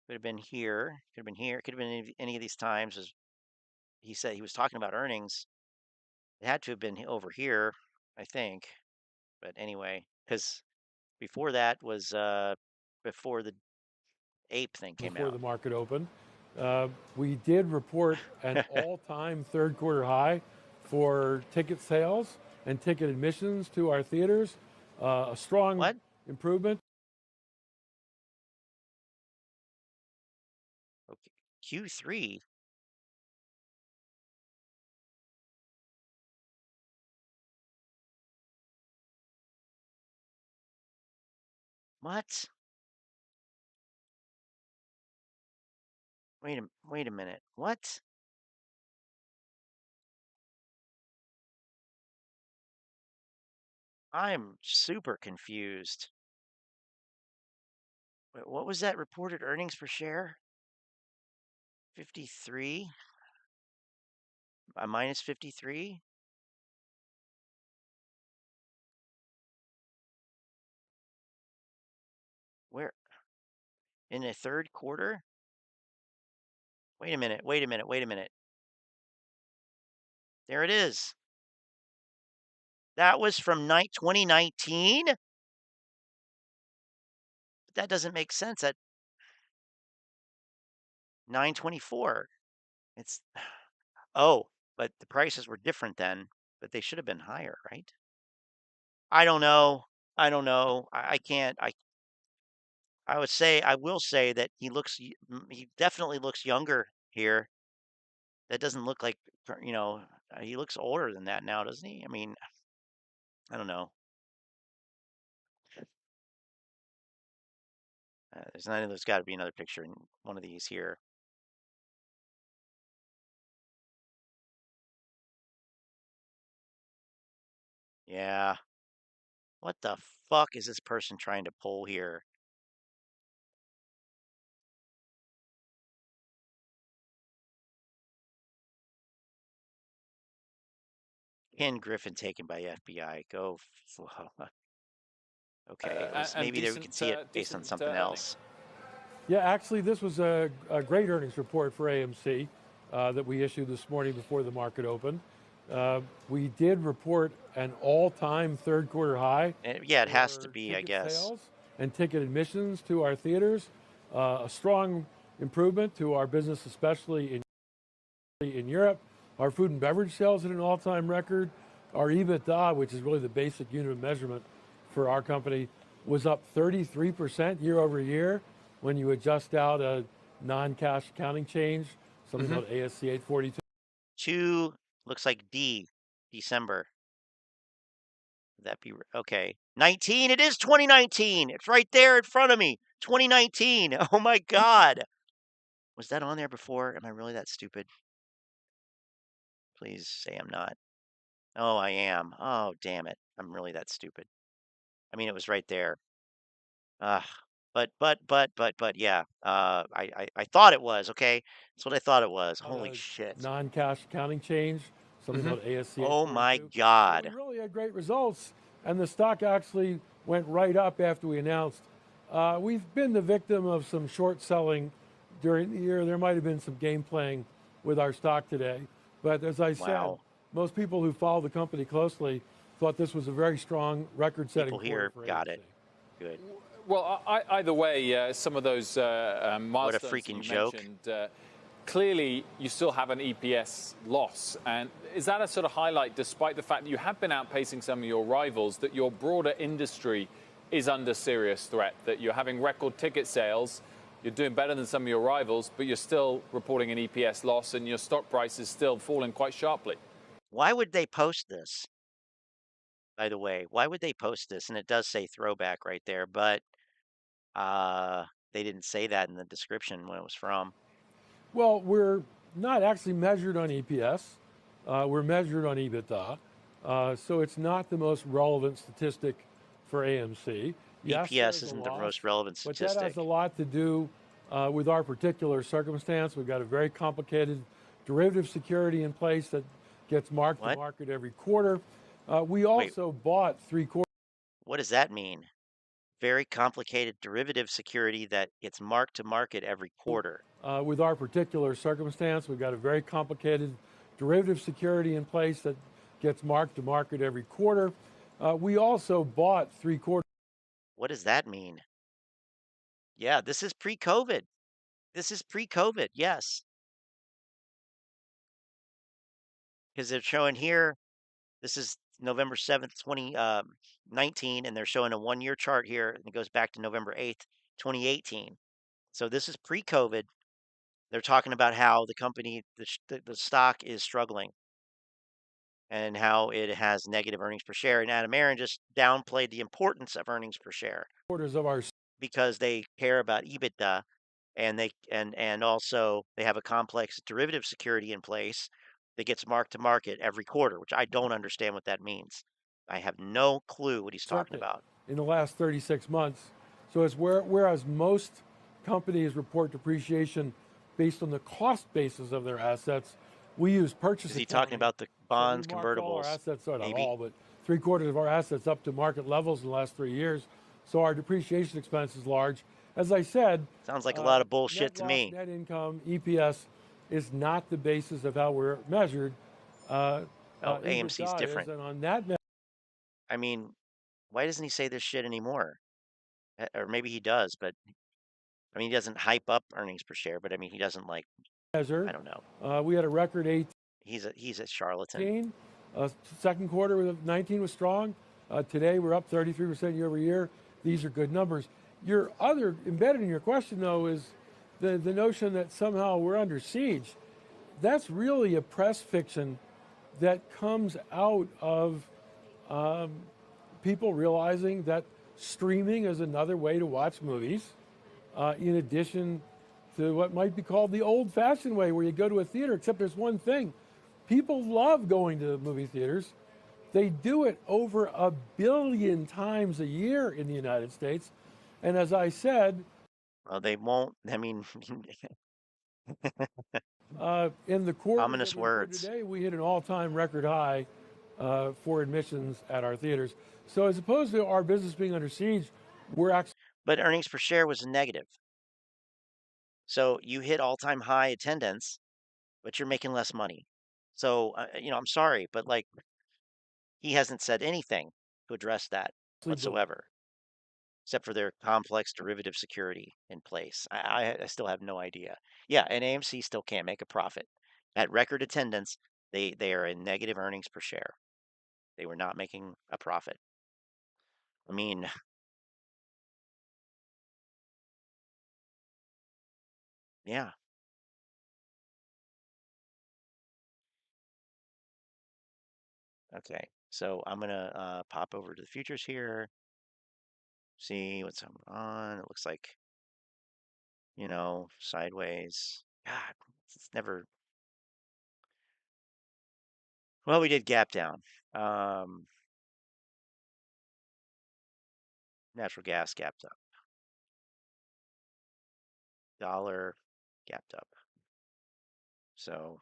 could have been here, could have been here, could have been any of these times. As he said, he was talking about earnings. It had to have been over here, I think. But anyway, because before that was before the ape thing came Before out. the market opened. We did report an all-time third quarter high for ticket sales and ticket admissions to our theaters. A strong improvement. Okay. Q3. What? Wait a minute. What? I'm super confused. Wait, what was that reported earnings per share? 53? Minus 53? Where? In the third quarter? Wait a minute, wait a minute, wait a minute. There it is. That was from 2019? But that doesn't make sense at 924. It's, oh, but the prices were different then, but they should have been higher, right? I don't know. I don't know. I can't. I will say that he definitely looks younger here. That doesn't look like, he looks older than that now, doesn't he? I mean, I don't know. There's got to be another picture in one of these here. Yeah. What the fuck is this person trying to pull here? Ken Griffin taken by FBI. Go. Okay. Maybe there we can see it based on something else. Yeah, actually, this was a great earnings report for AMC that we issued this morning before the market opened. We did report an all-time third quarter high. Yeah, it has to be, I guess. Sales and ticket admissions to our theaters. A strong improvement to our business, especially in Europe. Our food and beverage sales at an all-time record. Our EBITDA, which is really the basic unit of measurement for our company, was up 33% year over year when you adjust out a non-cash accounting change, something called ASC 842. Looks like December. Would that be okay? 19. It is 2019. It's right there in front of me. 2019. Oh my God. Was that on there before? Am I really that stupid? Please say I'm not. Oh, I am. Oh, damn it. I'm really that stupid. I mean, it was right there. But yeah. I thought it was, okay? That's what I thought it was. Holy shit. Non-cash accounting change, something called ASC 842. Oh my God. So we really had great results, and the stock actually went right up after we announced We've been the victim of some short selling during the year. There might have been some game playing with our stock today. But as I said, most people who follow the company closely thought this was a very strong record-setting quarter here for got AMC. it. Good. Well, either way, some of those milestones that you mentioned, clearly you still have an EPS loss. And is that a sort of highlight, despite the fact that you have been outpacing some of your rivals, that your broader industry is under serious threat, that you're having record ticket sales, you're doing better than some of your rivals, but you're still reporting an EPS loss and your stock price is still falling quite sharply? Why would they post this? By the way, why would they post this? And it does say throwback right there, but they didn't say that in the description when it was from. Well, we're not actually measured on EPS. We're measured on EBITDA. So it's not the most relevant statistic for AMC. Yes, EPS isn't the most relevant statistic. But that has a lot to do with our particular circumstance. We've got a very complicated derivative security in place that gets marked to market every quarter. We also bought 3 quarters. What does that mean? Very complicated derivative security that gets marked to market every quarter. With our particular circumstance, we've got a very complicated derivative security in place that gets marked to market every quarter. We also bought 3 quarters. What does that mean? Yeah, this is pre-COVID. This is pre-COVID, yes. Because they're showing here, this is November 7th, 2019, and they're showing a 1-year chart here, and it goes back to November 8th, 2018. So this is pre-COVID. They're talking about how the company, the stock is struggling and how it has negative earnings per share. And Adam Aron just downplayed the importance of earnings per share because they care about EBITDA and also they have a complex derivative security in place that gets marked to market every quarter, which I don't understand what that means. I have no clue what he's talking about. In the last 36 months. So it's whereas most companies report depreciation based on the cost basis of their assets, we use purchase. Is he talking about the bonds, convertibles? All our assets, not all, but 3/4 of our assets up to market levels in the last 3 years. So our depreciation expense is large. As I said, sounds like a lot of bullshit to me. Net income, EPS, is not the basis of how we're measured. AMC is different. And on that, I mean, why doesn't he say this shit anymore? Or maybe he does, but I mean, he doesn't hype up earnings per share. But I mean, he doesn't like. Measure. I don't know. We had a record 8. He's a charlatan. Second quarter of 19 was strong. Today we're up 33% year over year. These are good numbers. Your other embedded in your question though is the notion that somehow we're under siege. That's really a press fiction that comes out of people realizing that streaming is another way to watch movies, in addition to what might be called the old-fashioned way, where you go to a theater, except there's one thing. People love going to movie theaters. They do it over 1 billion times a year in the United States. And as I said... Well, they won't, I mean... in the quarter ominous words. Today, we hit an all-time record high for admissions at our theaters. So as opposed to our business being under siege, we're actually... But earnings per share was negative. So you hit all-time high attendance, but you're making less money. So, I'm sorry, but like, he hasn't said anything to address that whatsoever, except for their complex derivative security in place. I still have no idea. Yeah, and AMC still can't make a profit. At record attendance, they are in negative earnings per share. They were not making a profit. I mean, yeah. Okay, so I'm gonna pop over to the futures here. See what's on. It looks like, sideways. God, it's never. Well, we did gap down. Natural gas gapped up. Dollar gapped up. So,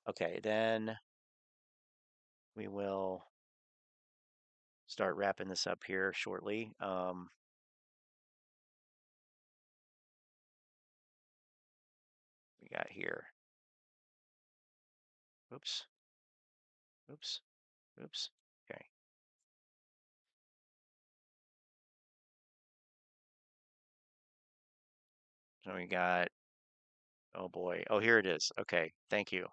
okay, then we will start wrapping this up here shortly. got here? Oops. Oops. Oops. Okay. So we got, oh boy. Oh, here it is. Okay. Thank you.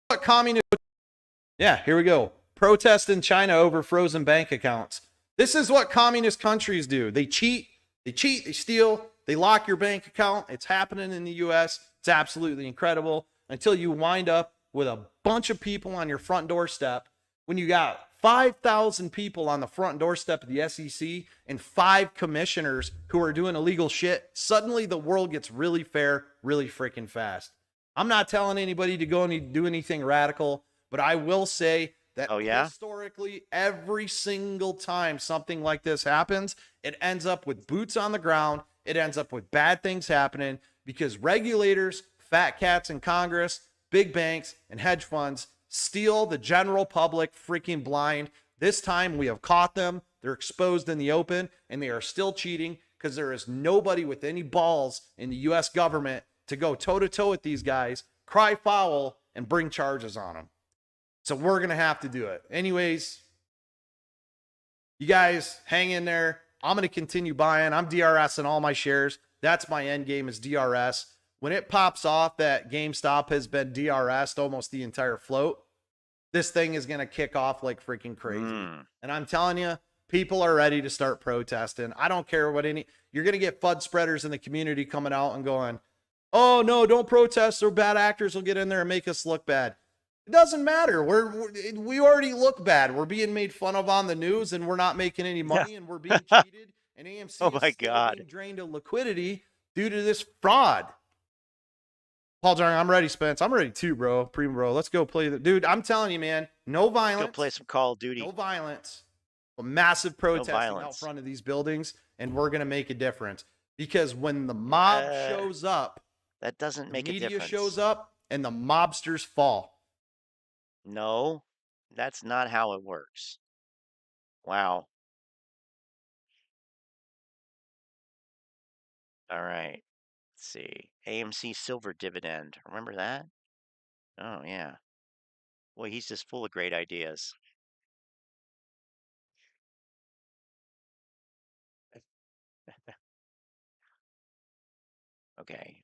What communist? Yeah, here we go. Protest in China over frozen bank accounts. This is what communist countries do. They cheat, they steal, they lock your bank account. It's happening in the US. It's absolutely incredible until you wind up with a bunch of people on your front doorstep. When you got 5,000 people on the front doorstep of the SEC and 5 commissioners who are doing illegal shit, suddenly the world gets really fair, really freaking fast. I'm not telling anybody to go and do anything radical, but I will say that historically, every single time something like this happens, it ends up with boots on the ground. It ends up with bad things happening because regulators, fat cats in Congress, big banks, and hedge funds steal the general public freaking blind. This time we have caught them. They're exposed in the open, and they are still cheating because there is nobody with any balls in the U.S. government to go toe-to-toe with these guys, cry foul, and bring charges on them. So we're going to have to do it. Anyways, you guys hang in there. I'm going to continue buying. I'm DRSing all my shares. That's my end game is DRS. When it pops off that GameStop has been DRS'd almost the entire float, this thing is going to kick off like freaking crazy. And I'm telling you, people are ready to start protesting. I don't care what you're going to get FUD spreaders in the community coming out and going, oh, no, don't protest or bad actors will get in there and make us look bad. It doesn't matter. We already look bad. We're being made fun of on the news and we're not making any money and we're being cheated. And AMC is still being drained of liquidity due to this fraud. Paul Jarring, I'm ready, Spence. I'm ready too, bro. Primo, bro. Let's go play the dude. I'm telling you, man, no violence. Let's go play some Call of Duty. No violence. A massive protesting out front of these buildings, and we're gonna make a difference. Because when the mob shows up, that doesn't make a difference. Media shows up and the mobsters fall. No, that's not how it works. Wow. All right. Let's see. AMC Silver Dividend. Remember that? Oh, yeah. Boy, he's just full of great ideas. Okay.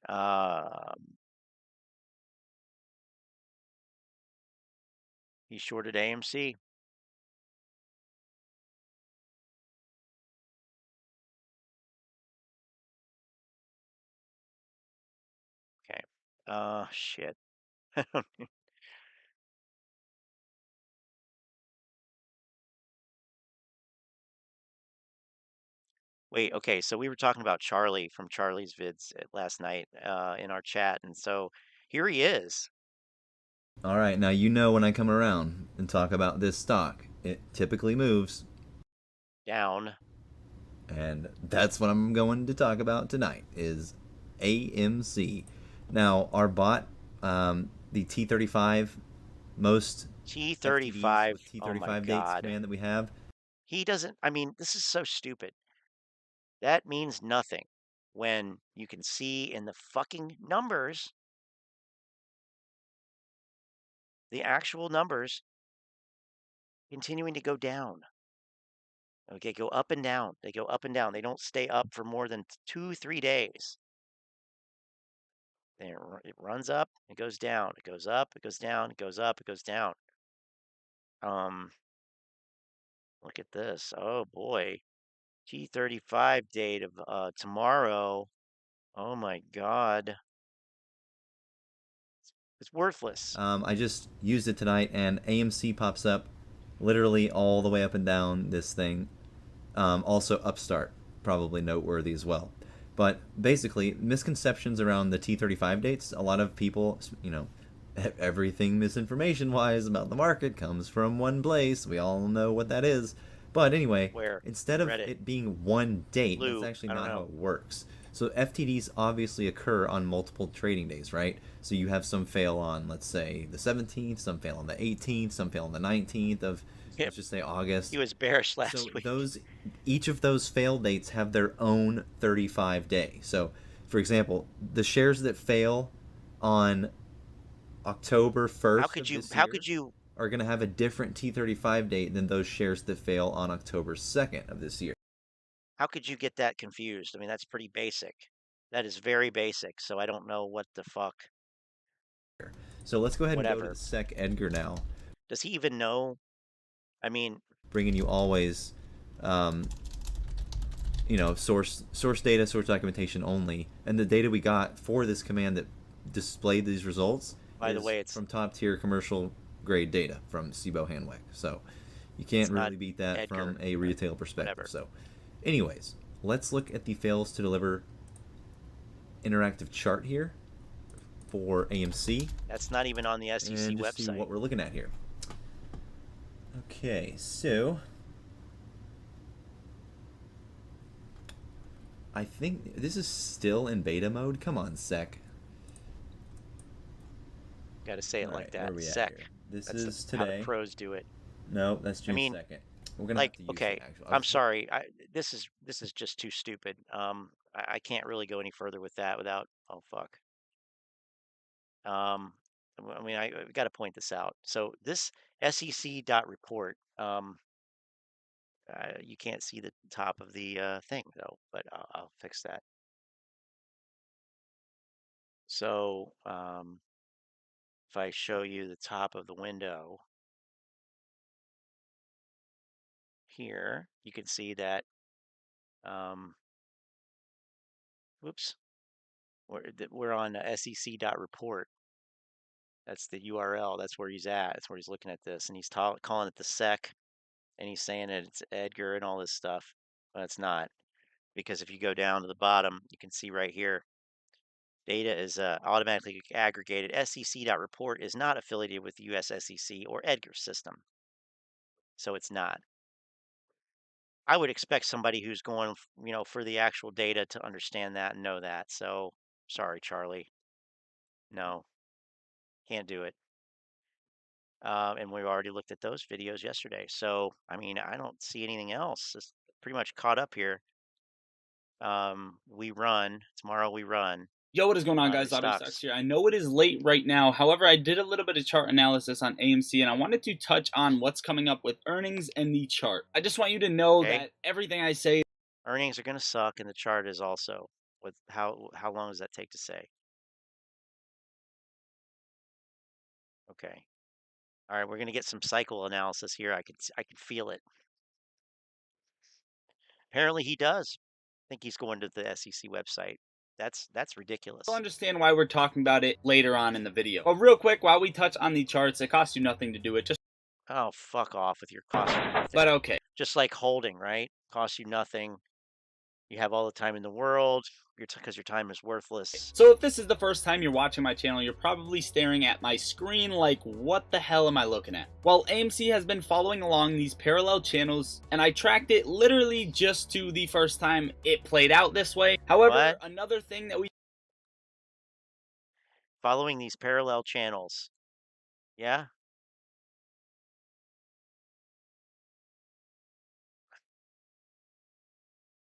He shorted AMC. Okay. Shit. Wait, okay, so we were talking about Charlie from Charlie's vids last night in our chat, and so here he is. All right, now you know when I come around and talk about this stock, it typically moves down. And that's what I'm going to talk about tonight is AMC. Now, our bot, the T35, most T35, T35 dates command that we have. He doesn't, I mean, this is so stupid. That means nothing when you can see in the fucking numbers, the actual numbers continuing to go down. Okay, go up and down. They go up and down. They don't stay up for more than 2-3 days. Then it runs up, it goes down, it goes up, it goes down, it goes up, it goes down. Look at this. Oh boy. T35 date of tomorrow. Oh my God. It's worthless. I just used it tonight and AMC pops up literally all the way up and down this thing. Also Upstart, probably noteworthy as well. But basically, misconceptions around the T35 dates, a lot of people, you know, everything misinformation-wise about the market comes from one place. We all know what that is. But anyway, instead of it being one date, that's actually not how it works. So FTDs obviously occur on multiple trading days, right? So you have some fail on, let's say, the 17th, some fail on the 18th, some fail on the 19th of, let's just say August. He was bearish last week. Each of those fail dates have their own 35 day. So for example, the shares that fail on October 1st are going to have a different T35 date than those shares that fail on October 2nd of this year. How could you get that confused? I mean, that's pretty basic. That is very basic, so I don't know what the fuck. So let's go ahead and go to the Sec Edgar now. Does he even know? I mean, bringing you always, you know, source data, source documentation only, and the data we got for this command that displayed these results. By the way, it's from top tier commercial grade data from Sibo Hanweck. So you can't really beat that Edgar, from a retail perspective. Whatever. So, anyways, let's look at the fails to deliver interactive chart here for AMC. That's not even on the SEC and website. See what we're looking at here. Okay, so I think this is still in beta mode. Come on, Sec. Got to say it like that. Sec. This is today. How the pros do it. No, that's June 2nd. We're gonna like, have to use okay. I'm sorry. This is just too stupid. I can't really go any further with that without. Oh fuck. I mean, I got to point this out. So this SEC.report. You can't see the top of the thing though, but I'll fix that. So if I show you the top of the window here, you can see that, whoops, we're on SEC.report. That's the URL. That's where he's at. That's where he's looking at this, and he's calling it the SEC, and he's saying that it's Edgar and all this stuff, but it's not, because if you go down to the bottom, you can see right here. Data is automatically aggregated. SEC.report is not affiliated with the US SEC or Edgar system. So it's not. I would expect somebody who's going, you know, for the actual data to understand that and know that. So sorry, Charlie. No, can't do it. And we already looked at those videos yesterday. So, I mean, I don't see anything else. It's pretty much caught up here. We run. Tomorrow we run. Yo, what is going on, guys? Stocks here. I know it is late right now. However, I did a little bit of chart analysis on AMC, and I wanted to touch on what's coming up with earnings and the chart. I just want you to know that everything I say... Earnings are going to suck, and the chart is also. With how long does that take to say? Okay. All right, we're going to get some cycle analysis here. I can feel it. Apparently he does. I think he's going to the SEC website. That's ridiculous. You'll understand why we're talking about it later on in the video. But real quick, while we touch on the charts, it costs you nothing to do it. Just oh, fuck off with your cost. But okay. Just like holding, right? Costs you nothing. You have all the time in the world because your time is worthless. So if this is the first time you're watching my channel, you're probably staring at my screen like, what the hell am I looking at? Well, AMC has been following along these parallel channels, and I tracked it literally just to the first time it played out this way. However, another thing that we... Following these parallel channels. Yeah?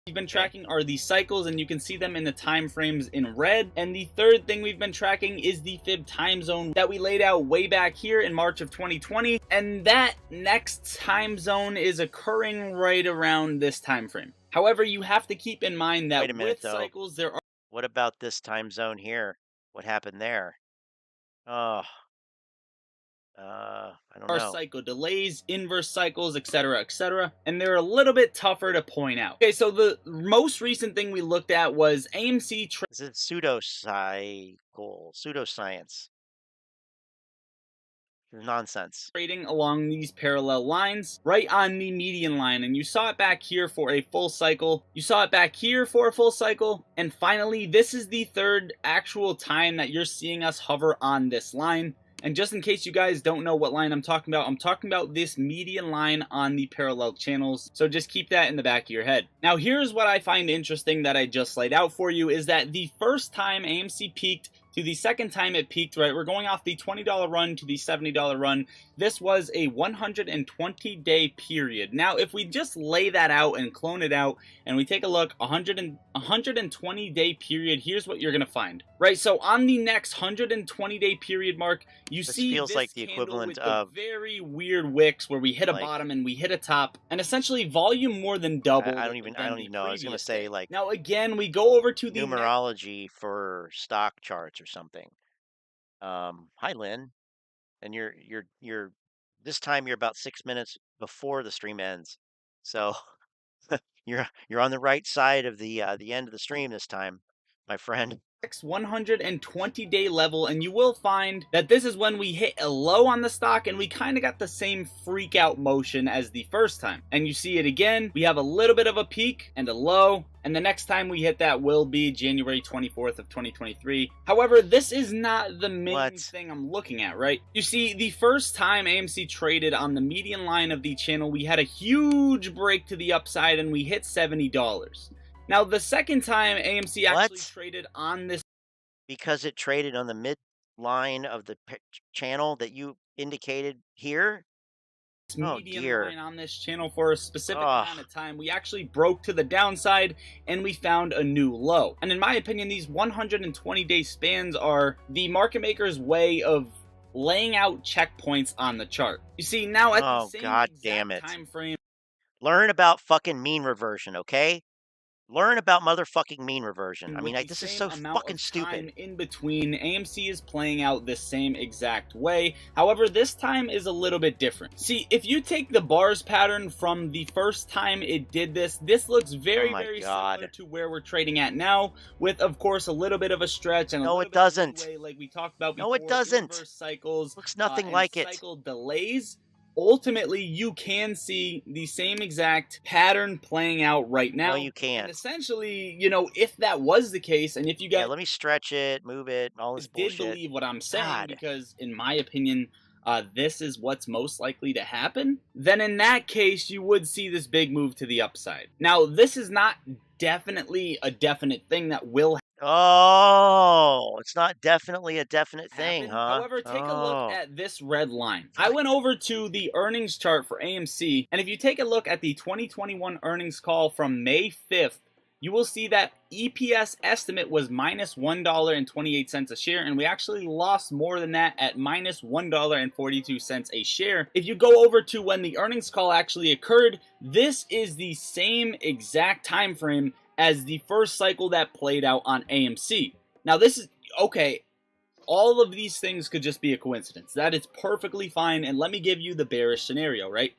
We've been tracking are the cycles, and you can see them in the time frames in red. And the third thing we've been tracking is the fib time zone that we laid out way back here in March of 2020, and that next time zone is occurring right around this time frame. However, you have to keep in mind that with cycles there are... What about this time zone here? What happened there? Oh, I don't know. Cycle delays, inverse cycles, etc., etc., and they're a little bit tougher to point out. Okay, so the most recent thing we looked at was AMC. This is pseudoscience. Nonsense. Trading along these parallel lines, right on the median line, and you saw it back here for a full cycle. You saw it back here for a full cycle, and finally, this is the third actual time that you're seeing us hover on this line. And just in case you guys don't know what line I'm talking about this median line on the parallel channels. So just keep that in the back of your head. Now, here's what I find interesting that I just laid out for you is that the first time AMC peaked to the second time it peaked, right? We're going off the $20 run to the $70 run. This was a 120-day period. Now, if we just lay that out and clone it out and we take a look, 120-day period, here's what you're going to find, right? So on the next 120-day period mark, you see feels this like the equivalent of very weird wicks where we hit a bottom and we hit a top, and essentially volume more than double. I don't even know. I was going to say, like, now again, we go over to the numerology for stock charts or something. Hi, Lynn. And you're this time you're about 6 minutes before the stream ends, so you're on the right side of the end of the stream this time, my friend. 120-day level, and you will find that this is when we hit a low on the stock and we kind of got the same freak out motion as the first time. And you see it again, we have a little bit of a peak and a low, and the next time we hit that will be January 24th of 2023. However, this is not the main thing I'm looking at, right? You see, the first time AMC traded on the median line of the channel, we had a huge break to the upside and we hit $70. Now, the second time AMC actually traded on this, because it traded on the mid line of the channel that you indicated here. Median line on this channel for a specific amount of time, we actually broke to the downside and we found a new low. And in my opinion, these 120-day spans are the market maker's way of laying out checkpoints on the chart. You see, now at the same time frame, learn about fucking mean reversion, okay? Learn about motherfucking mean reversion. I mean, this is so fucking stupid. In between, AMC is playing out the same exact way. However, this time is a little bit different. See, if you take the bars pattern from the first time it did this, this looks very, very similar to where we're trading at now, with, of course, a little bit of a stretch and a little bit of a way, like we talked about before. No, it doesn't. Cycles, looks nothing like it. Cycle delays. Ultimately, you can see the same exact pattern playing out right now. No, you can't. And essentially, you know, if that was the case, and if you guys... Yeah, let me stretch it, move it, all this bullshit. Did believe what I'm saying, because in my opinion, this is what's most likely to happen, then in that case, you would see this big move to the upside. Now, this is not definitely a definite thing that will happen. Oh, it's not definitely a definite thing, huh? However, take a look at this red line. I went over to the earnings chart for AMC, and if you take a look at the 2021 earnings call from May 5th, you will see that EPS estimate was minus $1.28 a share, and we actually lost more than that at minus $1.42 a share. If you go over to when the earnings call actually occurred, this is the same exact time frame as the first cycle that played out on AMC. Now this is, okay, all of these things could just be a coincidence. That is perfectly fine, and let me give you the bearish scenario, right?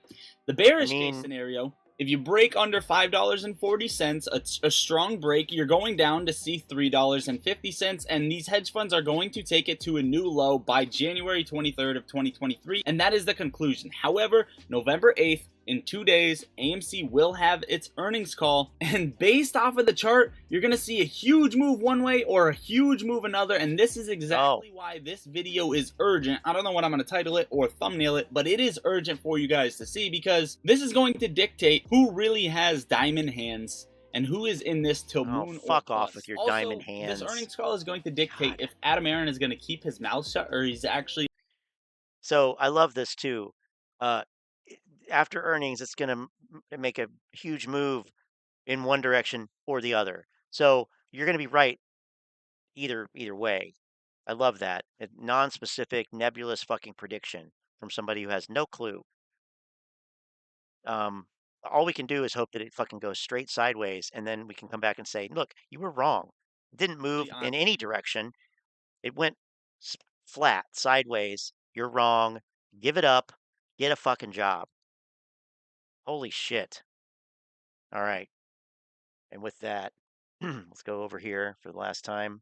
The bearish case scenario, if you break under $5.40, a strong break, you're going down to see $3.50, and these hedge funds are going to take it to a new low by January 23rd of 2023, and that is the conclusion. However, November 8th, in 2 days, AMC will have its earnings call, and based off of the chart, you're going to see a huge move one way or a huge move another, and this is exactly why this video is urgent. I don't know what I'm going to title it or thumbnail it, but it is urgent for you guys to see, because this is going to dictate who really has diamond hands and who is in this till moon or fuck bust. off with your Also, diamond hands. This earnings call is going to dictate if Aron is going to keep his mouth shut or he's actually... So, I love this too. After earnings, it's going to make a huge move in one direction or the other. So you're going to be right either way. I love that. A non-specific, nebulous fucking prediction from somebody who has no clue. All we can do is hope that it fucking goes straight sideways, and then we can come back and say, look, you were wrong. It didn't move in any direction. It went flat, sideways. You're wrong. Give it up. Get a fucking job. Holy shit. All right. And with that, let's go over here for the last time.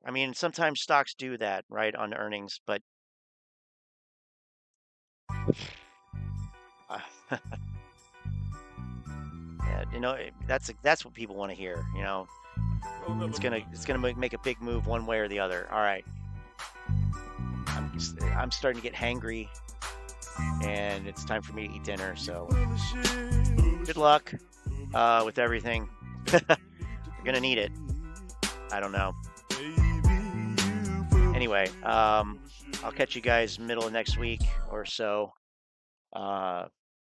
I mean, sometimes stocks do that, right, on earnings, but yeah, you know, that's what people want to hear, you know. It's gonna make a big move one way or the other. All right. I'm starting to get hangry, and it's time for me to eat dinner, so good luck with everything. You're gonna need it. I don't know. Anyway, I'll catch you guys middle of next week or so.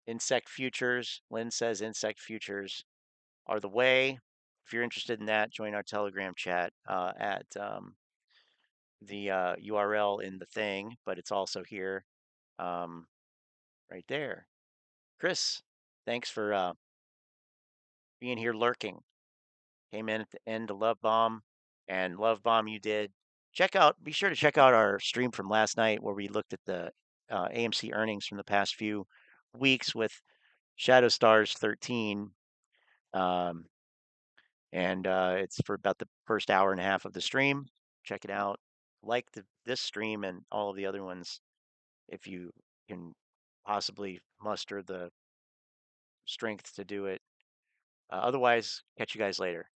Insect futures. Lynn says insect futures are the way. If you're interested in that, join our Telegram chat at the URL in the thing, but it's also here right there. Chris, thanks for being here lurking. Came in at the end of Love Bomb, and Love Bomb you did. Be sure to check out our stream from last night where we looked at the AMC earnings from the past few weeks with Shadow Stars 13. And it's for about the first hour and a half of the stream. Check it out. Like this stream and all of the other ones if you can possibly muster the strength to do it. Otherwise, catch you guys later.